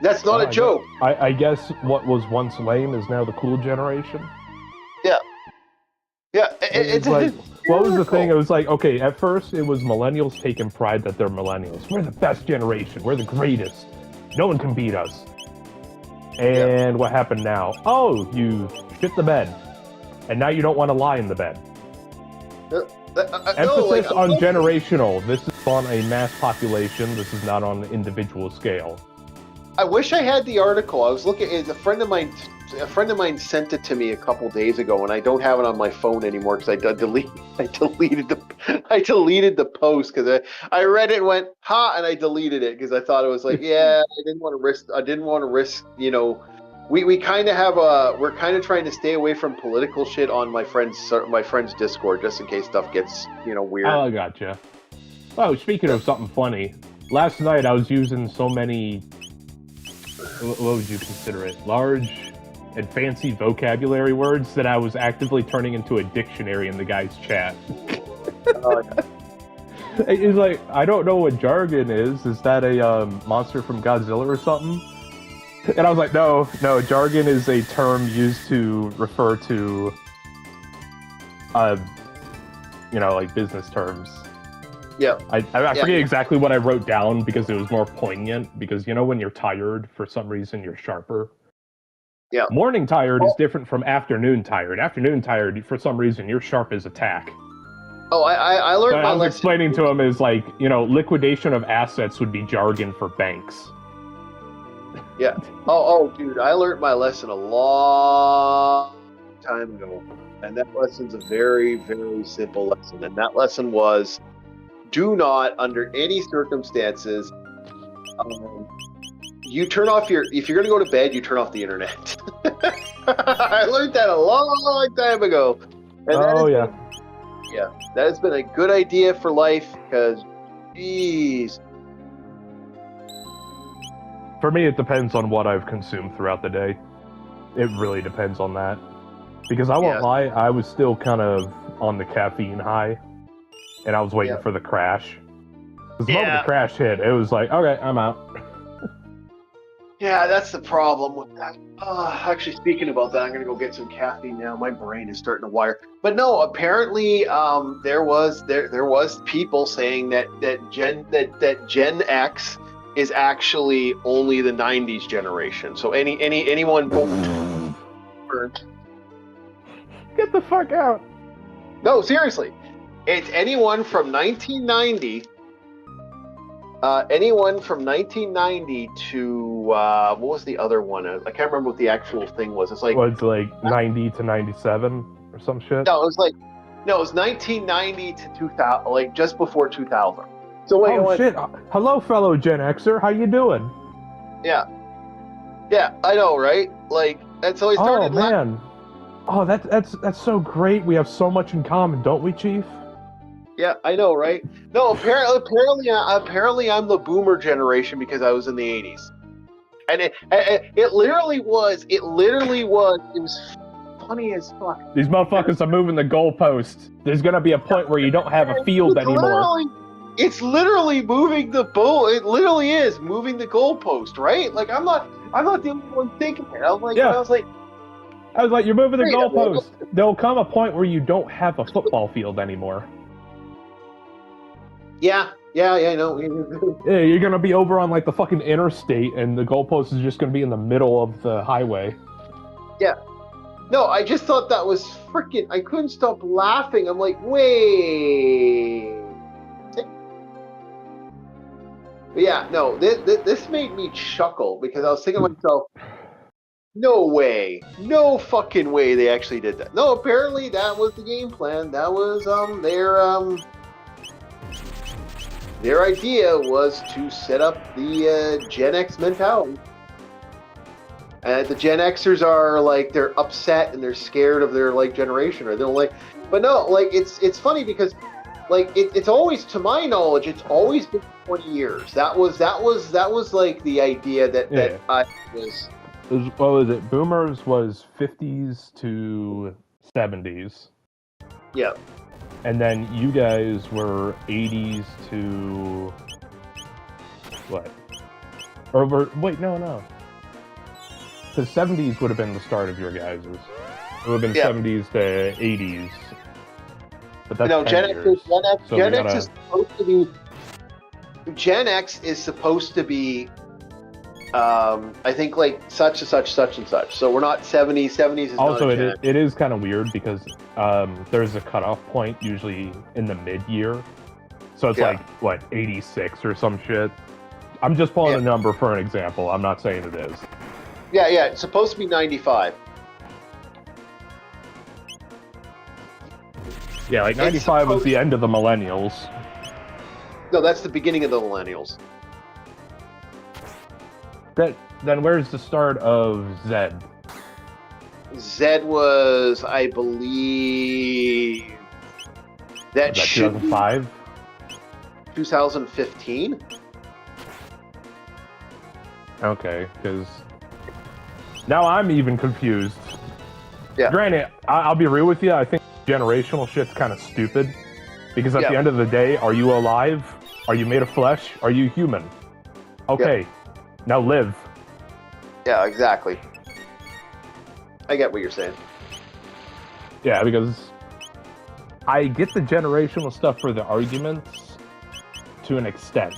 That's not a joke. I guess what was once lame is now the cool generation. Yeah, it's like, what was the thing? It was like, okay, at first it was millennials taking pride that they're millennials. We're the best generation. We're the greatest. No one can beat us. And what happened now? Oh, you shit the bed. And now you don't want to lie in the bed. Emphasis on generational. This is on a mass population. This is not on an individual scale. I wish I had the article. I was looking. A friend of mine sent it to me a couple days ago, and I don't have it on my phone anymore because I deleted the post because I read it and went ha, and I deleted it because I thought it was like, I didn't want to risk. We kind of we're kind of trying to stay away from political shit on my friend's Discord just in case stuff gets weird. Oh, I gotcha. Oh, speaking of something funny, last night I was using so many. What would you consider it? Large and fancy vocabulary words that I was actively turning into a dictionary in the guy's chat. He's like, I don't know what jargon is. Is that a monster from Godzilla or something? And I was like, no, jargon is a term used to refer to, like business terms. Yeah. I forget exactly what I wrote down because it was more poignant. Because when you're tired, for some reason you're sharper. Yeah. Morning tired is different from afternoon tired. Afternoon tired, for some reason, you're sharp as a tack. Oh, I learned my lesson. I was explaining to him is like, liquidation of assets would be jargon for banks. Yeah. Oh, dude, I learned my lesson a long time ago. And that lesson's a very, very simple lesson. And that lesson was, do not, under any circumstances, you turn off if you're going to go to bed, you turn off the internet. I learned that a long time ago. And that has been a good idea for life because, geez. For me, it depends on what I've consumed throughout the day. It really depends on that. Because I won't lie, I was still kind of on the caffeine high. And I was waiting for the crash. Because the moment the crash hit, it was like, okay, I'm out. Yeah, that's the problem with that. Actually, speaking about that, I'm gonna go get some caffeine now. My brain is starting to wire. But no, apparently, there was people saying that Gen X is actually only the '90s generation. So anyone get the fuck out. No, seriously. It's anyone from 1990. Anyone from 1990 to what was the other one? I can't remember what the actual thing was. It's like 90 to 97 or some shit. No, it was 1990 to 2000, like just before 2000. So wait, shit! Hello, fellow Gen Xer. How you doing? Yeah, I know, right? Like that's how I started. Oh man, that's so great. We have so much in common, don't we, Chief? Yeah, I know, right? No, apparently, I'm the boomer generation because I was in the '80s, and it literally was. It was funny as fuck. These motherfuckers are moving the goalposts. There's gonna be a point where you don't have a field anymore. It's literally moving the ball. It literally is moving the goalpost, right? Like I'm not the only one thinking it. I was like, you're moving the goalpost. There'll come a point where you don't have a football field anymore. Yeah, I know. Yeah, you're gonna be over on like the fucking interstate, and the goalpost is just gonna be in the middle of the highway. Yeah. No, I just thought that was freaking. I couldn't stop laughing. I'm like, wait. But yeah, no, this made me chuckle because I was thinking to myself, no way, no fucking way they actually did that. No, apparently that was the game plan. That was their idea was to set up the Gen X mentality. And the Gen Xers are like they're upset and they're scared of their like generation, or they're like, but no, like it's funny because like it's always, to my knowledge, it's always been 20 years. That was like the idea that I was. What was it? Boomers was 50s to 70s. Yeah. And then you guys were 80s to what? Wait, no. The 70s would have been the start of your guys's. It would have been 70s to 80s. But that's Gen X is supposed to be. Gen X is supposed to be. I think like such and such. So we're not 70s. 70s is also not it is kind of weird because there's a cutoff point usually in the mid-year. So it's like what, 86 or some shit. I'm just pulling a number for an example. I'm not saying it is. Yeah, it's supposed to be 95. Yeah, like 95 was the end of the millennials. No, that's the beginning of the millennials. Then where's the start of Zed? Zed was, I believe, that should 2005? 2015? Okay, because now I'm even confused. Yeah. Granted, I'll be real with you, I think generational shit's kind of stupid. Because at the end of the day, are you alive? Are you made of flesh? Are you human? Okay, now live. Yeah, exactly. I get what you're saying. Yeah, because I get the generational stuff for the arguments to an extent.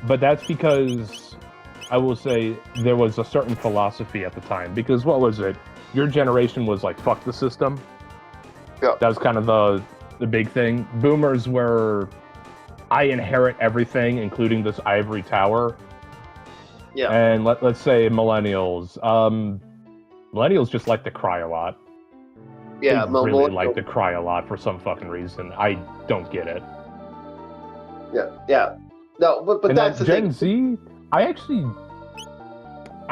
But that's because I will say there was a certain philosophy at the time. Because what was it? Your generation was like, fuck the system. Yeah. That was kind of the big thing. Boomers were, I inherit everything, including this ivory tower. Yeah. And let's say millennials. Millennials just like to cry a lot. Yeah, they really like to cry a lot for some fucking reason. I don't get it. Yeah. No, but that's the Gen thing. Z, I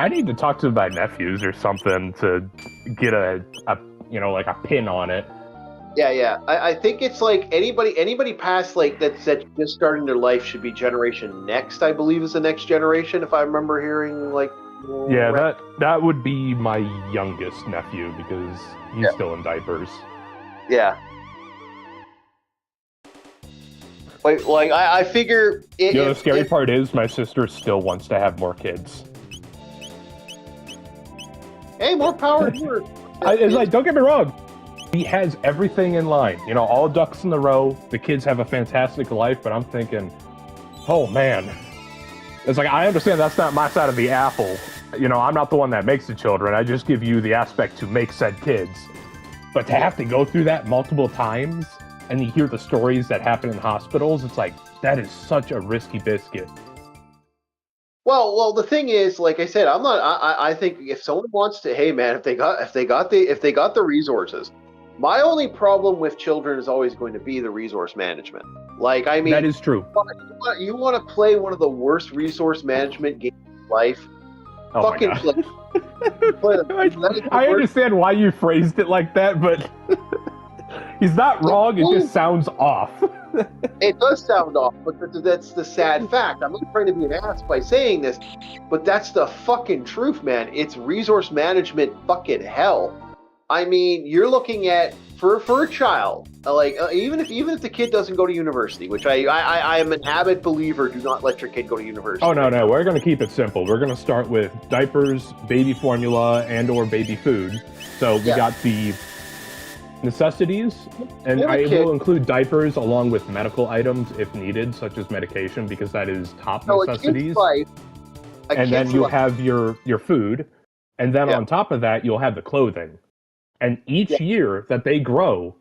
need to talk to my nephews or something to get a pin on it. Yeah. I think it's like anybody past like that's just starting their life should be Generation Next, I believe is the next generation, if I remember hearing like. Yeah, that would be my youngest nephew because he's still in diapers. Yeah. Like I figure. The scary part is my sister still wants to have more kids. Hey, more power to her. It's like, don't get me wrong. He has everything in line. All ducks in the row. The kids have a fantastic life, but I'm thinking, oh man. It's like, I understand that's not my side of the apple. I'm not the one that makes the children. I just give you the aspect to make said kids. But to have to go through that multiple times and you hear the stories that happen in hospitals, it's like, that is such a risky biscuit. Well, the thing is, like I said, I'm not. I think if someone wants to, hey man, if they got the resources, my only problem with children is always going to be the resource management. Like, I mean, that is true. You want to play one of the worst resource management games in life? Oh fucking play. I understand why you phrased it like that, but He's not wrong. It just sounds off. It does sound off, but that's the sad fact. I'm not trying to be an ass by saying this, but that's the fucking truth, man. It's resource management fucking hell. I mean, you're looking at for a child, even if the kid doesn't go to university, which I am an avid believer. Do not let your kid go to university. Oh no, we're gonna keep it simple. We're gonna start with diapers, baby formula, and/or baby food. So we got the necessities, and I will include diapers along with medical items if needed, such as medication, because that is top necessities. And then you'll have your food, and then on top of that, you'll have the clothing. And each year that they grow,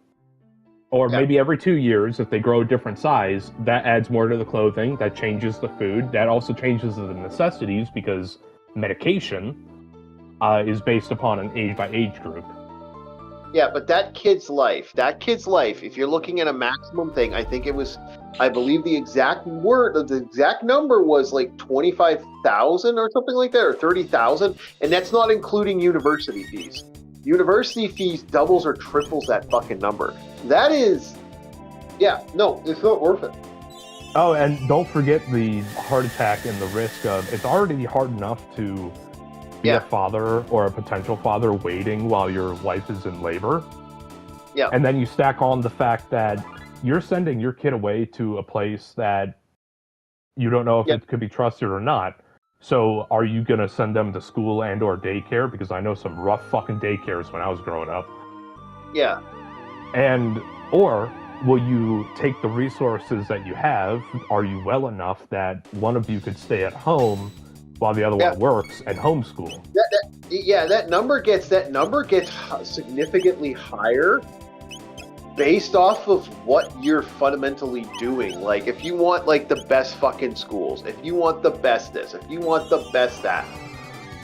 or maybe every 2 years if they grow a different size, that adds more to the clothing, that changes the food, that also changes the necessities, because medication is based upon an age by age group. Yeah, but that kid's life, if you're looking at a maximum thing, I believe the exact number was like 25,000 or something like that, or 30,000, and that's not including university fees. University fees doubles or triples that fucking number. That is, it's not worth it. Oh, and don't forget the heart attack and the risk of, it's already hard enough to be a father or a potential father waiting while your wife is in labor. Yeah. And then you stack on the fact that you're sending your kid away to a place that you don't know if it could be trusted or not. So are you going to send them to school and or daycare? Because I know some rough fucking daycares when I was growing up. Yeah. Or will you take the resources that you have? Are you well enough that one of you could stay at home while the other one works and homeschool? That number gets significantly higher based off of what you're fundamentally doing. Like, if you want like the best fucking schools, if you want the best this, if you want the best that,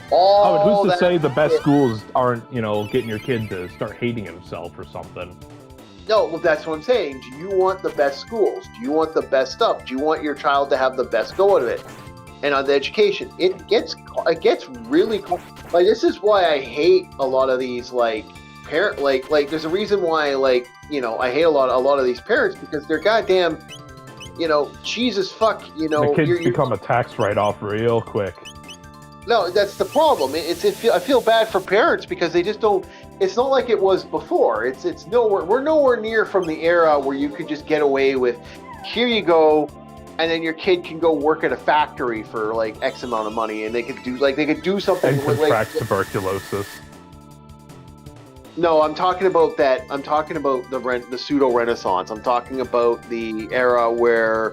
who's to say the best schools aren't, getting your kid to start hating himself or something? No, well, that's what I'm saying. Do you want the best schools? Do you want the best stuff? Do you want your child to have the best go out of it? And on the education, it gets really like, this is why I hate a lot of these like parent like there's a reason why I hate a lot of these parents, because they're goddamn Jesus fuck the kids become a tax write-off real quick. No, that's the problem. I feel bad for parents because they just don't. It's not like it was before. It's nowhere. We're nowhere near from the era where you could just get away with, here you go, and then your kid can go work at a factory for like X amount of money, and they could do something and contract tuberculosis. No, I'm talking about that. I'm talking about the pseudo Renaissance. I'm talking about the era where,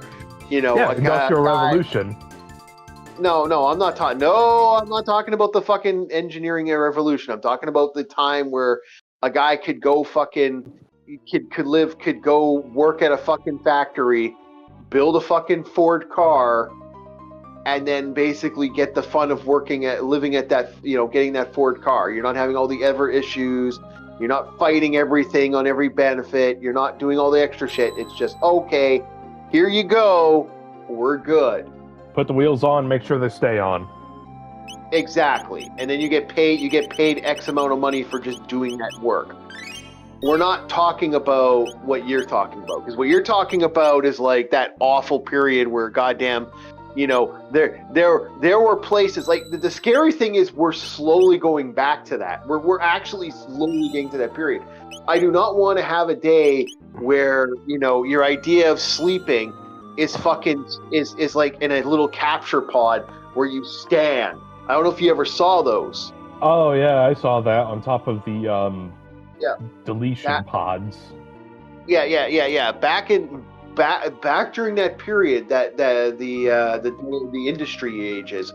Industrial Revolution. No, I'm not talking. No, I'm not talking about the fucking engineering revolution. I'm talking about the time where a guy could go could go work at a fucking factory, build a fucking Ford car, and then basically get the fun of living at that, getting that Ford car. You're not having all the ever issues. You're not fighting everything on every benefit. You're not doing all the extra shit. It's just, okay, here you go. We're good. Put the wheels on, make sure they stay on. Exactly. And then you get paid X amount of money for just doing that work. We're not talking about what you're talking about, because what you're talking about is like that awful period where goddamn, there were places like the scary thing is we're slowly going back to that. We're actually slowly getting to that period. I do not want to have a day where, your idea of sleeping is like in a little capture pod where you stand. I don't know if you ever saw those. Oh yeah, I saw that on top of the deletion pods. Yeah. Back during that period, that the industry ages,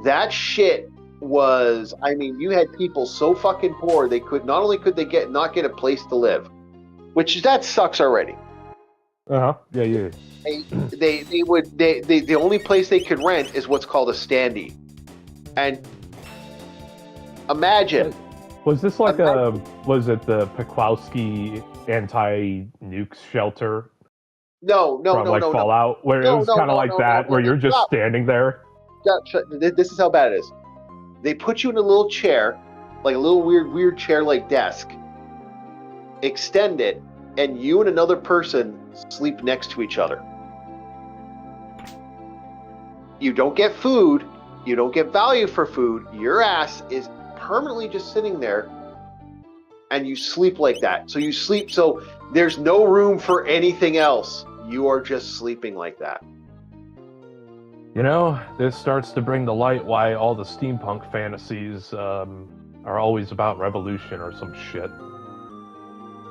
that shit was. I mean, you had people so fucking poor they could not only not get a place to live, which that sucks already. Yeah. The only place they could rent is what's called a standee, and imagine. Was this like was it the Peklowski anti-nukes shelter? No, Fallout, where it was kind of like that, where you're just standing there. This is how bad it is. They put you in a little chair, like a little weird chair like desk, extend it, and you and another person sleep next to each other. You don't get food. You don't get value for food. Your ass is permanently just sitting there, and you sleep like that. So you sleep, so there's no room for anything else. You are just sleeping like that. You know, this starts to bring to light why all the steampunk fantasies are always about revolution or some shit.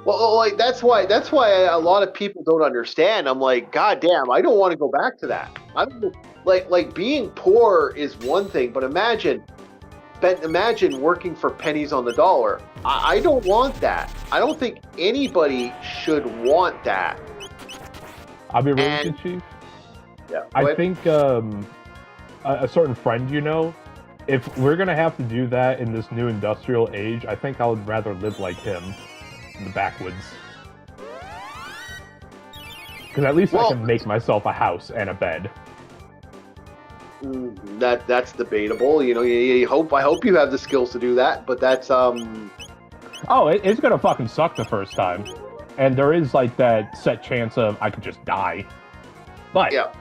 Well, like that's why a lot of people don't understand. I'm like, God damn, I don't want to go back to that. I'm like being poor is one thing, but imagine working for pennies on the dollar. I don't want that. I don't think anybody should want that. I'll be real with you, Chief. Yeah, I think a certain friend, you know, if we're gonna have to do that in this new industrial age, I think I would rather live like him in the backwoods. Because at least I can make myself a house and a bed. That's debatable. You know, I hope you have the skills to do that, but that's Oh, it's gonna fucking suck the first time, and there is like that set chance of I could just die. But yeah.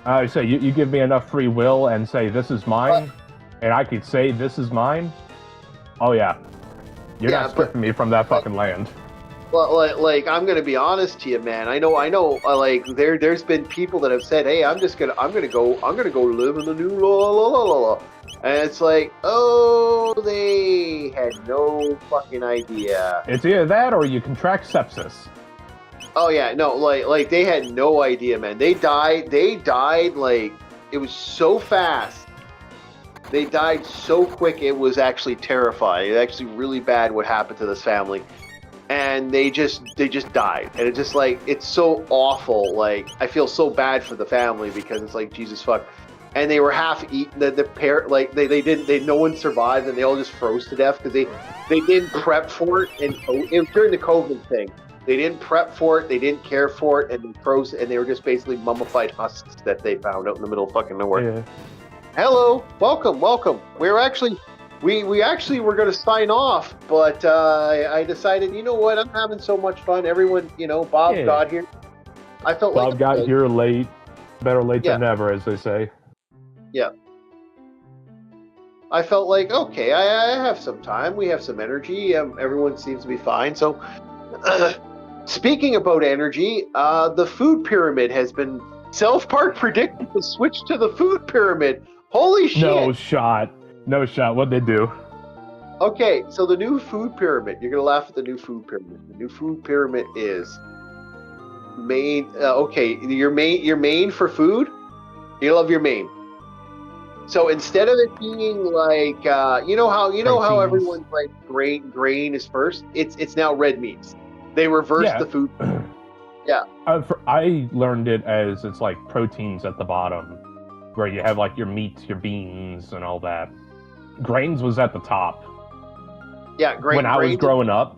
I say you give me enough free will and say this is mine, and I could say this is mine. Oh yeah, you're not stripping me from that fucking land. Well, like I'm gonna be honest to you, man. I know. Like there's been people that have said, "Hey, I'm gonna go live in the new la," and it's like, oh, they had no fucking idea. It's either that or you contract sepsis. Oh yeah, no, like they had no idea, man. They died like it was so fast. They died so quick, it was actually terrifying. It was actually really bad what happened to this family. And they just died. And it's just like, it's so awful. Like, I feel so bad for the family because it's like, Jesus fuck. And they were half eaten. The pair, like no one survived, and they all just froze to death because they didn't prep for it. And it was during the COVID thing. They didn't prep for it, they didn't care for it, and they froze, and they were just basically mummified husks that they found out in the middle of fucking nowhere. Yeah. Hello, welcome. We're actually, we actually were going to sign off, but I decided, you know what, I'm having so much fun. Everyone, you know, Bob got here. I felt Bob got here late, better late than never, as they say. Yeah. I felt like, okay, I have some time, we have some energy, everyone seems to be fine, so... Speaking about energy, the food pyramid has been South Park predicted to switch to the food pyramid. Holy shit! No shot. What'd they do? Okay, so the new food pyramid. You're gonna laugh at the new food pyramid. The new food pyramid is main. Okay, your main for food. You love your main. So instead of it being like, you know how everyone's like grain is first. It's now red meats. They reversed the food. Yeah. I learned it as it's like proteins at the bottom, where you have like your meats, your beans, and all that. Grains was at the top. Yeah, When I was growing up,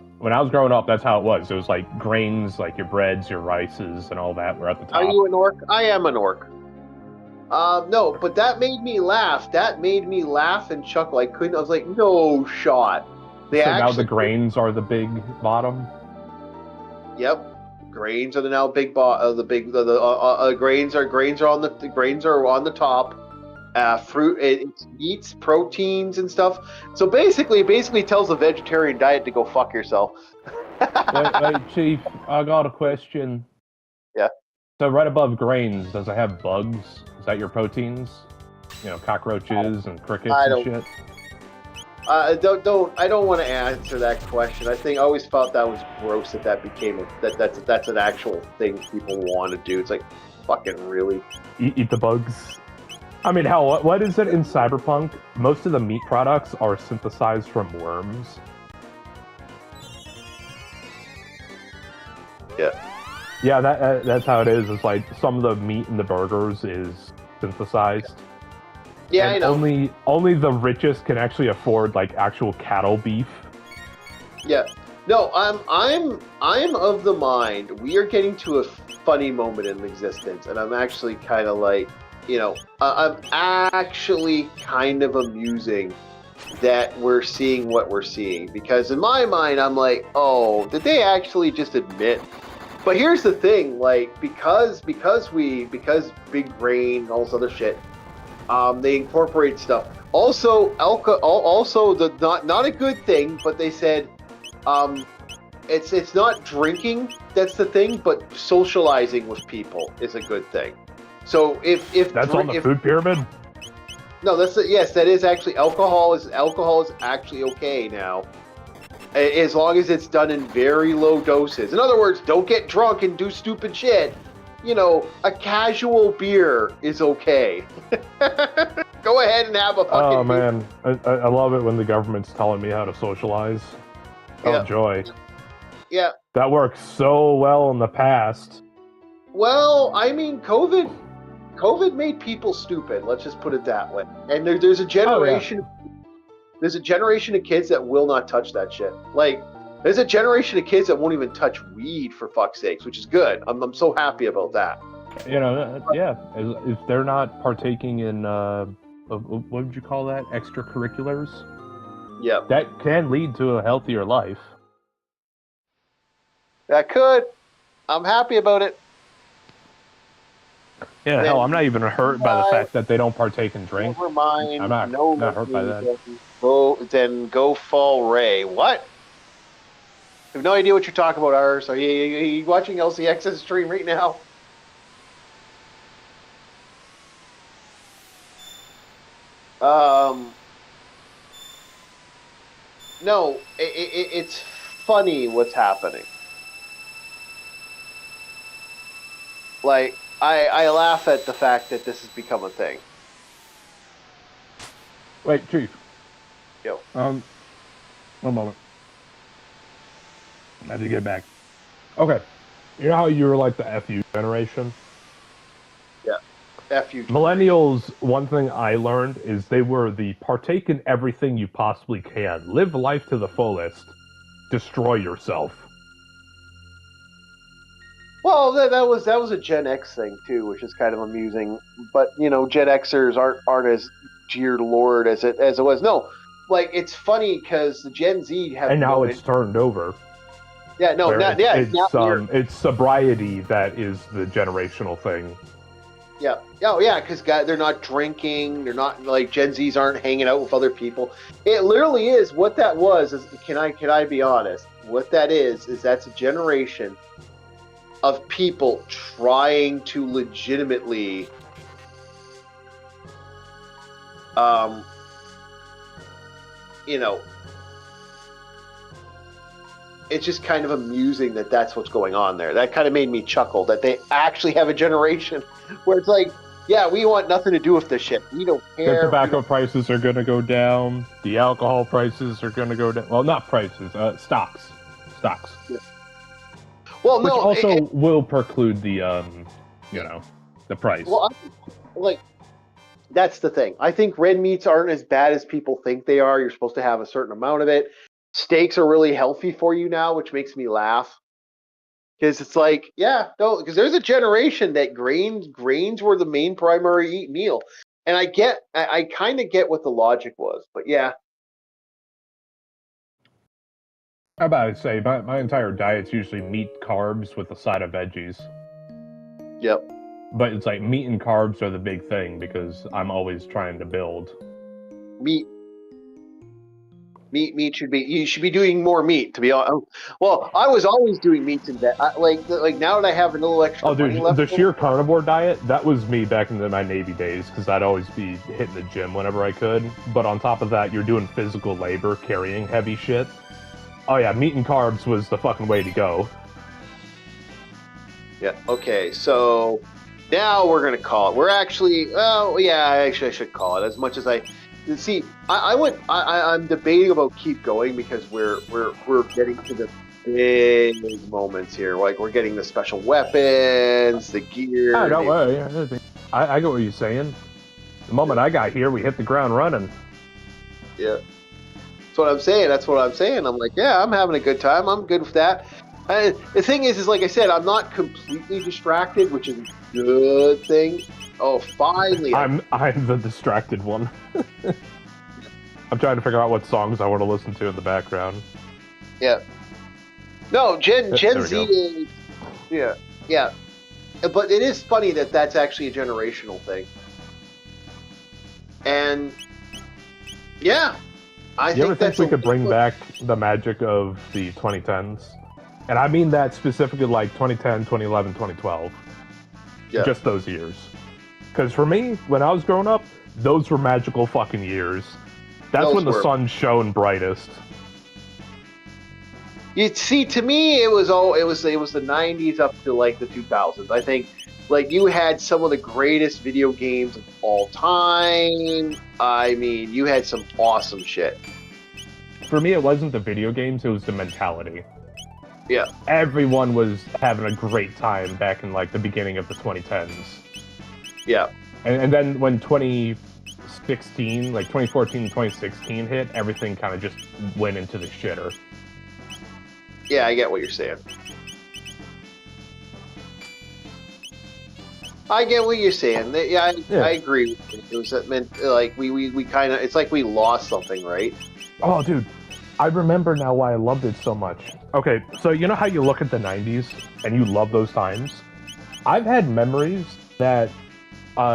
that's how it was. It was like grains, like your breads, your rices, and all that were at the top. Are you an orc? I am an orc. No, but that made me laugh. That made me laugh and chuckle. I was like, no shot. Now the grains are the big bottom. Yep, grains are the now big grains are on the top. Fruit, it's meats, proteins, and stuff. So basically, it tells the vegetarian diet to go fuck yourself. Hey, Chief, I got a question. Yeah. So right above grains, does it have bugs? Is that your proteins? You know, cockroaches and crickets and shit. I don't want to answer that question. I always felt that was gross that became that's an actual thing people want to do. It's like, fucking really? Eat the bugs? I mean, hell, what is it in Cyberpunk? Most of the meat products are synthesized from worms. Yeah. Yeah, that's how it is. It's like some of the meat in the burgers is synthesized. Yeah, and I know. Only the richest can actually afford like actual cattle beef. Yeah. No, I'm of the mind we are getting to a funny moment in existence, and I'm actually kind of like, you know, I'm actually kind of amusing that we're seeing what we're seeing. Because in my mind, I'm like, oh, did they actually just admit? But here's the thing, like, because big brain and all this other shit, they incorporate stuff. Also, also the not a good thing, but they said, it's not drinking that's the thing, but socializing with people is a good thing. So if That's on the food pyramid? No, yes, that is actually alcohol is actually okay now, as long as it's done in very low doses. In other words, don't get drunk and do stupid shit. You know, a casual beer is okay. Go ahead and have a fucking. Oh man, I love it when the government's telling me how to socialize. Oh joy. Yeah. That worked so well in the past. Well, I mean, COVID made people stupid. Let's just put it that way. And there's a generation. Oh, yeah. There's a generation of kids that will not touch that shit. Like, there's a generation of kids that won't even touch weed, for fuck's sakes, which is good. I'm so happy about that. You know, yeah. If they're not partaking in what would you call that? Extracurriculars. Yeah. That can lead to a healthier life. That could. I'm happy about it. Yeah, Then, hell, I'm not even hurt by the fact that they don't partake in drink. Never mind. I'm not hurt by that. Go fall Ray. What? I have no idea what you're talking about, Ars. Are you watching LCX's stream right now? No, it's funny what's happening. Like, I laugh at the fact that this has become a thing. Wait, Chief. Yo. One moment. I had to get back. Okay. You know how you were like the FU generation? Yeah. FU. Millennials, one thing I learned is they were the partake in everything you possibly can. Live life to the fullest. Destroy yourself. Well, that was a Gen X thing too, which is kind of amusing. But you know, Gen Xers aren't as jeered lord as it was. No, like it's funny because the Gen Z have. And now it's turned over. Yeah, no, it's sobriety that is the generational thing. Yeah, oh yeah, because they're not drinking. They're not like Gen Zs aren't hanging out with other people. It literally is what that was. Can I be honest? What that is that's a generation of people trying to legitimately you know, it's just kind of amusing that that's what's going on there. That kind of made me chuckle that they actually have a generation where it's like, yeah, we want nothing to do with this shit. We don't care. The tobacco prices are going to go down. The alcohol prices are going to go down. Well, not prices, stocks. Yeah. Well, which also will preclude the, the price. Well, that's the thing. I think red meats aren't as bad as people think they are. You're supposed to have a certain amount of it. Steaks are really healthy for you now, which makes me laugh. Because it's like, because there's a generation that grains were the main primary meal. And I kind of get what the logic was, but yeah. How about I say, my entire diet's usually meat, carbs with a side of veggies. Yep. But it's like meat and carbs are the big thing because I'm always trying to build. Meat should be. You should be doing more meat, to be honest. Well, I was always doing meats in bed. Like now that I have a little extra money left. The sheer carnivore diet, that was me back in my Navy days because I'd always be hitting the gym whenever I could. But on top of that, you're doing physical labor, carrying heavy shit. Oh yeah, meat and carbs was the fucking way to go. Yeah. Okay. So now we're gonna call it. We're actually. Oh yeah. I should call it. As much as I. See, I'm debating about keep going because we're getting to the big moments here. Like we're getting the special weapons, the gear. Oh, don't worry. I get what you're saying. The moment I got here, we hit the ground running. Yeah. That's what I'm saying. I'm like, yeah, I'm having a good time. I'm good with that. The thing is like I said, I'm not completely distracted, which is a good thing. Oh, finally! I'm the distracted one. I'm trying to figure out what songs I want to listen to in the background. Yeah. No, Gen There we Z go. is. Yeah. But it is funny that that's actually a generational thing. And yeah, I You ever think think that's we could bring back the magic of the 2010s? And I mean that specifically like 2010, 2011, 2012. Yeah. Just those years. Because for me, when I was growing up, those were magical fucking years. That's Those when the were. sun shone brightest. You see, to me, it was the '90s up to like the 2000s. I think, like, you had some of the greatest video games of all time. I mean, you had some awesome shit. For me, it wasn't the video games; it was the mentality. Yeah. Everyone was having a great time back in like the beginning of the 2010s. Yeah. And then when 2016, like 2014 and 2016 hit, everything kind of just went into the shitter. Yeah, I get what you're saying. I get what you're saying. Yeah, I agree. It was that meant like we kind of, it's like we lost something, right? Oh, dude, I remember now why I loved it so much. Okay, so you know how you look at the 90s and you love those times? I've had memories that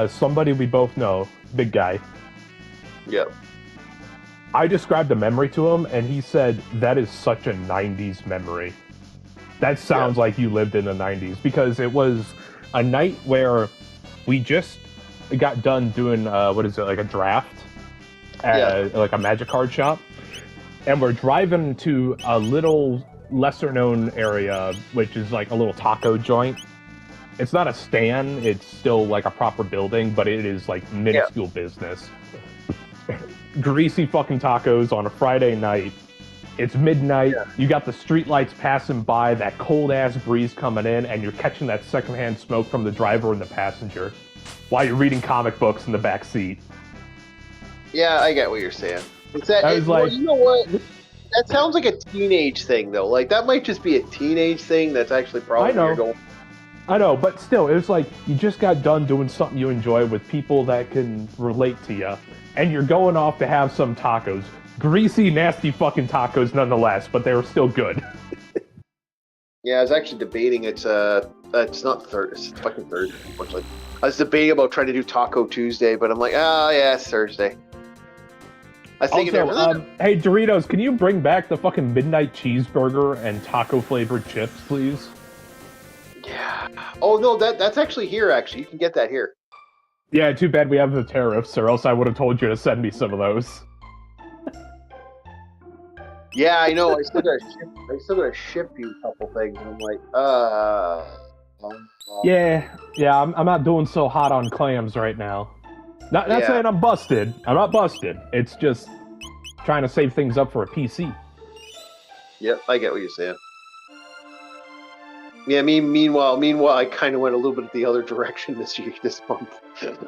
somebody we both know, big guy, Yeah. I described a memory to him and he said, that is such a 90s memory. That sounds like you lived in the 90s, because it was a night where we just got done doing, like a draft at like a magic card shop. And we're driving to a little lesser known area, which is like a little taco joint. It's not a stand, it's still like a proper building, but it is like minuscule business. Greasy fucking tacos on a Friday night. It's midnight, you got the streetlights passing by, that cold ass breeze coming in, and you're catching that secondhand smoke from the driver and the passenger while you're reading comic books in the back seat. Yeah, I get what you're saying. It's that, I was like, you know what? That sounds like a teenage thing, though. Like, that might just be a teenage thing that's actually probably where you're going. I know, but still, it was like you just got done doing something you enjoy with people that can relate to you, and you're going off to have some tacos. Greasy, nasty fucking tacos nonetheless, but they were still good. Yeah, I was actually debating it's not Thursday, it's fucking Thursday, unfortunately. I was debating about trying to do Taco Tuesday, but I'm like, oh yeah, it's Thursday. I think Also, hey Doritos, can you bring back the fucking midnight cheeseburger and taco flavored chips, please? Yeah. Oh no, that's actually here. Actually, you can get that here. Yeah, too bad we have the tariffs, or else I would have told you to send me some of those. Yeah, I know. I still gotta ship you a couple things, and I'm like, Yeah, I'm not doing so hot on clams right now. Not saying I'm busted. I'm not busted. It's just trying to save things up for a PC. Yep, I get what you're saying. Yeah, meanwhile, I kind of went a little bit the other direction this month.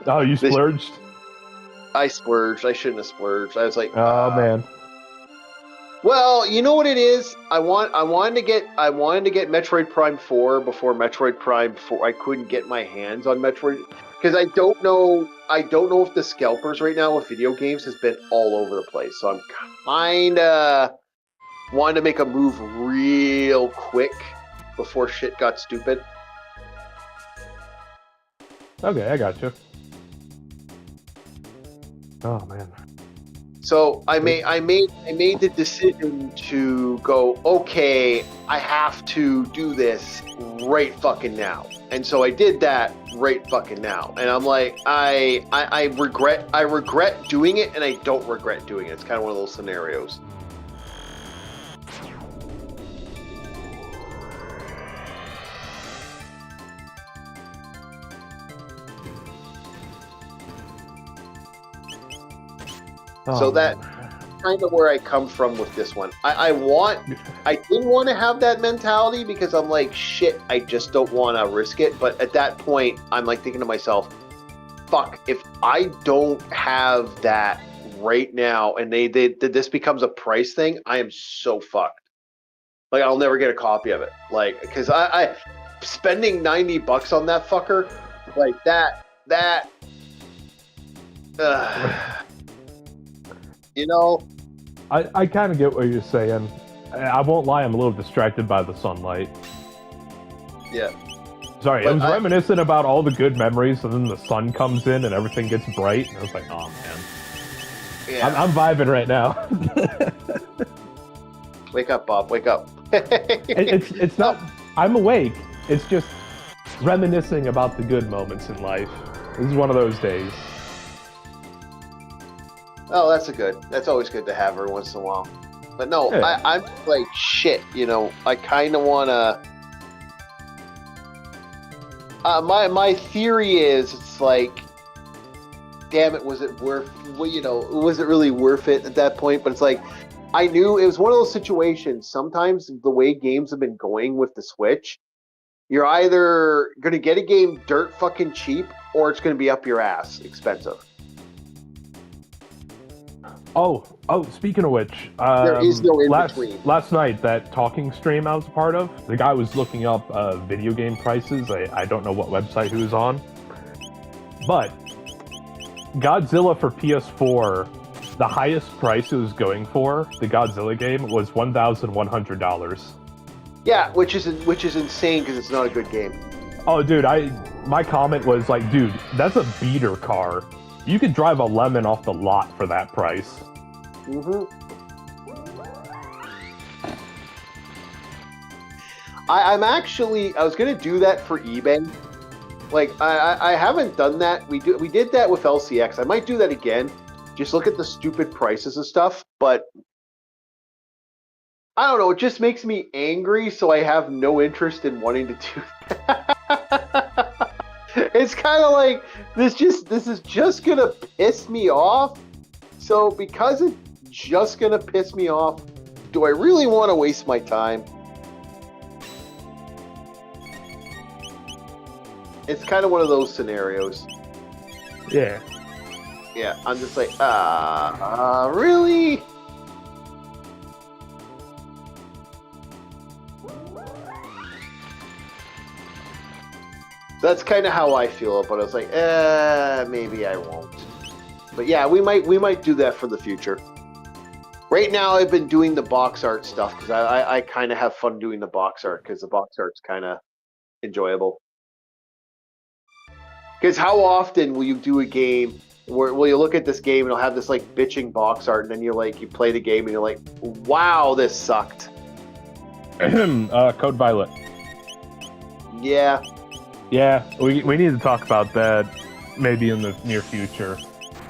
Oh, you splurged? I splurged. I shouldn't have splurged. I was like, oh man. Well, you know what it is. I wanted to get Metroid Prime 4 before Metroid Prime 4. I couldn't get my hands on Metroid because I don't know if the scalpers right now with video games has been all over the place. So I'm kinda wanting to make a move real quick before shit got stupid. Okay, I got you. Oh man. So I made the decision to go, okay, I have to do this right fucking now. And so I did that right fucking now. And I'm like, I regret doing it and I don't regret doing it. It's kind of one of those scenarios. So that kind of where I come from with this one. I didn't want to have that mentality because I'm like, shit, I just don't want to risk it. But at that point, I'm like thinking to myself, fuck, if I don't have that right now and this becomes a price thing, I am so fucked. Like, I'll never get a copy of it. Like, because I spending $90 on that fucker, like that. You know, I kind of get what you're saying. I won't lie, I'm a little distracted by the sunlight. yeah. Sorry, But it was reminiscent about all the good memories, and then the sun comes in and everything gets bright, and I was like, oh man. Yeah. I'm vibing right now. Wake up, Bob. Wake up. It's not. I'm awake. It's just reminiscing about the good moments in life. This is one of those days. Oh, that's always good to have every once in a while. But no, Yeah. I'm like, shit, I kind of want to... my theory is, it's like, damn it, was it worth... was it really worth it at that point? But it's like, I knew it was one of those situations. Sometimes the way games have been going with the Switch, you're either going to get a game dirt fucking cheap, or it's going to be up your ass expensive. Oh, speaking of which, There is no in between. last night, that talking stream I was a part of, the guy was looking up video game prices. I don't know what website he was on. But Godzilla for PS4, the highest price it was going for, the Godzilla game, was $1,100. Yeah, which is insane because it's not a good game. Oh, dude, my comment was like, dude, that's a beater car. You could drive a lemon off the lot for that price. Mm-hmm. I was gonna do that for eBay. Like I haven't done that. We did that with LCX. I might do that again. Just look at the stupid prices of stuff, but I don't know. It just makes me angry, so I have no interest in wanting to do that. It's kind of like this is just gonna piss me off. So because it's just gonna piss me off, do I really want to waste my time? It's kind of one of those scenarios. Yeah. Yeah, I'm just like, really? That's kind of how I feel, but I was like, maybe I won't. But yeah, we might do that for the future. Right now, I've been doing the box art stuff because I kind of have fun doing the box art because the box art's kind of enjoyable. Because how often will you do a game where will you look at this game and it'll have this like bitching box art, and then you play the game and you're like, wow, this sucked. Code Violet. Yeah. Yeah, we need to talk about that maybe in the near future.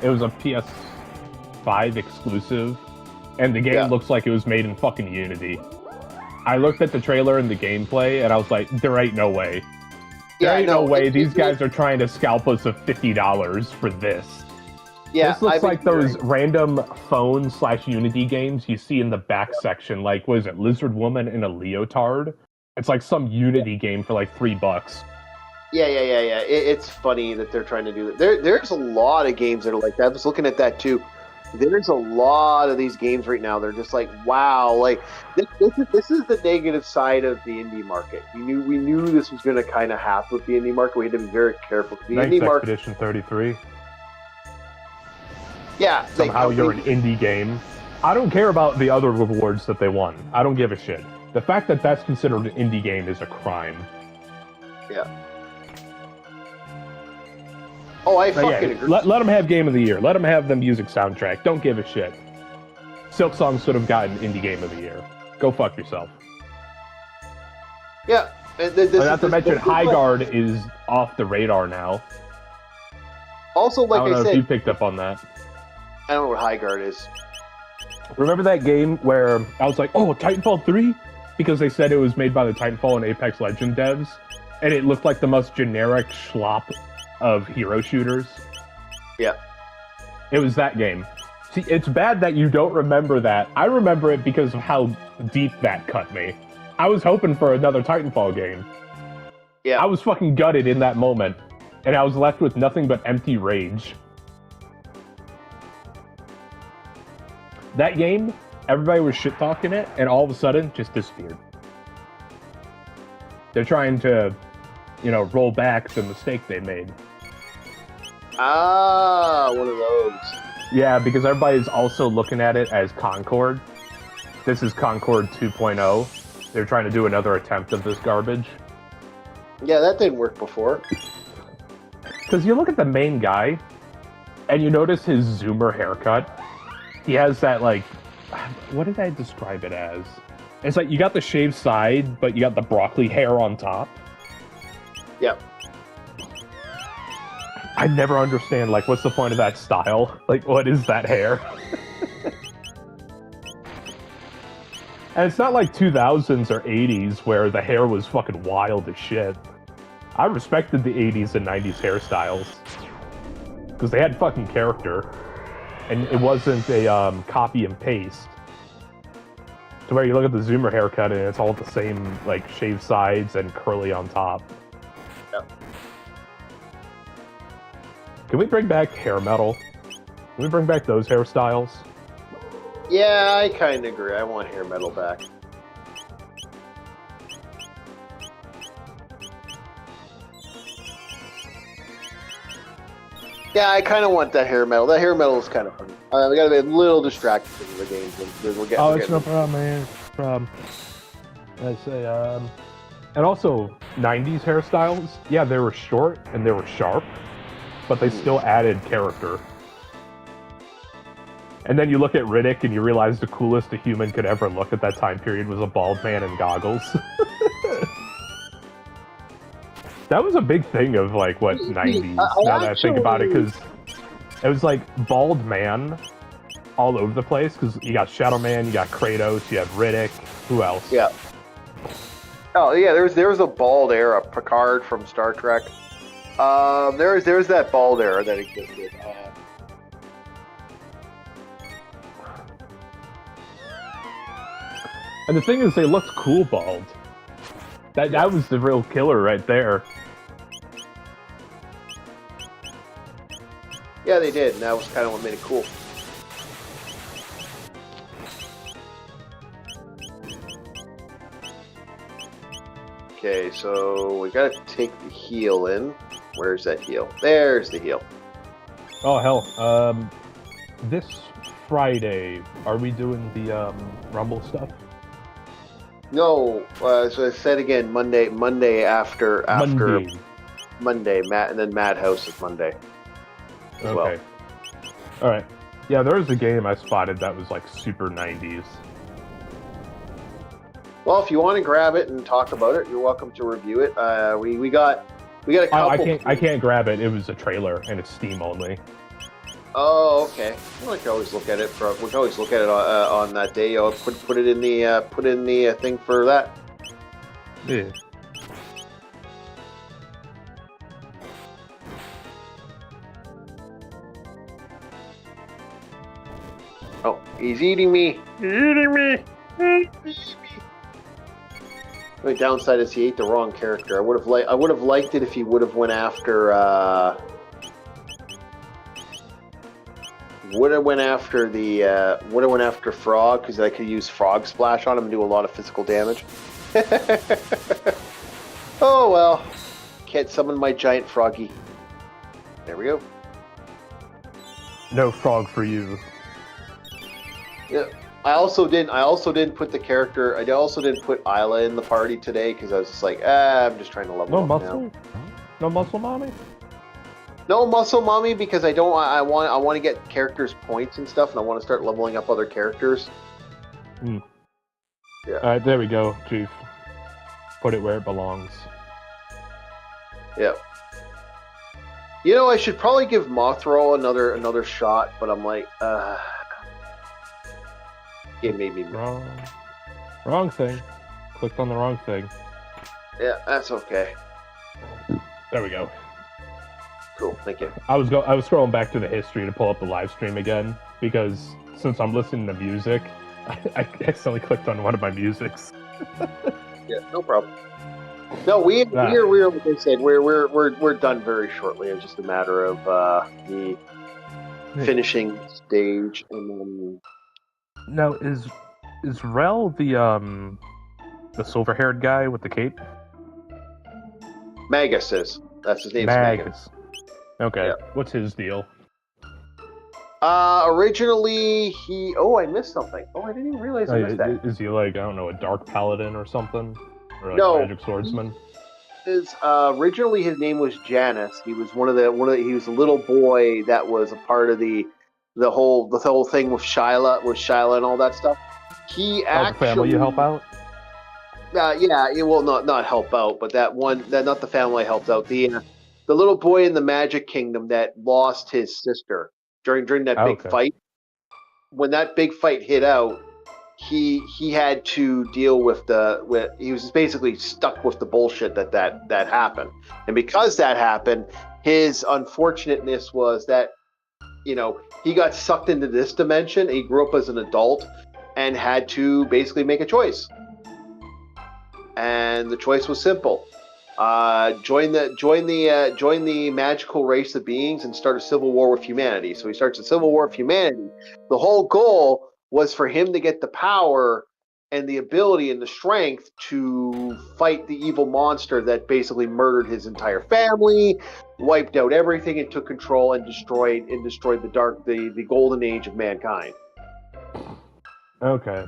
It was a PS5 exclusive, and the game looks like it was made in fucking Unity. I looked at the trailer and the gameplay, and I was like, there ain't no way. There ain't no way these guys are trying to scalp us of $50 for this. Yeah, this looks like those random phone/Unity games you see in the back section, like, what is it, Lizard Woman in a Leotard? It's like some Unity game for like $3. Yeah. It's funny that they're trying to do that. There's a lot of games that are like that. I was looking at that too. There's a lot of these games right now. They're just like, wow, like this is the negative side of the indie market. We knew this was going to kind of happen with the indie market. We had to be very careful. The indie market. Expedition 33. Yeah. Somehow you're an indie game. I don't care about the other rewards that they won. I don't give a shit. The fact that that's considered an indie game is a crime. Yeah. Oh, I fucking agree. Let them have Game of the Year. Let them have the music soundtrack. Don't give a shit. Silk Song should have gotten Indie Game of the Year. Go fuck yourself. Yeah. Not to mention, High Guard is off the radar now. Also, like I don't know said, if you picked up on that. I don't know what High Guard is. Remember that game where I was like, oh, Titanfall 3? Because they said it was made by the Titanfall and Apex Legends devs, and it looked like the most generic schlop of hero shooters. Yeah. It was that game. See, it's bad that you don't remember that. I remember it because of how deep that cut me. I was hoping for another Titanfall game. Yeah. I was fucking gutted in that moment, and I was left with nothing but empty rage. That game, everybody was shit-talking it, and all of a sudden, just disappeared. They're trying to, roll back the mistake they made. Ah, one of those. Yeah, because everybody's also looking at it as Concord. This is Concord 2.0. They're trying to do another attempt of this garbage. Yeah, that didn't work before. Because you look at the main guy, and you notice his zoomer haircut. He has that, like... What did I describe it as? It's like you got the shaved side, but you got the broccoli hair on top. Yep. I never understand, like, what's the point of that style? Like, what is that hair? And it's not like 2000s or 80s where the hair was fucking wild as shit. I respected the 80s and 90s hairstyles. Because they had fucking character. And it wasn't a copy and paste. To where you look at the zoomer haircut and it's all the same, like, shaved sides and curly on top. Yep. Can we bring back hair metal? Can we bring back those hairstyles? Yeah, I kind of agree. I want hair metal back. Yeah, I kind of want that hair metal. That hair metal is kind of funny. We gotta be a little distracted from the game. It's no problem, man. I say, and also 90s hairstyles. Yeah, they were short and they were sharp, but they still added character. And then you look at Riddick and you realize the coolest a human could ever look at that time period was a bald man in goggles. That was a big thing of, like, what, 90s, now that I think about it, because it was, like, bald man all over the place, because you got Shadow Man, you got Kratos, you have Riddick, who else? Yeah. Oh, yeah, there was a bald era, Picard from Star Trek. There's that bald era that existed. And the thing is, they looked cool bald. That was the real killer right there. Yeah, they did, and that was kind of what made it cool. Okay, so we gotta take the heel in. Where's that heel? There's the heel. Oh, hell. This Friday, are we doing the Rumble stuff? No, so I said again, Monday after Monday, and then Madhouse is Monday. As okay. All right. Yeah, there was a game I spotted that was like super 90s. Well, if you want to grab it and talk about it, you're welcome to review it. We got a couple. I can't grab it. It was a trailer and it's Steam only. Oh, okay. Well, we can always look at it. We can always look at it on that day. I'll put it in the thing for that. Yeah. Oh, he's eating me. He's eating me. The only downside is he ate the wrong character. I would have liked it if he would have went after Frog, because I could use Frog Splash on him and do a lot of physical damage. Oh well, can't summon my giant froggy. There we go. No frog for you. Yeah. I also didn't put the character. I also didn't put Isla in the party today because I was just like, I'm just trying to level No up muscle. now. No muscle, mommy. No muscle mommy, because I want to get characters points and stuff, and I want to start leveling up other characters. Hmm. Yeah. All right, there we go, Chief. Put it where it belongs. Yeah. You know, I should probably give Mothra another shot, but I'm like, it made me Wrong thing. Clicked on the wrong thing. Yeah, that's okay. There we go. Cool, thank you. I was scrolling back to the history to pull up the live stream again because since I'm listening to music, I accidentally clicked on one of my musics. Yeah, no problem. No, we're like I said, we're done very shortly. It's just a matter of the finishing stage, and then. Now is Rel the silver-haired guy with the cape? Magus is. That's his name. Magus. Okay. Yeah. What's his deal? Originally, he. Oh, I missed something. Oh, I didn't even realize I missed that. Is he like, I don't know, a dark paladin or something? Or like No. a magic swordsman? Originally his name was Janus. He was he was a little boy that was a part of the whole thing with Shyla and all that stuff. He The family you help out? Yeah, it will not help out, but that not the family helped out. The little boy in the Magic Kingdom that lost his sister during that big fight. When that big fight hit out, he had to deal with he was basically stuck with the bullshit that happened. And because that happened, his unfortunateness was that, he got sucked into this dimension. He grew up as an adult and had to basically make a choice. And the choice was simple. Join the magical race of beings and start a civil war with humanity. So he starts a civil war with humanity. The whole goal was for him to get the power and the ability and the strength to fight the evil monster that basically murdered his entire family, wiped out everything, and took control and destroyed the golden age of mankind. Okay.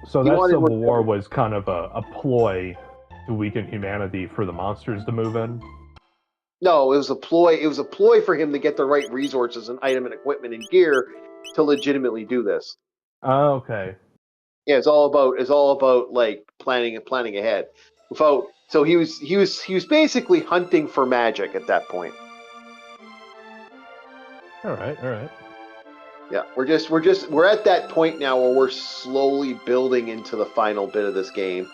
So that civil war was kind of a ploy to weaken humanity for the monsters to move in? No, it was a ploy. It was a ploy for him to get the right resources and item and equipment and gear to legitimately do this. Oh, okay. Yeah, it's all about like planning ahead. So he was basically hunting for magic at that point. All right. Yeah, we're at that point now where we're slowly building into the final bit of this game,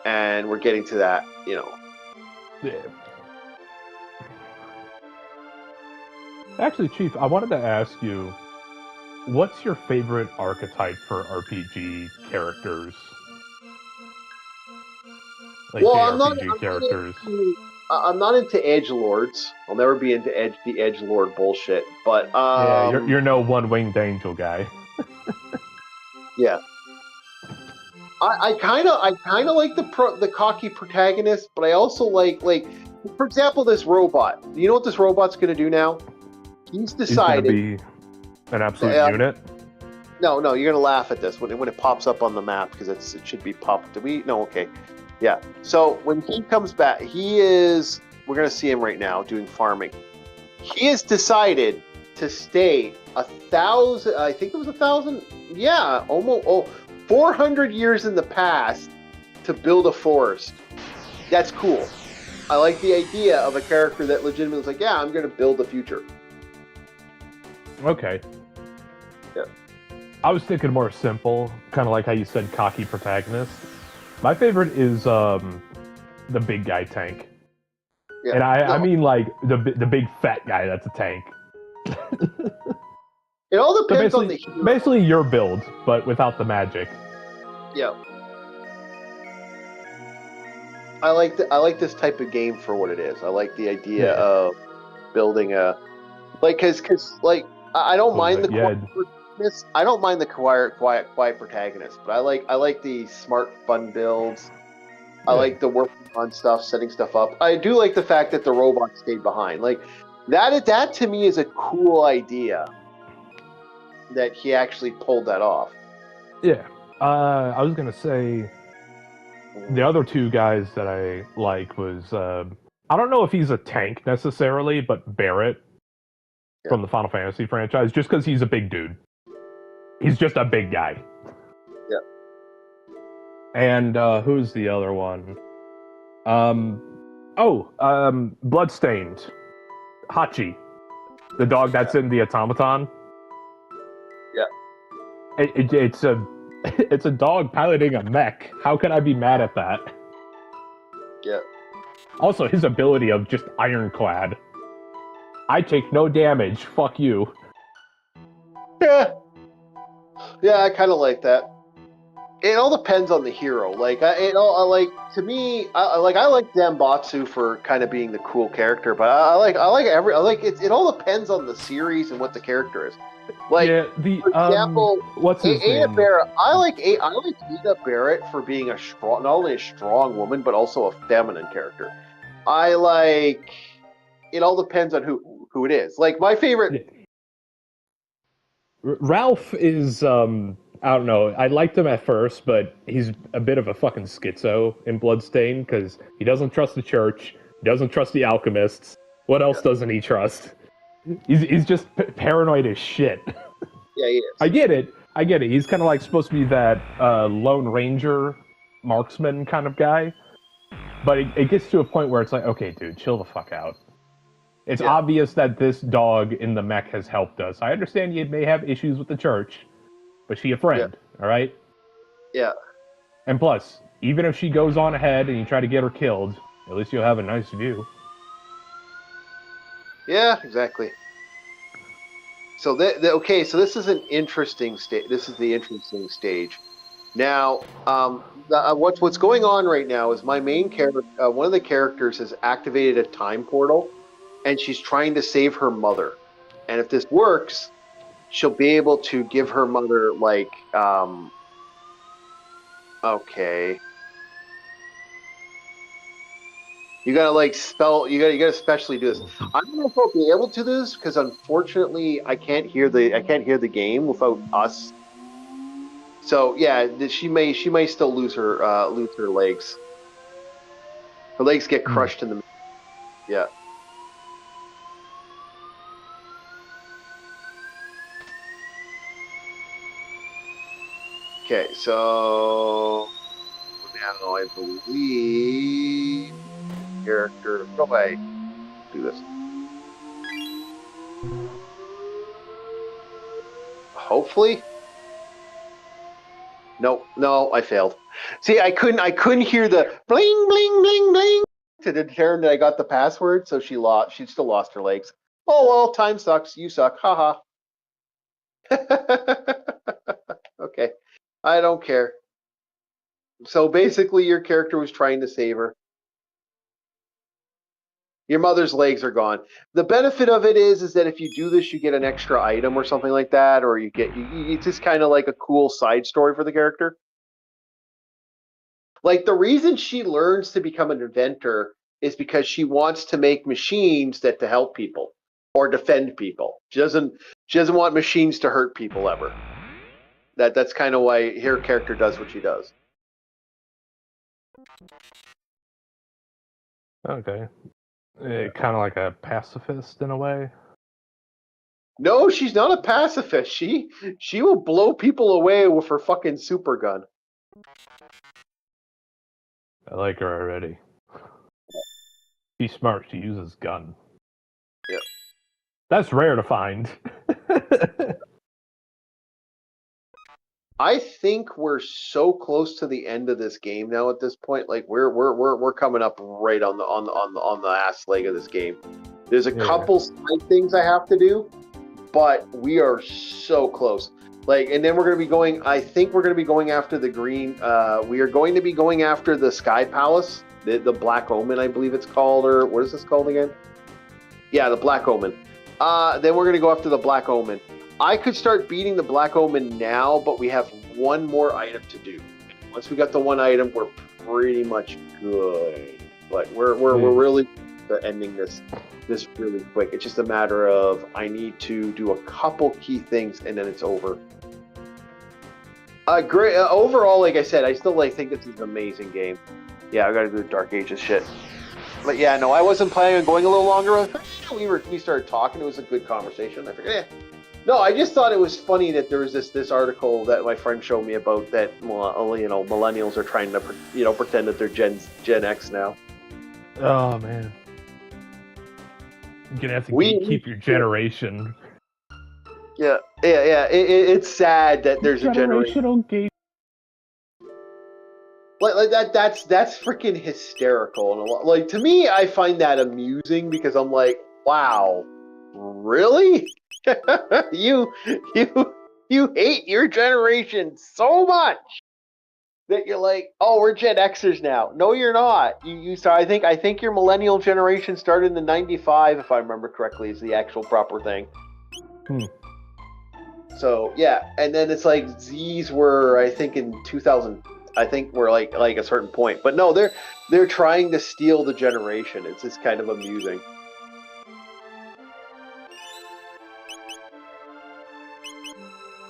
and we're getting to that, Yeah. Actually, Chief, I wanted to ask you, what's your favorite archetype for RPG characters? Like JRPG characters. I'm not into edgelords. I'll never be into the edgelord bullshit. But yeah, you're no one-winged angel guy. Yeah. I kind of like the cocky protagonist, but I also like for example this robot. You know what this robot's going to do now? He's decided. He's going to be an absolute unit. No, you're going to laugh at this when it pops up on the map because it should be popped. Do we? No, okay. Yeah. So when he comes back, we're going to see him right now doing farming. He has decided to stay 1,000, I think it was 1,000. Yeah, almost 400 years in the past to build a forest. That's cool. I like the idea of a character that legitimately is like, yeah, I'm going to build the future. Okay. Yeah. I was thinking more simple, kind of like how you said cocky protagonist. My favorite is the big guy tank. Yeah. And I mean like the big fat guy that's a tank. It all depends on the hero. Basically your build, but without the magic. Yeah. I like this type of game for what it is. I like the idea of building a because I don't mind the quiet, I don't mind the quiet protagonist, but I like the smart fun builds. I like the working on stuff, setting stuff up. I do like the fact that the robot stayed behind. Like that to me is a cool idea that he actually pulled that off. Yeah. I was gonna say the other two guys that I like was I don't know if he's a tank necessarily, but Barrett from the Final Fantasy franchise, just because he's a big dude. He's just a big guy. Yeah. And who's the other one? Bloodstained. Hachi. The dog that's in the automaton. Yeah. It's a dog piloting a mech. How can I be mad at that? Yeah. Also, his ability of just ironclad. I take no damage. Fuck you. Yeah. Yeah, I kind of like that. It all depends on the hero. Like, I like Zambatsu for kind of being the cool character, but it all depends on the series and what the character is. Like, for example, what's his Ada name? Barrett. I like Ada Barrett for being not only a strong woman but also a feminine character. I like. It all depends on who it is. Like my favorite. Ralph is I don't know. I liked him at first, but he's a bit of a fucking schizo in Bloodstained because he doesn't trust the church, he doesn't trust the alchemists. What else doesn't he trust? He's just paranoid as shit. Yeah, he is. I get it. He's kind of like supposed to be that Lone Ranger marksman kind of guy, but it gets to a point where it's like, okay, dude, chill the fuck out. It's obvious that this dog in the mech has helped us. I understand you may have issues with the church, but she a friend, all right? Yeah. And plus, even if she goes on ahead and you try to get her killed, at least you'll have a nice view. Yeah, exactly. So okay, so this is an interesting stage. This is the interesting stage. Now, what's going on right now is my main character, one of the characters, has activated a time portal, and she's trying to save her mother. And if this works, she'll be able to give her mother okay. You gotta you gotta specially do this. I don't know if I'll be able to do this because unfortunately I can't hear the game without us. So yeah, she may still lose her legs. Her legs get crushed in the yeah. Okay, so now I believe character. How do I do this? Hopefully. No, I failed. See, I couldn't hear the bling bling bling bling to determine that I got the password, so she still lost her legs. Oh well, time sucks. You suck. Haha. Okay. I don't care. So basically your character was trying to save her. Your mother's legs are gone. The benefit of it is that if you do this, you get an extra item or something like that, or it's just kind of like a cool side story for the character. Like the reason she learns to become an inventor is because she wants to make machines that to help people or defend people. She doesn't want machines to hurt people ever. That's kind of why her character does what she does. Okay. Kind of like a pacifist in a way. No, she's not a pacifist. She will blow people away with her fucking super gun. I like her already. She's smart. She uses gun. Yep. That's rare to find. I think we're so close to the end of this game now at this point. Like we're coming up right on the ass leg of this game. There's a couple side things I have to do, but we are so close. Like, and then we're going to be going. I think we're going to be going after the green. We are going to be going after the Sky Palace, the Black Omen, I believe it's called, or what is this called again? Yeah, the Black Omen. Then we're going to go after the Black Omen. I could start beating the Black Omen now, but we have one more item to do. Once we got the one item, we're pretty much good. But we're really ending this really quick. It's just a matter of I need to do a couple key things and then it's over. Great. Overall, like I said, I still think this is an amazing game. Yeah, I got to do the Dark Ages shit. But yeah, no, I wasn't planning on going a little longer. We started talking. It was a good conversation. I figured, No, I just thought it was funny that there was this article that my friend showed me about that millennials are trying to pretend that they're Gen X now. Oh man, you're gonna have to keep your generation. Yeah. It's sad that there's a generational gate. Like that's freaking hysterical, and like to me, I find that amusing because I'm like, wow, really? you hate your generation so much that you're like, oh, we're Gen Xers now. No, you're not. I think your millennial generation started in '95, if I remember correctly, is the actual proper thing. So yeah, and then it's like Z's were, I think, in 2000. I think we're like a certain point, but no, they're trying to steal the generation. It's just kind of amusing.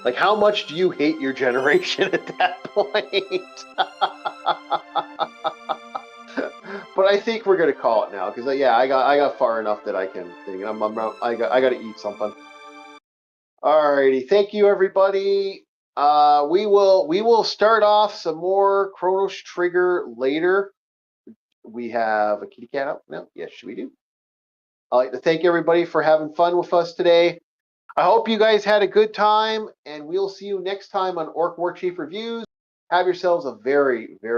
Like, how much do you hate your generation at that point? But I think we're gonna call it now because yeah, I got far enough that I can think. I got to eat something. Alrighty, thank you everybody. We will start off some more Chronos Trigger later. We have a kitty cat out now. Yes, we do. I'd like to thank everybody for having fun with us today. I hope you guys had a good time, and we'll see you next time on Orc War Chief Reviews. Have yourselves a very, very